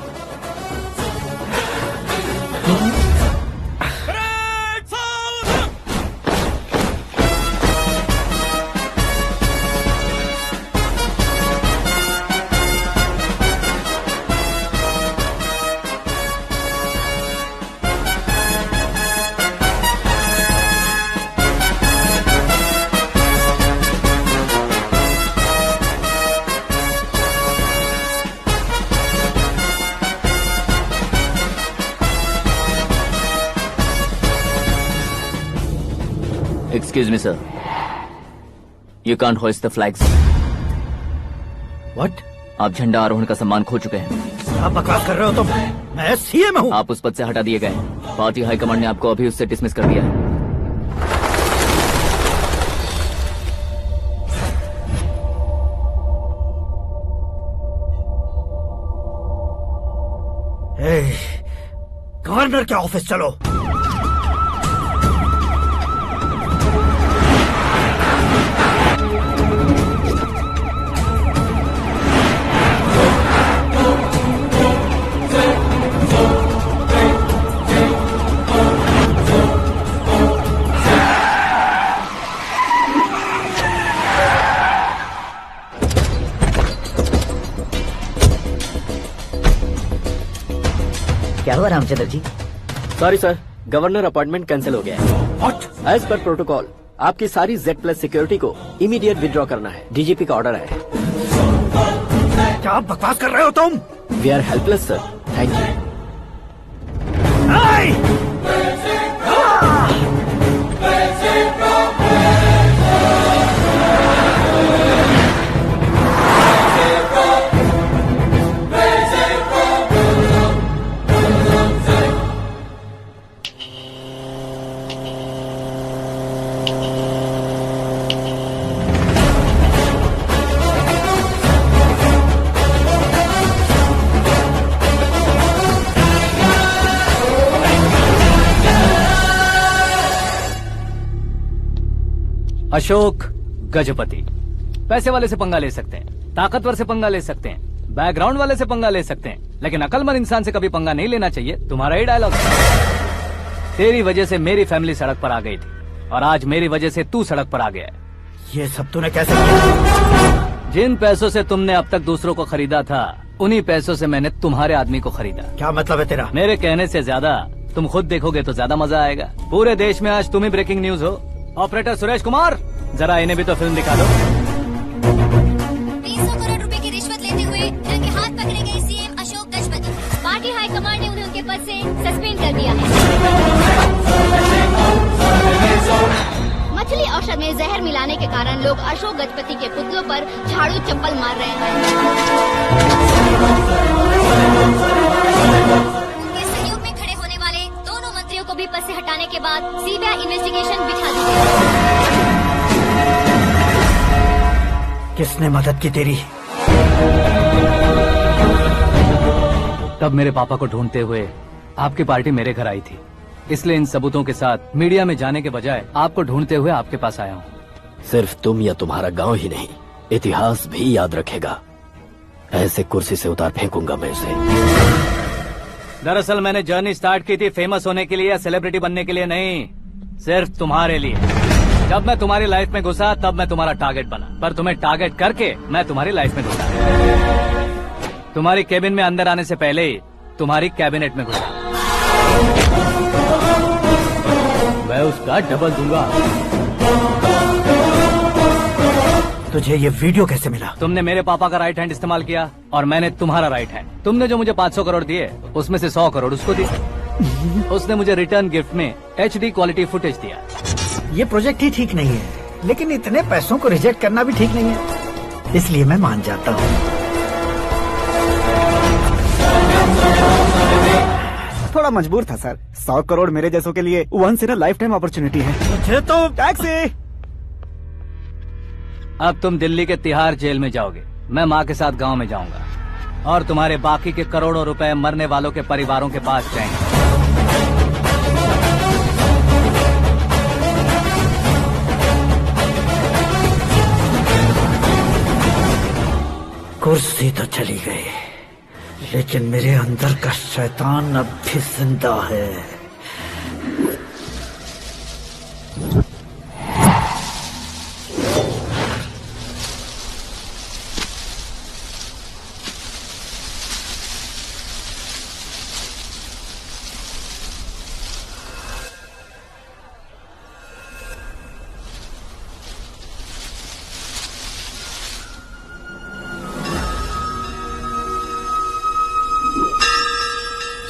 S11: Excuse me, sir. You can't hoist the flags.
S12: What?
S11: आप झंडा आरोहण का सम्मान खो चुके हैं।
S12: आप बकवास कर रहे हो तुम? मैं सीएम हूँ।
S11: आप उस पद से हटा दिए गए। पार्टी हाईकमांड ने आपको अभी उससे डिसमिस कर दिया है।
S12: गवर्नर के ऑफिस चलो।
S4: क्या हुआ Ramchandra ji?
S14: Sorry sir, governor appointment cancel हो गया है। एज पर प्रोटोकॉल आपकी सारी Z+ सिक्योरिटी को इमीडिएट विड्रॉ करना है। डीजीपी का ऑर्डर है।
S12: क्या बकवास कर रहे हो तुम?
S14: We are helpless sir. Thank you.
S2: Ashok Gajapati. पैसे वाले से पंगा ले सकते हैं, ताकतवर से पंगा ले सकते हैं, बैकग्राउंड वाले से पंगा ले सकते हैं, लेकिन अकलमंद इंसान से कभी पंगा नहीं लेना चाहिए। तुम्हारा ही डायलॉग। तेरी वजह से मेरी फैमिली सड़क पर आ गई थी और आज मेरी वजह से तू सड़क पर आ गया है।
S12: ये सब तूने कैसे किया?
S2: जिन पैसों से तुमने अब तक दूसरों को खरीदा था, उन्हीं पैसों से मैंने तुम्हारे आदमी को खरीदा।
S12: क्या मतलब है तेरा?
S2: मेरे कहने से ज्यादा तुम खुद देखोगे तो ज्यादा मजा आएगा। पूरे देश में आज तुम ही ब्रेकिंग न्यूज हो। ऑपरेटर सुरेश कुमार, जरा इन्हें भी तो फिल्म दिखा दो।
S5: 300 करोड़ रुपए की रिश्वत लेते हुए रंगे हाथ पकड़े गए CM Ashok Gajapati. Party high command ने उन्हें उनके पद से सस्पेंड कर दिया है। मछली औषध में जहर मिलाने के कारण लोग अशोक गजपति के पुतलों पर झाड़ू चप्पल मार रहे हैं। उनके सहयोग में खड़े होने वाले दोनों मंत्रियों को भी पद से हटाने के बाद सीबीआई इन्वेस्टिगेशन बिठा दी गई।
S12: किसने मदद की तेरी?
S2: तब मेरे पापा को ढूंढते हुए आपकी पार्टी मेरे घर आई थी, इसलिए इन सबूतों के साथ मीडिया में जाने के बजाय आपको ढूंढते हुए आपके पास आया हूँ।
S14: सिर्फ तुम या तुम्हारा गांव ही नहीं, इतिहास भी याद रखेगा। ऐसे कुर्सी से उतार फेंकूंगा मैं उसे।
S2: दरअसल मैंने जर्नी स्टार्ट की थी फेमस होने के लिए या सेलिब्रिटी बनने के लिए नहीं, सिर्फ तुम्हारे लिए। जब मैं तुम्हारी लाइफ में घुसा तब मैं तुम्हारा टारगेट बना, पर तुम्हें टारगेट करके मैं तुम्हारी लाइफ में घुसा। तुम्हारी केबिन में अंदर आने से पहले ही तुम्हारी कैबिनेट में घुसा। मैं उसका डबल दूंगा।
S12: तुझे ये वीडियो कैसे मिला?
S2: तुमने मेरे पापा का राइट हैंड इस्तेमाल किया और मैंने तुम्हारा राइट हैंड। तुमने जो मुझे 500 करोड़ दिए उसमें से 100 करोड़ उसको दिए। उसने मुझे रिटर्न गिफ्ट में HD क्वालिटी फुटेज दिया।
S12: ये प्रोजेक्ट ही ठीक नहीं है, लेकिन इतने पैसों को रिजेक्ट करना भी ठीक नहीं है, इसलिए मैं मान जाता हूँ।
S1: थोड़ा मजबूर था सर। 100 करोड़ मेरे जैसों के लिए once in a lifetime opportunity है।
S12: मुझे तो
S1: टैक्सी।
S2: अब तुम दिल्ली के तिहाड़ जेल में जाओगे, मैं माँ के साथ गांव में जाऊंगा और तुम्हारे बाकी के करोड़ों रुपए मरने वालों के परिवारों के पास जाएंगे।
S12: कुर्सी तो चली गई, लेकिन मेरे अंदर का शैतान अब भी जिंदा है।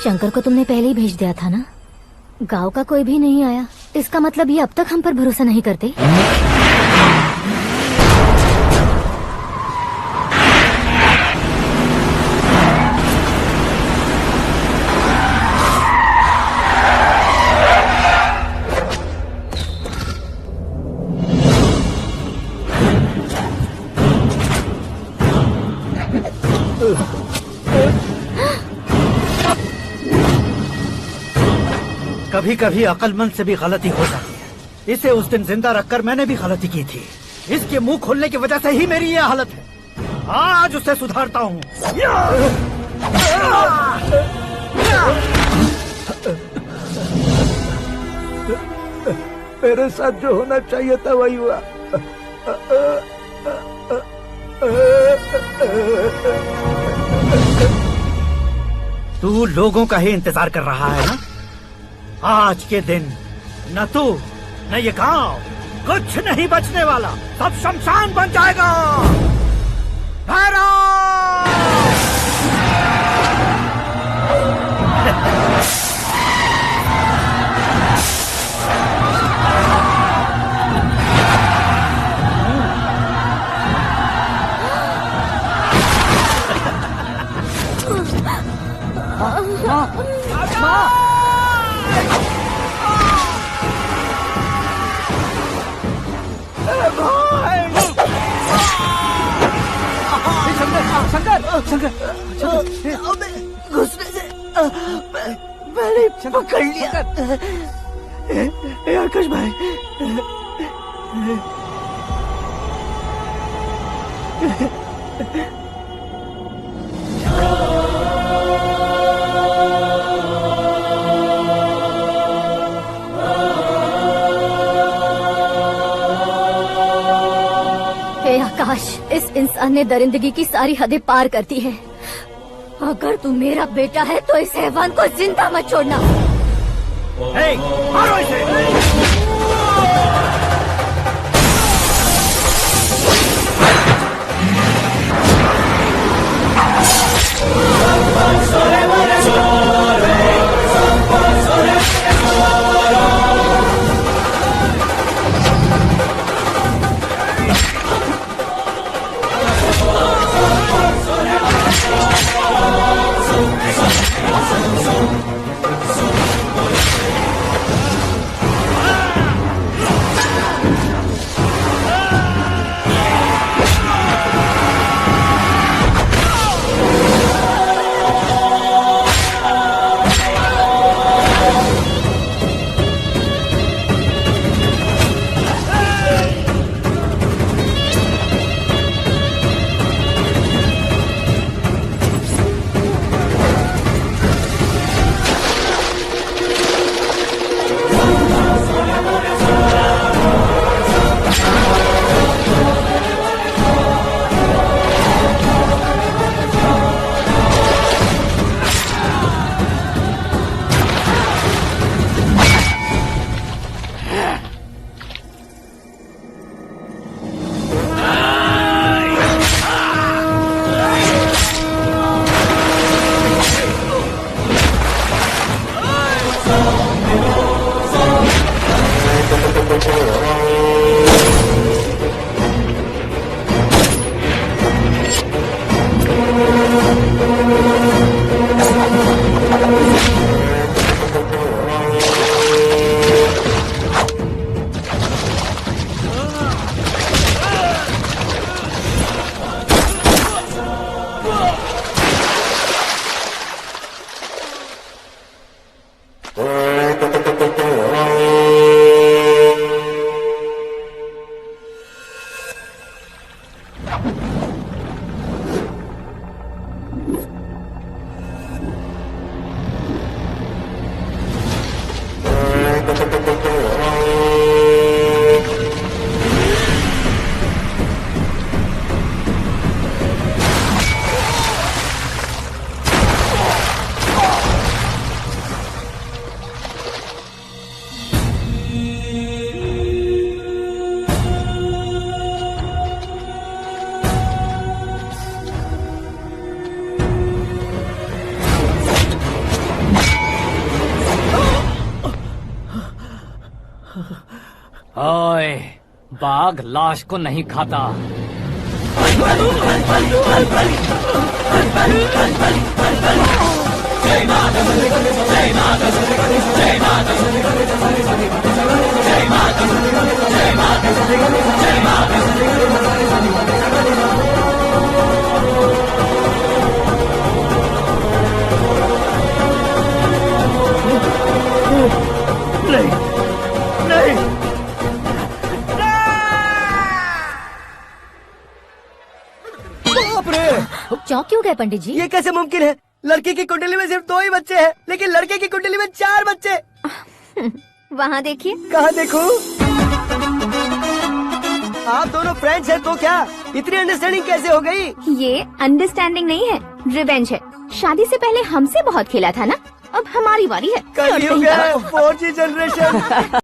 S5: शंकर को तुमने पहले ही भेज दिया था ना? गांव का कोई भी नहीं आया, इसका मतलब ये अब तक हम पर भरोसा नहीं करते।
S12: कभी कभी अक्लमंद से भी गलती हो जाती है। इसे उस दिन जिंदा रखकर मैंने भी गलती की थी। इसके मुंह खोलने की वजह से ही मेरी ये हालत है। आज उसे सुधारता हूँ।
S13: मेरे साथ जो होना चाहिए था वही हुआ।
S12: तू लोगों का ही इंतजार कर रहा है ना? आज के दिन न तू न ये गांव कुछ नहीं बचने वाला, सब शमशान बन जाएगा।
S13: शंकर, घुसने से मैंने पकड़ लिया। आकाश भाई,
S5: हे आकाश, इस इंसान ने दरिंदगी की सारी हदें पार कर दी है। अगर तू मेरा बेटा है तो इस हैवान को जिंदा मत छोड़ना।
S12: मारो इसे।
S2: ओए, बाघ लाश को नहीं खाता।
S5: चौंक क्यों गए पंडित जी?
S13: ये कैसे मुमकिन है? लड़की की कुंडली में सिर्फ 2 ही बच्चे हैं, लेकिन लड़के की कुंडली में 4 बच्चे।
S6: वहाँ देखिए।
S13: कहाँ देखूं? आप दोनों फ्रेंड्स हैं तो क्या? इतनी अंडरस्टैंडिंग कैसे हो गई?
S6: ये अंडरस्टैंडिंग नहीं है, रिवेंज है। शादी से पहले हमसे बहुत खेला था ना, अब हमारी बारी है।
S13: कलयुग है, 4G जनरेशन।